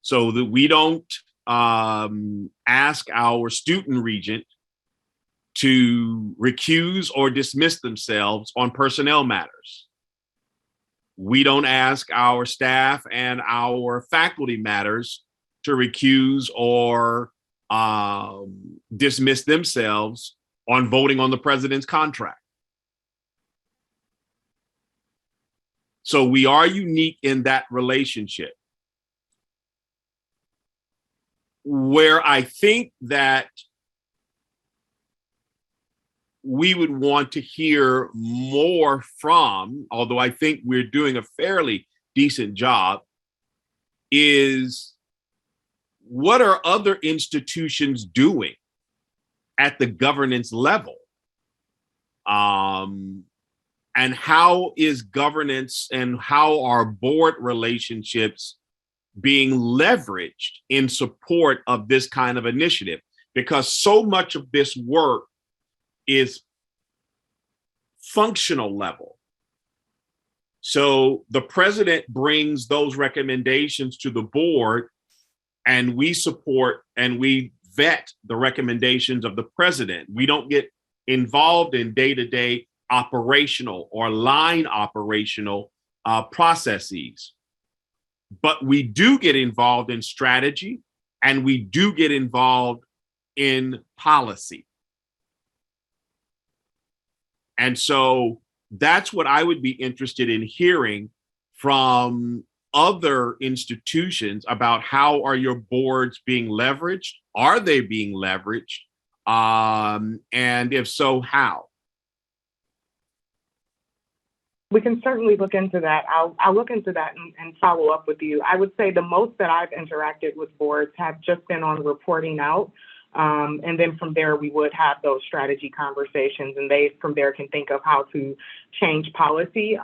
So that we don't ask our student regent to recuse or dismiss themselves on personnel matters. We don't ask our staff and our faculty matters to recuse or dismiss themselves on voting on the president's contract. So we are unique in that relationship. Where I think that we would want to hear more from, although I think we're doing a fairly decent job, is what are other institutions doing at the governance level? And how is governance and how are board relationships being leveraged in support of this kind of initiative? Because so much of this work is functional level. So the president brings those recommendations to the board, and we support and we vet the recommendations of the president. We don't get involved in day-to-day operational or line operational processes. But we do get involved in strategy, and we do get involved in policy. And so that's what I would be interested in hearing from other institutions about how are your boards being leveraged? Are they being leveraged? And if so, how? We can certainly look into that. I'll look into that and follow up with you. I would say the most that I've interacted with boards have just been on reporting out. And then from there, we would have those strategy conversations, and they from there can think of how to change policy.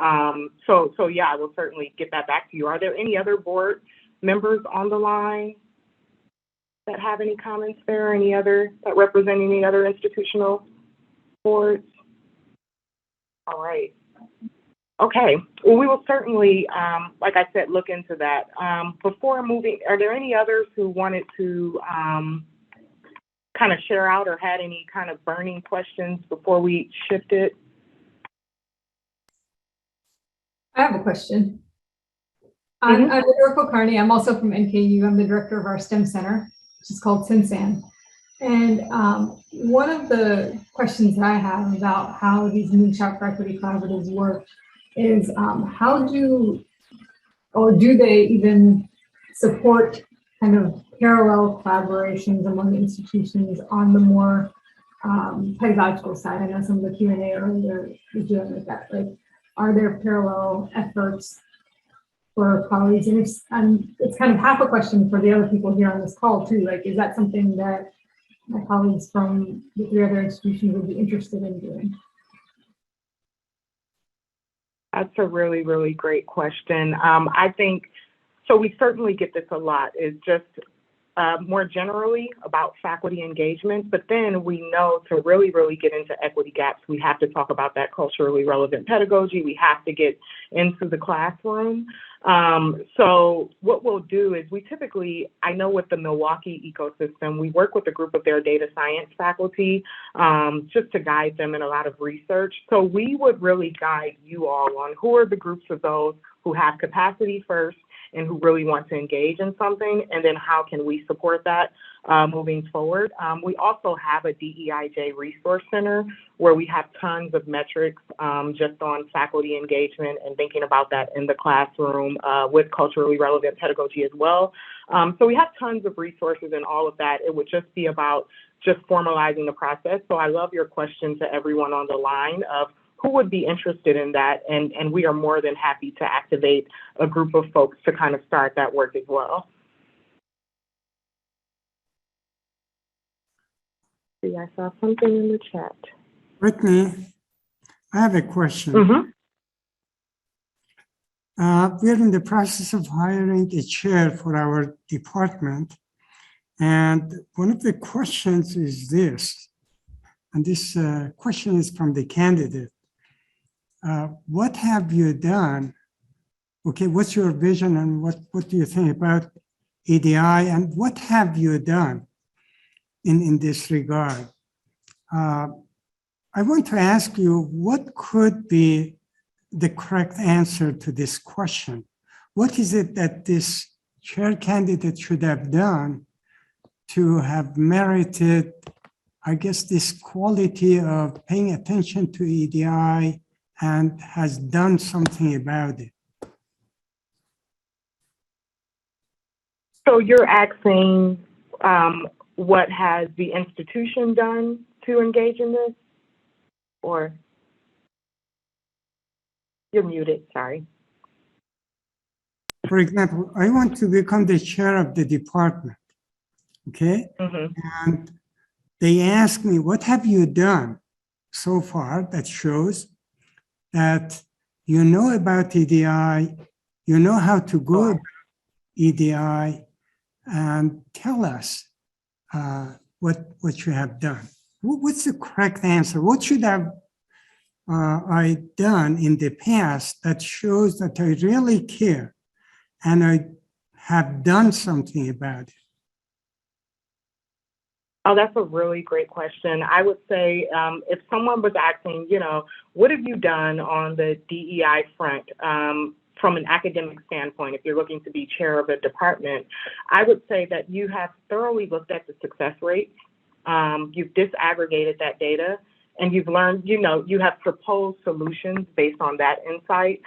So yeah, I will certainly get that back to you. Are there any other board members on the line that have any comments there? Any other that represent any other institutional boards? All right. Okay, well, we will certainly, like I said, look into that. Before moving, are there any others who wanted to kind of share out or had any kind of burning questions before we shifted? I have a question. I'm Adora Kulkarni. I'm also from NKU. I'm the director of our STEM center, which is called Cinsan. And one of the questions that I have about how these Moonshot for Equity collaboratives work is how do they even support kind of parallel collaborations among institutions on the more pedagogical side? I know some of the Q&A earlier was doing with that. Like, are there parallel efforts for colleagues? And it's kind of half a question for the other people here on this call too. Like, is that something that my colleagues from the 3 other institutions would be interested in doing? That's a really, really great question. I think, so we certainly get this a lot, is just more generally about faculty engagement, but then we know to really, really get into equity gaps, we have to talk about that culturally relevant pedagogy. We have to get into the classroom. So what we'll do is we typically, I know with the Milwaukee ecosystem, we work with a group of their data science faculty just to guide them in a lot of research. So we would really guide you all on who are the groups of those who have capacity first and who really want to engage in something, and then how can we support that moving forward. We also have a DEIJ resource center where we have tons of metrics just on faculty engagement and thinking about that in the classroom with culturally relevant pedagogy as well. So we have tons of resources and all of that. It would just be about just formalizing the process. So I love your question to everyone on the line of who would be interested in that, and we are more than happy to activate a group of folks to kind of start that work as well. See, I saw something in the chat. Brittany, I have a question. We're in the process of hiring a chair for our department, and one of the questions is this, and this question is from the candidate. What have you done? Okay, what's your vision and what do you think about EDI, and what have you done in this regard? I want to ask you, what could be the correct answer to this question? What is it that this chair candidate should have done to have merited, I guess, this quality of paying attention to EDI and has done something about it? So you're asking what has the institution done to engage in this? Or you're muted, sorry. For example, I want to become the chair of the department, okay? And they ask me, what have you done so far that shows that you know about EDI, you know how to go about EDI, and tell us what you have done? What's the correct answer? What should have I done in the past that shows that I really care and I have done something about it? Oh, that's a really great question. I would say if someone was asking, what have you done on the DEI front from an academic standpoint, if you're looking to be chair of a department, I would say that you have thoroughly looked at the success rates. You've disaggregated that data, and you've learned, you have proposed solutions based on that insight.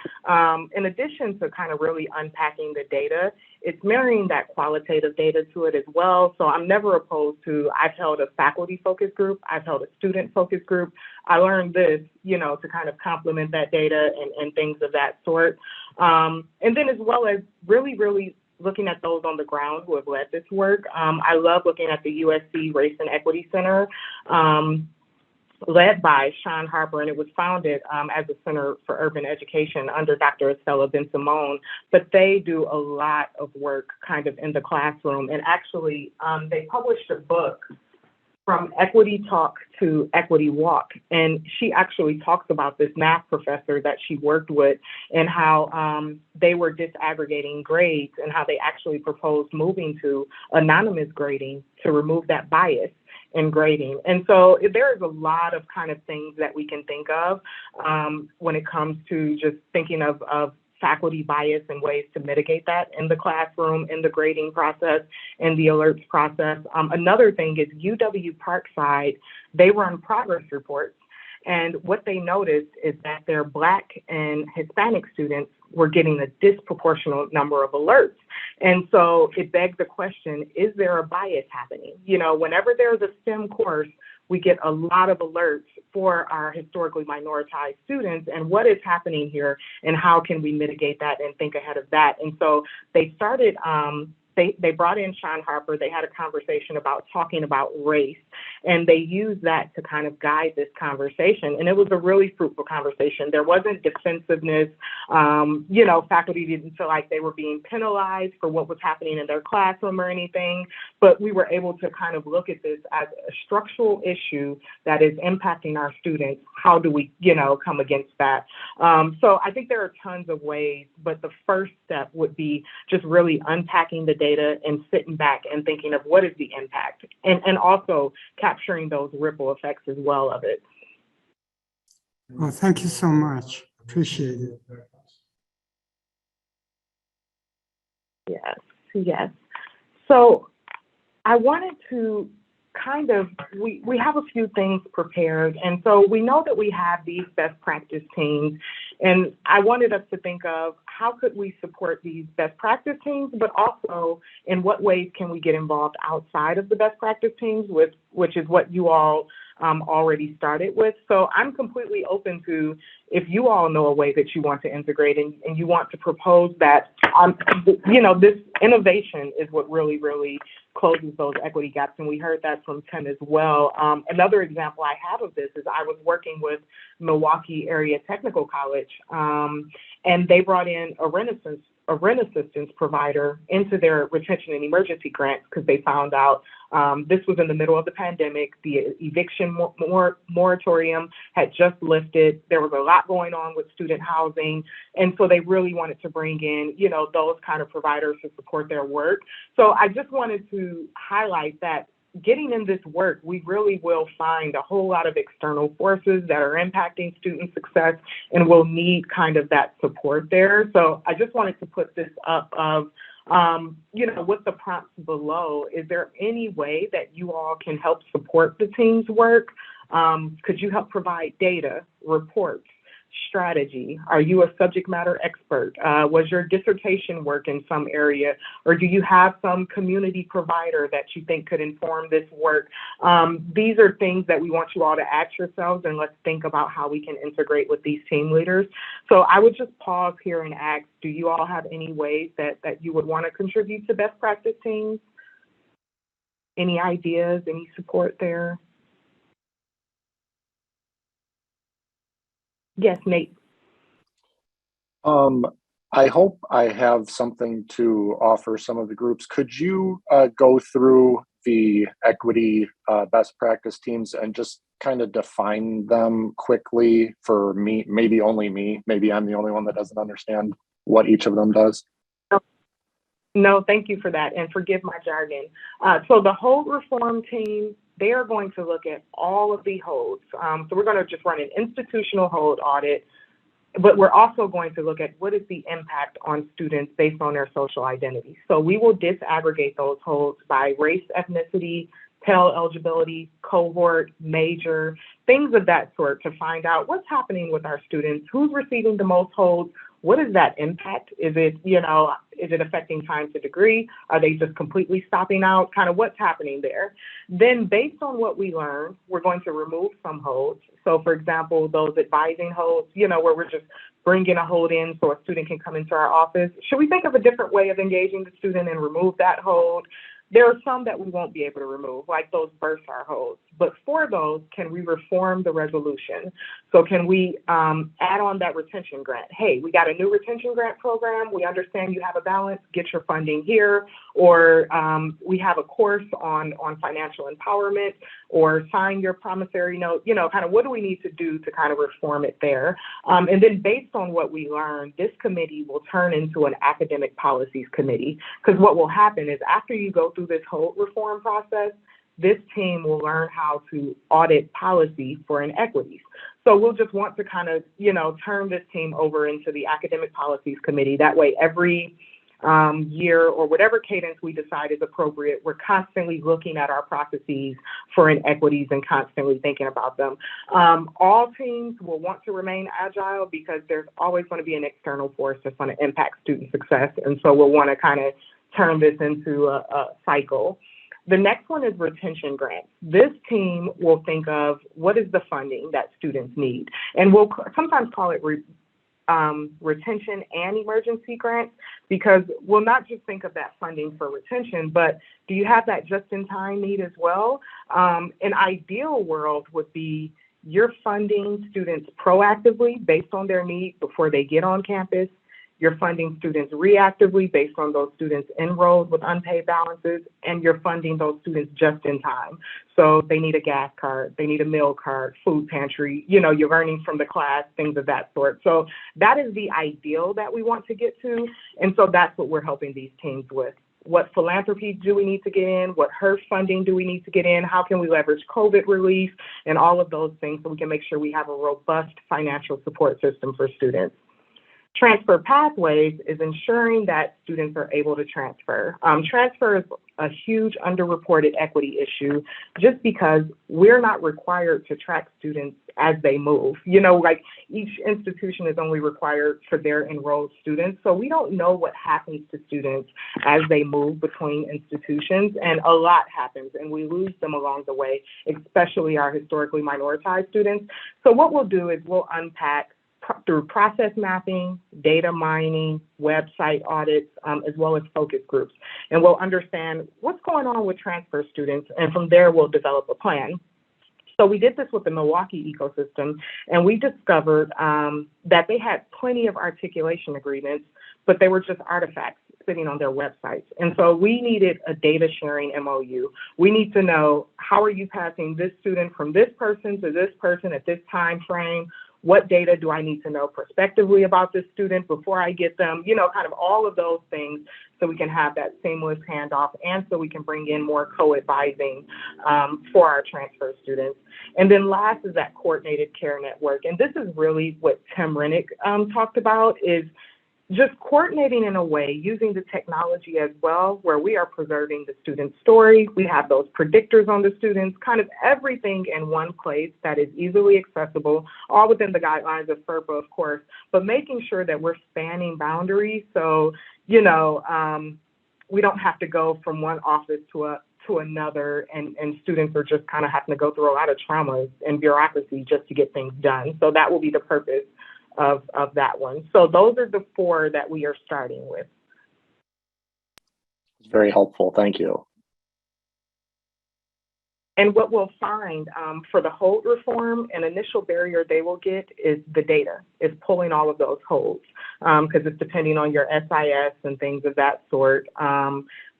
In addition to kind of really unpacking the data, it's marrying that qualitative data to it as well. So I'm never opposed to, I've held a faculty focus group, I've held a student focus group. I learned this, to kind of complement that data and things of that sort. And then as well as really looking at those on the ground who have led this work. I love looking at the USC Race and Equity Center, led by Sean Harper, and it was founded as a Center for Urban Education under Dr. Estella Ben-Simone, but they do a lot of work kind of in the classroom. And actually, they published a book, From Equity Talk to Equity Walk, and she actually talks about this math professor that she worked with and how they were disaggregating grades and how they actually proposed moving to anonymous grading to remove that bias in grading. And so there is a lot of kind of things that we can think of when it comes to just thinking of faculty bias and ways to mitigate that in the classroom, in the grading process, in the alerts process. Another thing is UW Parkside, they run progress reports. And what they noticed is that their Black and Hispanic students were getting a disproportionate number of alerts. And so it begs the question, is there a bias happening? Whenever there's a STEM course, we get a lot of alerts for our historically minoritized students, and what is happening here and how can we mitigate that and think ahead of that? And so they started, they brought in Sean Harper, they had a conversation about talking about race, and they used that to kind of guide this conversation. And it was a really fruitful conversation. There wasn't defensiveness. Faculty didn't feel like they were being penalized for what was happening in their classroom or anything, but we were able to kind of look at this as a structural issue that is impacting our students. How do we, come against that? So I think there are tons of ways, but the first step would be just really unpacking the data and sitting back and thinking of what is the impact, and also capturing those ripple effects as well of it. Well, thank you so much. Appreciate it. Yes. So I wanted to kind of, we have a few things prepared. And so we know that we have these best practice teams. And I wanted us to think of how could we support these best practice teams, but also in what ways can we get involved outside of the best practice teams, which is what you all already started with. So I'm completely open to, if you all know a way that you want to integrate and you want to propose that, this innovation is what really closes those equity gaps. And we heard that from Tim as well. Another example I have of this is I was working with Milwaukee Area Technical College, and they brought in a rent assistance provider into their retention and emergency grants because they found out this was in the middle of the pandemic. The eviction moratorium had just lifted. There was a lot going on with student housing. And so they really wanted to bring in, those kind of providers to support their work. So I just wanted to highlight that getting in this work, we really will find a whole lot of external forces that are impacting student success, and we'll need kind of that support there. So I just wanted to put this up of, with the prompts below, is there any way that you all can help support the team's work? Could you help provide data, reports, strategy? Are you a subject matter expert? Was your dissertation work in some area? Or do you have some community provider that you think could inform this work? These are things that we want you all to ask yourselves, and let's think about how we can integrate with these team leaders. So I would just pause here and ask, do you all have any ways that you would want to contribute to best practice teams? Any ideas, any support there? Yes, Nate. I hope I have something to offer some of the groups. Could you go through the equity best practice teams and just kind of define them quickly for me? Maybe only me. Maybe I'm the only one that doesn't understand what each of them does. No, thank you for that, and forgive my jargon. So the hold reform team, they are going to look at all of the holds. So we're going to just run an institutional hold audit, but we're also going to look at what is the impact on students based on their social identity. So we will disaggregate those holds by race, ethnicity, Pell eligibility, cohort, major, things of that sort to find out what's happening with our students, who's receiving the most holds, what is that impact? Is it, is it affecting time to degree? Are they just completely stopping out? Kind of what's happening there. Then based on what we learn, we're going to remove some holds. So for example, those advising holds, where we're just bringing a hold in so a student can come into our office. Should we think of a different way of engaging the student and remove that hold? There are some that we won't be able to remove, like those bursar holds. But for those, can we reform the resolution? So can we add on that retention grant? Hey, we got a new retention grant program. We understand you have a balance. Get your funding here. Or we have a course on financial empowerment, or sign your promissory note. Kind of what do we need to do to kind of reform it there? And then based on what we learn, this committee will turn into an academic policies committee. Because what will happen is after you go through this whole reform process, this team will learn how to audit policy for inequities. So we'll just want to kind of, turn this team over into the academic policies committee. That way, every year or whatever cadence we decide is appropriate, we're constantly looking at our processes for inequities and constantly thinking about them. All teams will want to remain agile because there's always going to be an external force that's going to impact student success. And so we'll want to kind of turn this into a cycle. The next one is retention grants. This team will think of what is the funding that students need. And we'll sometimes call it retention and emergency grants, because we'll not just think of that funding for retention, but do you have that just-in-time need as well? An ideal world would be you're funding students proactively based on their need before they get on campus. You're funding students reactively based on those students enrolled with unpaid balances, and you're funding those students just in time. So they need a gas card, they need a meal card, food pantry, you're learning from the class, things of that sort. So that is the ideal that we want to get to. And so that's what we're helping these teams with. What philanthropy do we need to get in? What HERF funding do we need to get in? How can we leverage COVID relief and all of those things so we can make sure we have a robust financial support system for students? Transfer pathways is ensuring that students are able to transfer. Transfer is a huge underreported equity issue just because we're not required to track students as they move. Like each institution is only required for their enrolled students. So we don't know what happens to students as they move between institutions, and a lot happens and we lose them along the way, especially our historically minoritized students. So what we'll do is we'll unpack through process mapping, data mining, website audits, as well as focus groups. And we'll understand what's going on with transfer students, and from there we'll develop a plan. So we did this with the Milwaukee ecosystem, and we discovered that they had plenty of articulation agreements, but they were just artifacts sitting on their websites. And so we needed a data sharing MOU. We need to know, how are you passing this student from this person to this person at this time frame? What data do I need to know prospectively about this student before I get them? Kind of all of those things, so we can have that seamless handoff, and so we can bring in more co-advising for our transfer students. And then last is that coordinated care network. And this is really what Tim Rennick talked about, is just coordinating in a way using the technology as well, where we are preserving the student's story. We have those predictors on the students, kind of everything in one place that is easily accessible, all within the guidelines of FERPA, of course, but making sure that we're spanning boundaries. So, we don't have to go from one office to another, and students are just kind of having to go through a lot of trauma and bureaucracy just to get things done. So that will be the purpose of that one. So those are the 4 that we are starting with. It's very helpful. Thank you. And what we'll find for the hold reform, an initial barrier they will get is the data, is pulling all of those holds, because it's depending on your SIS and things of that sort.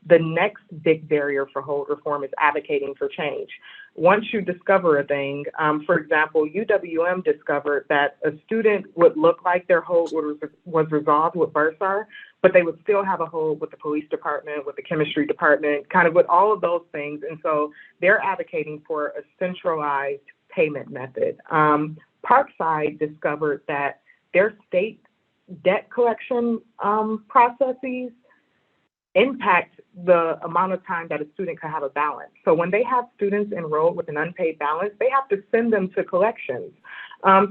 the next big barrier for hold reform is advocating for change. Once you discover a thing, for example, UWM discovered that a student would look like their hold was resolved with bursar, but they would still have a hold with the police department, with the chemistry department, kind of with all of those things. And so they're advocating for a centralized payment method. Parkside discovered that their state debt collection processes impact the amount of time that a student can have a balance. So when they have students enrolled with an unpaid balance, they have to send them to collections.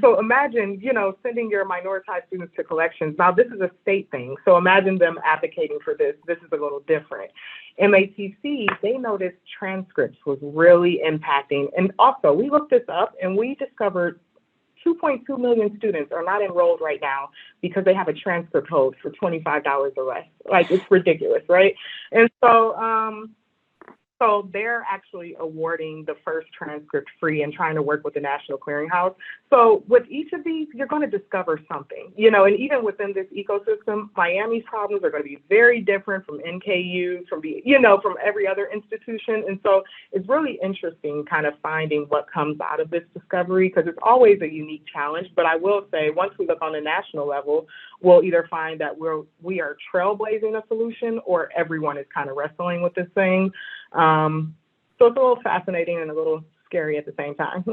So imagine, sending your minoritized students to collections. Now, this is a state thing, so imagine them advocating for this. This is a little different. MATC, they noticed transcripts was really impacting. And also, we looked this up and we discovered 2.2 million students are not enrolled right now because they have a transcript hold for $25 or less. Like, it's ridiculous, right? And so, so they're actually awarding the first transcript free and trying to work with the National Clearinghouse. So with each of these, you're going to discover something, and even within this ecosystem, Miami's problems are going to be very different from NKU, from every other institution. And so it's really interesting kind of finding what comes out of this discovery, because it's always a unique challenge. But I will say, once we look on the national level, we'll either find that we are trailblazing a solution, or everyone is kind of wrestling with this thing. So it's a little fascinating and a little scary at the same time.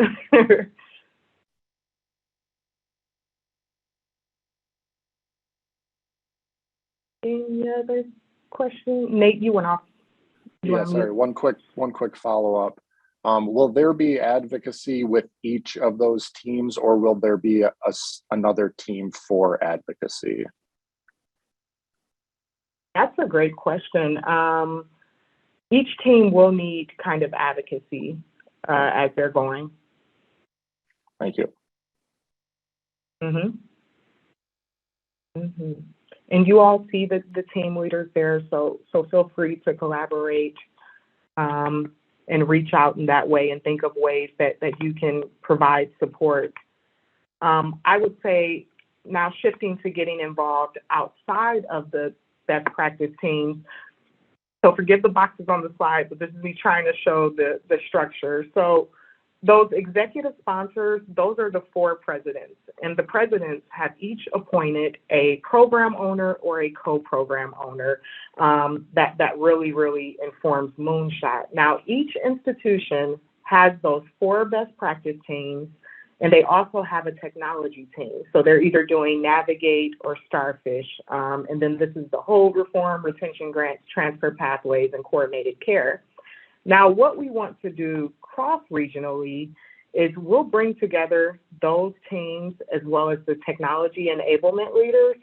Any other question? Nate, you went off. Yeah, sorry, one quick follow-up. Will there be advocacy with each of those teams, or will there be another team for advocacy? That's a great question. Each team will need kind of advocacy as they're going. Thank you. And you all see the team leaders there, so feel free to collaborate and reach out in that way and think of ways that you can provide support. I would say now, shifting to getting involved outside of the best practice teams. So forget the boxes on the slide, but this is me trying to show the structure. So those executive sponsors, those are the 4 presidents, and the presidents have each appointed a program owner or a co-program owner that really, really informs Moonshot. Now, each institution has those 4 best practice teams, and they also have a technology team. So they're either doing Navigate or Starfish. And then this is the hold reform, retention grants, transfer pathways, and coordinated care. Now, what we want to do cross-regionally is we'll bring together those teams as well as the technology enablement leaders,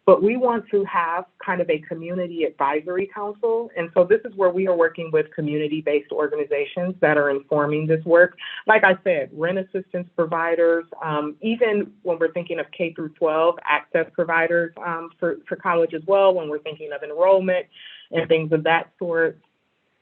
but we want to have kind of a community advisory council. And so this is where we are working with community-based organizations that are informing this work. Like I said, rent assistance providers, even when we're thinking of K through 12 access providers for college as well, when we're thinking of enrollment and things of that sort.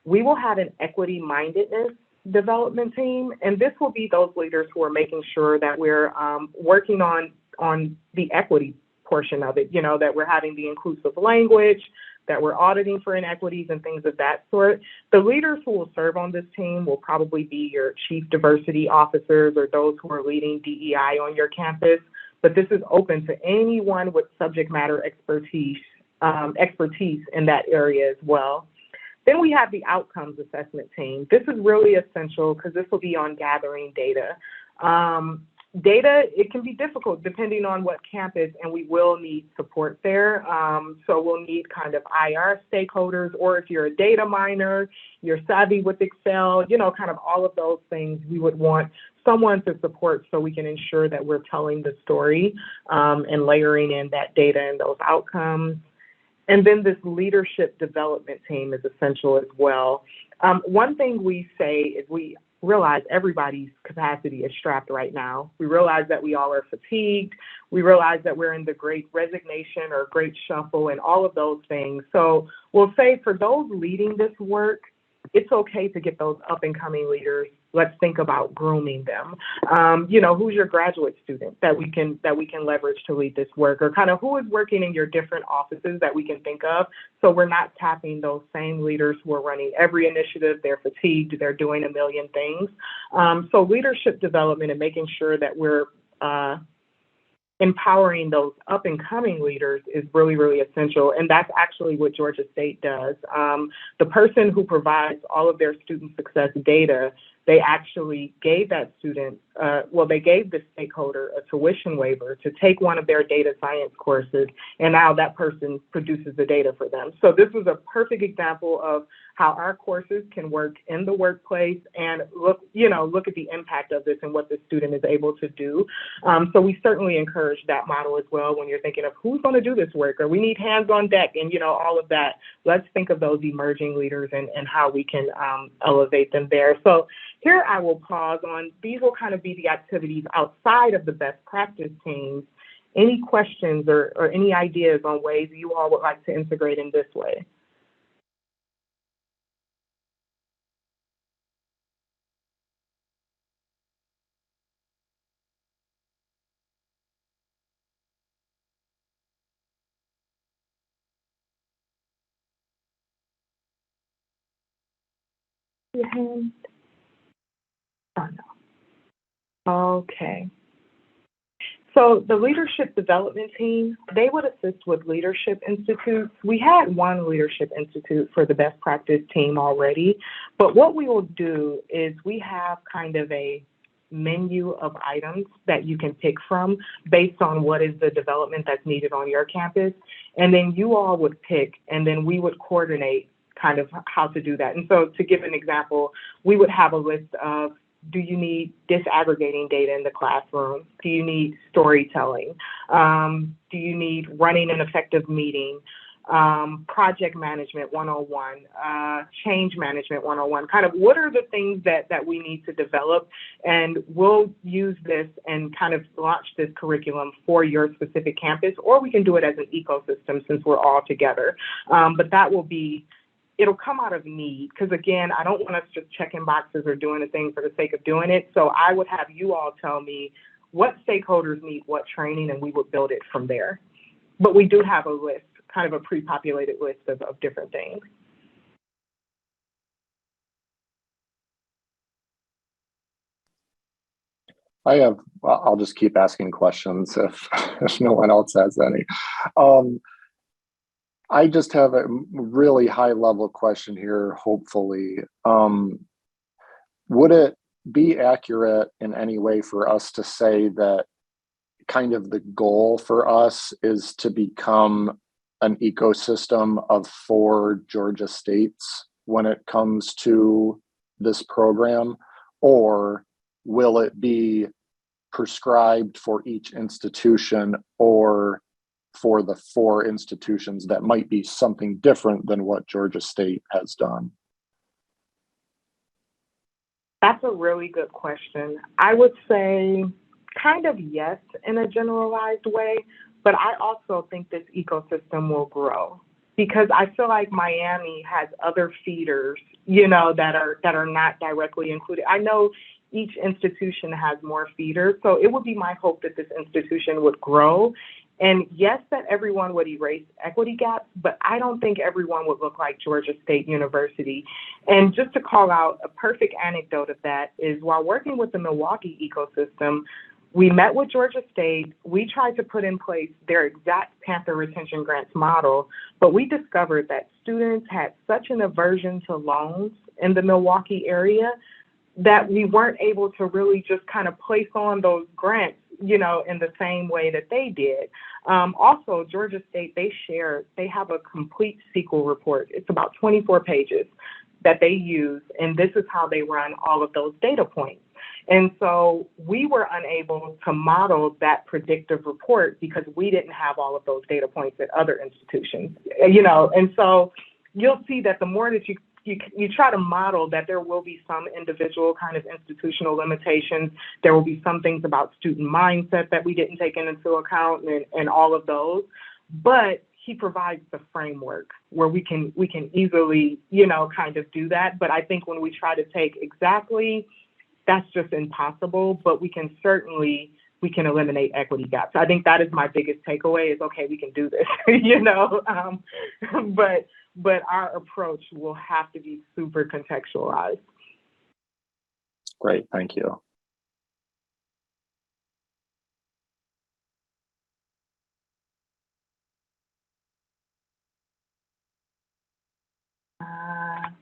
We will have an equity mindedness development team, and this will be those leaders who are making sure that we're working on the equity portion of it, that we're having the inclusive language, that we're auditing for inequities and things of that sort. The leaders who will serve on this team will probably be your chief diversity officers or those who are leading DEI on your campus, but this is open to anyone with subject matter expertise in that area as well. Then we have the outcomes assessment team. This is really essential because this will be on gathering data. Data, it can be difficult depending on what campus, and we will need support there. So we'll need kind of IR stakeholders, or if you're a data miner, you're savvy with Excel, kind of all of those things, we would want someone to support so we can ensure that we're telling the story and layering in that data and those outcomes. And then this leadership development team is essential as well. One thing we say is we realize everybody's capacity is strapped right now. We realize that we all are fatigued. We realize that we're in the great resignation or great shuffle and all of those things. So we'll say for those leading this work, it's okay to get those up and coming leaders. Let's think about grooming them. Who's your graduate student that we can leverage to lead this work, or kind of who is working in your different offices that we can think of, so we're not tapping those same leaders who are running every initiative. They're fatigued, they're doing a million things. So leadership development and making sure that we're empowering those up and coming leaders is really, really essential. And that's actually what Georgia State does. The person who provides all of their student success data, they actually gave that student, they gave the stakeholder a tuition waiver to take one of their data science courses, and now that person produces the data for them. So this was a perfect example of how our courses can work in the workplace and look at the impact of this and what the student is able to do. So we certainly encourage that model as well when you're thinking of who's going to do this work, or we need hands on deck, and all of that. Let's think of those emerging leaders and how we can elevate them there. So here I will pause on, these will kind of be the activities outside of the best practice teams. Any questions or any ideas on ways you all would like to integrate in this way? Your hand? Oh, no. Okay. So the Leadership Development Team, they would assist with leadership institutes. We had one leadership institute for the best practice team already, but what we will do is we have kind of a menu of items that you can pick from based on what is the development that's needed on your campus. And then you all would pick, and then we would coordinate kind of how to do that. And so to give an example, we would have a list of, do you need disaggregating data in the classroom? Do you need storytelling? Do you need running an effective meeting? Project management 101, change management 101, kind of what are the things that we need to develop, and we'll use this and kind of launch this curriculum for your specific campus, or we can do it as an ecosystem since we're all together. But that will be, it'll come out of need, because again, I don't want us just checking boxes or doing the thing for the sake of doing it. So I would have you all tell me what stakeholders need what training, and we would build it from there. But we do have a list, kind of a pre-populated list of different things. I'll just keep asking questions if no one else has any. I just have a really high level question here, hopefully. Would it be accurate in any way for us to say that kind of the goal for us is to become an ecosystem of 4 Georgia states when it comes to this program? Or will it be prescribed for each institution, or for the 4 institutions that might be something different than what Georgia State has done? That's a really good question. I would say kind of yes in a generalized way, but I also think this ecosystem will grow, because I feel like Miami has other feeders, that are not directly included. I know each institution has more feeders, so it would be my hope that this institution would grow. And yes, that everyone would erase equity gaps, but I don't think everyone would look like Georgia State University. And just to call out a perfect anecdote of that is, while working with the Milwaukee ecosystem, we met with Georgia State. We tried to put in place their exact Panther retention grants model, but we discovered that students had such an aversion to loans in the Milwaukee area that we weren't able to really just kind of place on those grants, in the same way that they did. Also, Georgia State, they have a complete SQL report. It's about 24 pages that they use, and this is how they run all of those data points. And so we were unable to model that predictive report because we didn't have all of those data points at other institutions, and so you'll see that the more that you try to model that, there will be some individual kind of institutional limitations. There will be some things about student mindset that we didn't take into account, and all of those. But he provides the framework where we can easily, kind of do that. But I think when we try to take exactly, that's just impossible. But we can eliminate equity gaps. I think that is my biggest takeaway is, okay, we can do this, but our approach will have to be super contextualized. Great, thank you.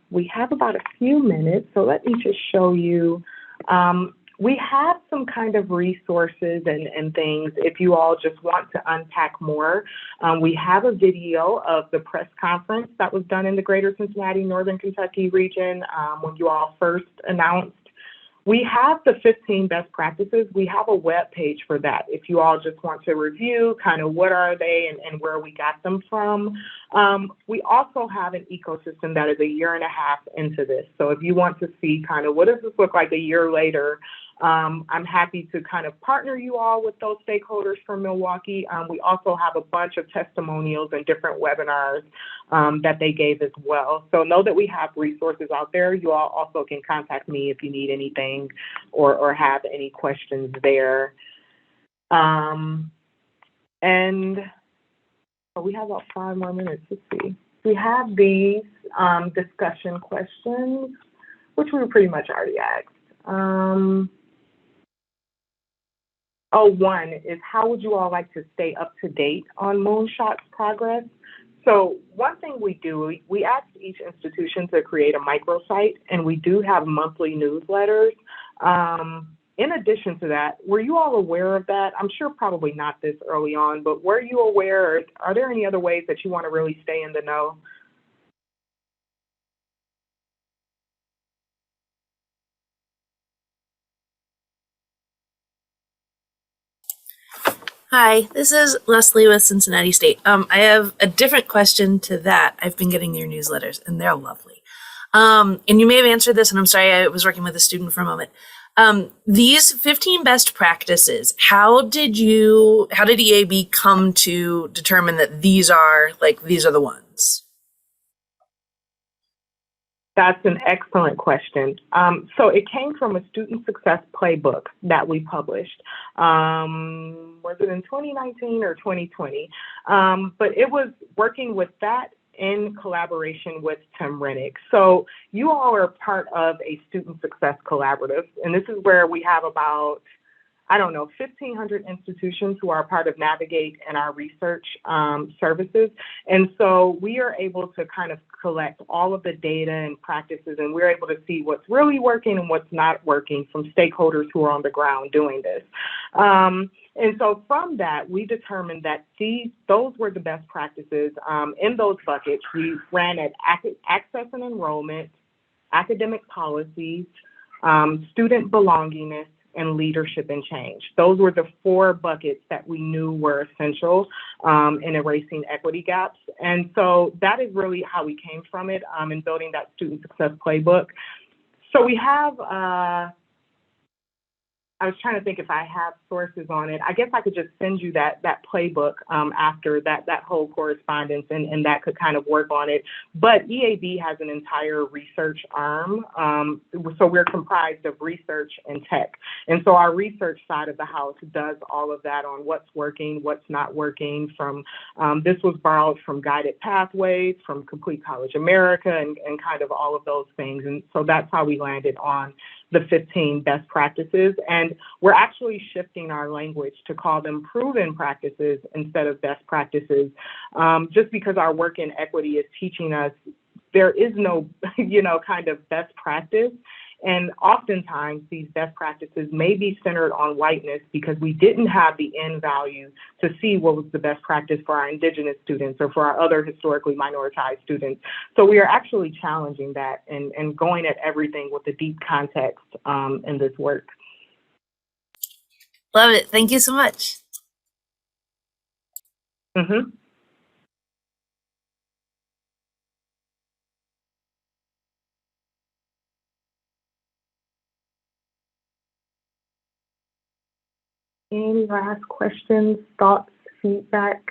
We have about a few minutes, so let me just show you. We have some kind of resources and things if you all just want to unpack more. We have a video of the press conference that was done in the greater Cincinnati, Northern Kentucky region when you all first announced. We have the 15 best practices. We have a web page for that. If you all just want to review kind of what are they and where we got them from. We also have an ecosystem that is a year and a half into this. So if you want to see kind of what does this look like a year later, I'm happy to kind of partner you all with those stakeholders from Milwaukee. We also have a bunch of testimonials and different webinars that they gave as well. So know that we have resources out there. You all also can contact me if you need anything or have any questions there. And we have about 5 more minutes. Let's see. We have these discussion questions, which we were pretty much already asked. One is, how would you all like to stay up to date on Moonshot's progress? So one thing we do, we ask each institution to create a microsite, and we do have monthly newsletters. In addition to that, were you all aware of that? I'm sure probably not this early on, but were you aware, are there any other ways that you want to really stay in the know? Hi, this is Leslie with Cincinnati State. I have a different question to that. I've been getting your newsletters and they're lovely. And you may have answered this, and I'm sorry, I was working with a student for a moment. These 15 best practices, how did EAB come to determine that these are the ones? That's an excellent question. So it came from a student success playbook that we published. Was it in 2019 or 2020? But it was working with that in collaboration with Tim Rennick. So you all are part of a student success collaborative, and this is where we have about 1,500 institutions who are part of Navigate and our research services. And so we are able to kind of collect all of the data and practices, and we're able to see what's really working and what's not working from stakeholders who are on the ground doing this. And so from that, we determined that those were the best practices. In those buckets, we ran at access and enrollment, academic policies, student belongingness, and leadership and change. Those were the 4 buckets that we knew were essential in erasing equity gaps. And so that is really how we came from it in building that student success playbook. So we have, I was trying to think if I have sources on it. I guess I could just send you that playbook after that whole correspondence, and that could kind of work on it. But EAB has an entire research arm. So we're comprised of research and tech. And so our research side of the house does all of that on what's working, what's not working. This was borrowed from Guided Pathways, from Complete College America, and kind of all of those things. And so that's how we landed on the 15 best practices. And we're actually shifting our language to call them proven practices instead of best practices, just because our work in equity is teaching us there is no, kind of best practice. And oftentimes these best practices may be centered on whiteness because we didn't have the end value to see what was the best practice for our Indigenous students or for our other historically minoritized students. So we are actually challenging that and going at everything with the deep context in this work. Love it. Thank you so much. Mm-hmm. Any last questions, thoughts, feedback?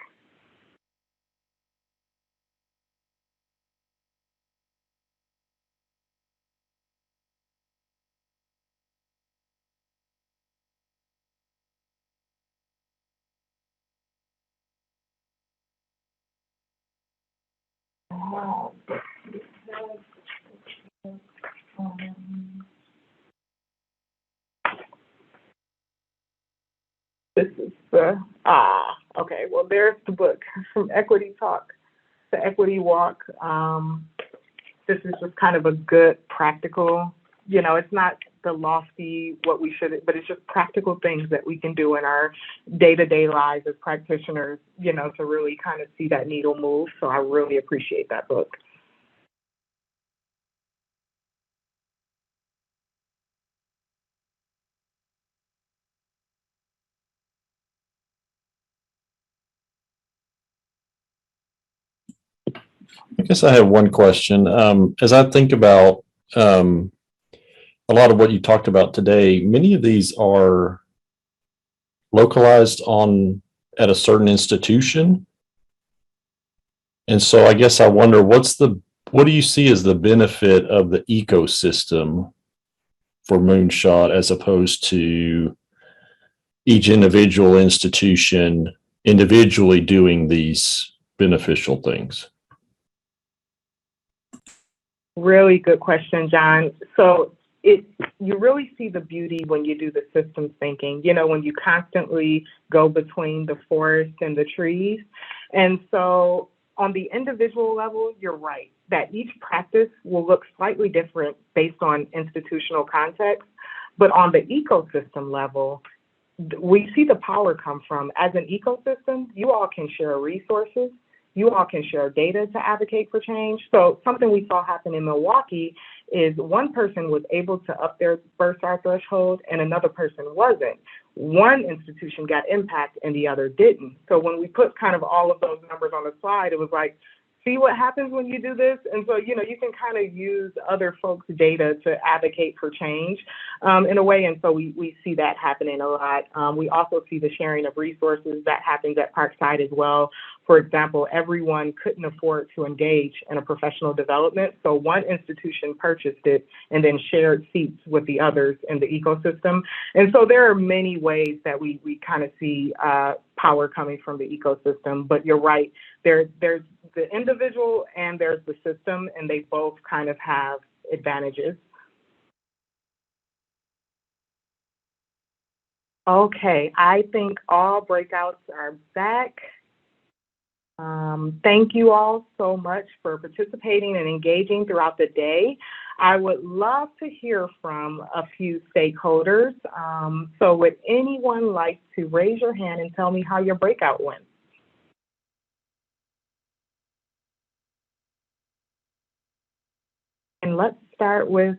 This is okay. Well, there's the book, From Equity Talk to Equity Walk. This is just kind of a good practical, it's not the lofty what we should, but it's just practical things that we can do in our day-to-day lives as practitioners, to really kind of see that needle move. So I really appreciate that book. I guess I have one question. As I think about a lot of what you talked about today, many of these are localized at a certain institution. And so I guess I wonder, what do you see as the benefit of the ecosystem for Moonshot as opposed to each individual institution individually doing these beneficial things? Really good question, John. So you really see the beauty when you do the systems thinking, when you constantly go between the forest and the trees. And so on the individual level, you're right, that each practice will look slightly different based on institutional context. But on the ecosystem level, we see the power come from, as an ecosystem, you all can share resources. You all can share data to advocate for change. So something we saw happen in Milwaukee is one person was able to up their bursar threshold and another person wasn't. One institution got impact and the other didn't. So when we put kind of all of those numbers on the slide, it was like, see what happens when you do this? And so, you can kind of use other folks' data to advocate for change in a way. And so we see that happening a lot. We also see the sharing of resources that happens at Parkside as well. For example, everyone couldn't afford to engage in a professional development. So one institution purchased it and then shared seats with the others in the ecosystem. And so there are many ways that we kind of see power coming from the ecosystem. But you're right, there's the individual and there's the system, and they both kind of have advantages. Okay, I think all breakouts are back. Thank you all so much for participating and engaging throughout the day. I would love to hear from a few stakeholders. So would anyone like to raise your hand and tell me how your breakout went? And let's start with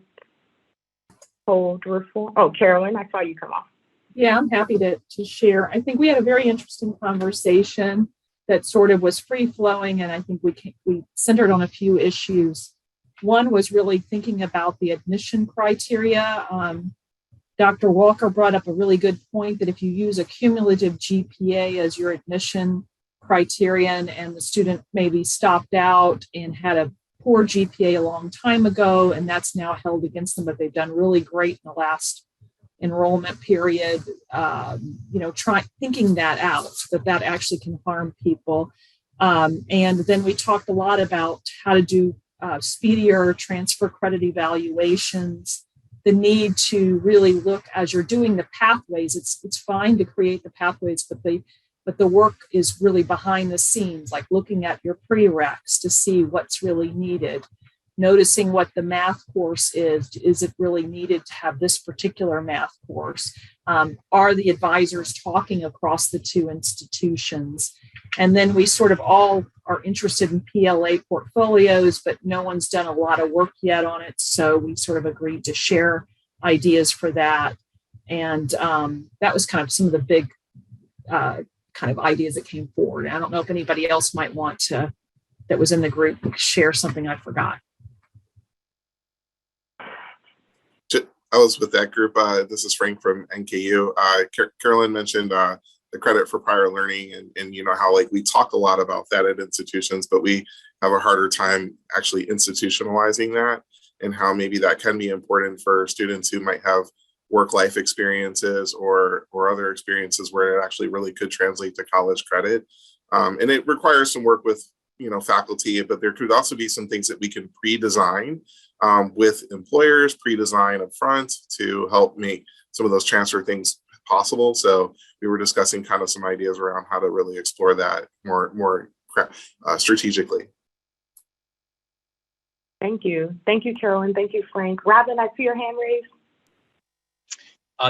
hold reform. Oh, Carolyn, I saw you come off. Yeah, I'm happy to share. I think we had a very interesting conversation that sort of was free flowing, and I think we centered on a few issues. One was really thinking about the admission criteria. Dr. Walker brought up a really good point that if you use a cumulative GPA as your admission criterion and the student maybe stopped out and had a poor GPA a long time ago, and that's now held against them, but they've done really great in the last enrollment period, thinking that out, that actually can harm people. And then we talked a lot about how to do speedier transfer credit evaluations, the need to really look as you're doing the pathways. It's fine to create the pathways, but the work is really behind the scenes, like looking at your prereqs to see what's really needed. Noticing what the math course is it really needed to have this particular math course? Are the advisors talking across the two institutions? And then we sort of all are interested in PLA portfolios, but no one's done a lot of work yet on it. So we sort of agreed to share ideas for that. And that was kind of some of the big kind of ideas that came forward. I don't know if anybody else might want to, that was in the group, share something I forgot. I was with that group. This is Frank from NKU. Carolyn mentioned the credit for prior learning and how we talk a lot about that at institutions, but we have a harder time actually institutionalizing that, and how maybe that can be important for students who might have work-life experiences or other experiences where it actually really could translate to college credit. And it requires some work with faculty, but there could also be some things that we can pre-design with employers, pre-design up front to help make some of those transfer things possible. So we were discussing kind of some ideas around how to really explore that more strategically. Thank you. Thank you, Carolyn. Thank you, Frank. Robin, I see your hand raised.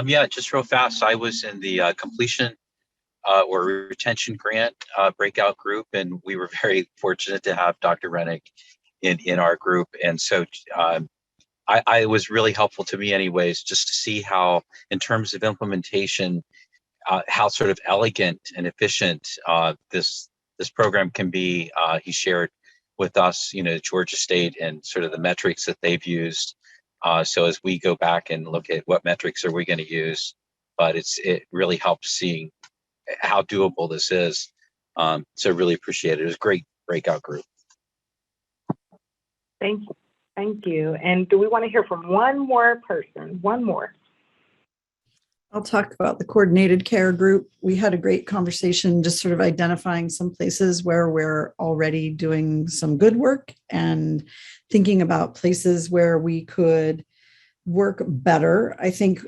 Yeah, just real fast. I was in the completion or retention grant breakout group, and we were very fortunate to have Dr. Rennick in our group. And so I was really helpful to me anyways, just to see how, in terms of implementation, how sort of elegant and efficient this program can be. He shared with us, Georgia State and sort of the metrics that they've used. So as we go back and look at what metrics are we going to use, but it really helps seeing how doable this is. So really appreciate it. It was a great breakout group. Thank you. Thank you. And do we want to hear from one more person? One more. I'll talk about the coordinated care group. We had a great conversation, just sort of identifying some places where we're already doing some good work and thinking about places where we could work better. I think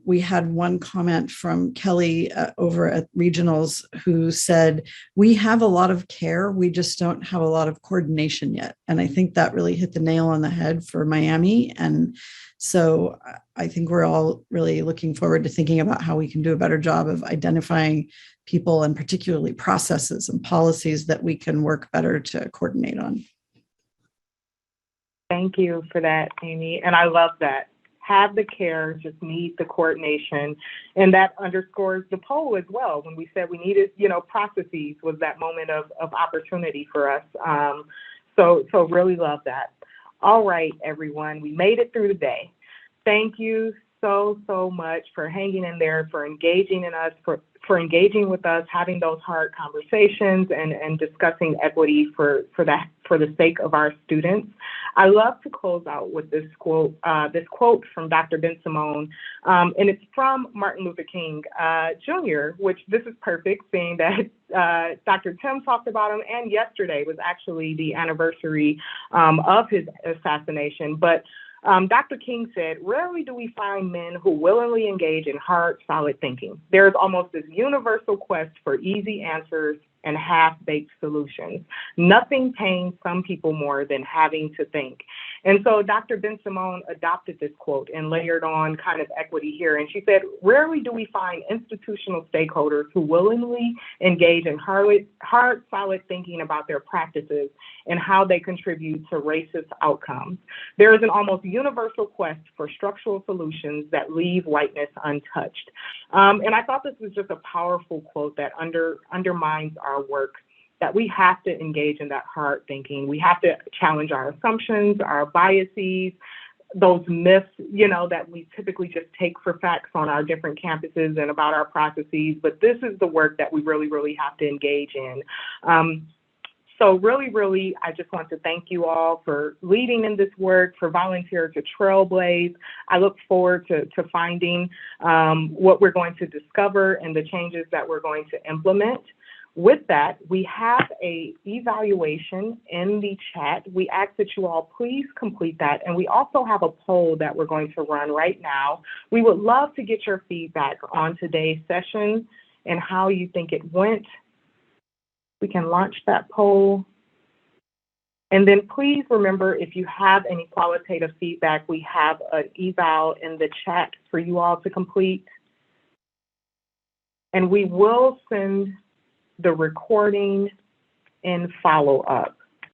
we had one comment from Kelly over at Regionals who said, we have a lot of care, we just don't have a lot of coordination yet. And I think that really hit the nail on the head for Miami. And so I think we're all really looking forward to thinking about how we can do a better job of identifying people and particularly processes and policies that we can work better to coordinate on. Thank you for that, Amy. And I love that. Have the care, just need the coordination. And that underscores the poll as well. When we said we needed, processes was that moment of opportunity for us. So really love that. All right, everyone, we made it through the day. Thank you so much for hanging in there, for engaging in us, for engaging with us, having those hard conversations and discussing equity for the sake of our students. I love to close out with this quote from Dr. Ben-Simone, and it's from Martin Luther King Jr., which this is perfect, seeing that Dr. Tim talked about him, and yesterday was actually the anniversary of his assassination. But Dr. King said, rarely do we find men who willingly engage in hard, solid thinking. There is almost this universal quest for easy answers and half-baked solutions. Nothing pains some people more than having to think. And so Dr. Ben-Simone adopted this quote and layered on kind of equity here. And she said, rarely do we find institutional stakeholders who willingly engage in hard, solid thinking about their practices and how they contribute to racist outcomes. There is an almost universal quest for structural solutions that leave whiteness untouched. And I thought this was just a powerful quote that undermines our work, that we have to engage in that hard thinking. We have to challenge our assumptions, our biases, those myths, that we typically just take for facts on our different campuses and about our processes. But this is the work that we really, really have to engage in. So really, I just want to thank you all for leading in this work, for volunteering to trailblaze. I look forward to finding what we're going to discover and the changes that we're going to implement. With that, we have an evaluation in the chat. We ask that you all please complete that. And we also have a poll that we're going to run right now. We would love to get your feedback on today's session and how you think it went. We can launch that poll. And then please remember, if you have any qualitative feedback, we have an eval in the chat for you all to complete. And we will send the recording in follow-up.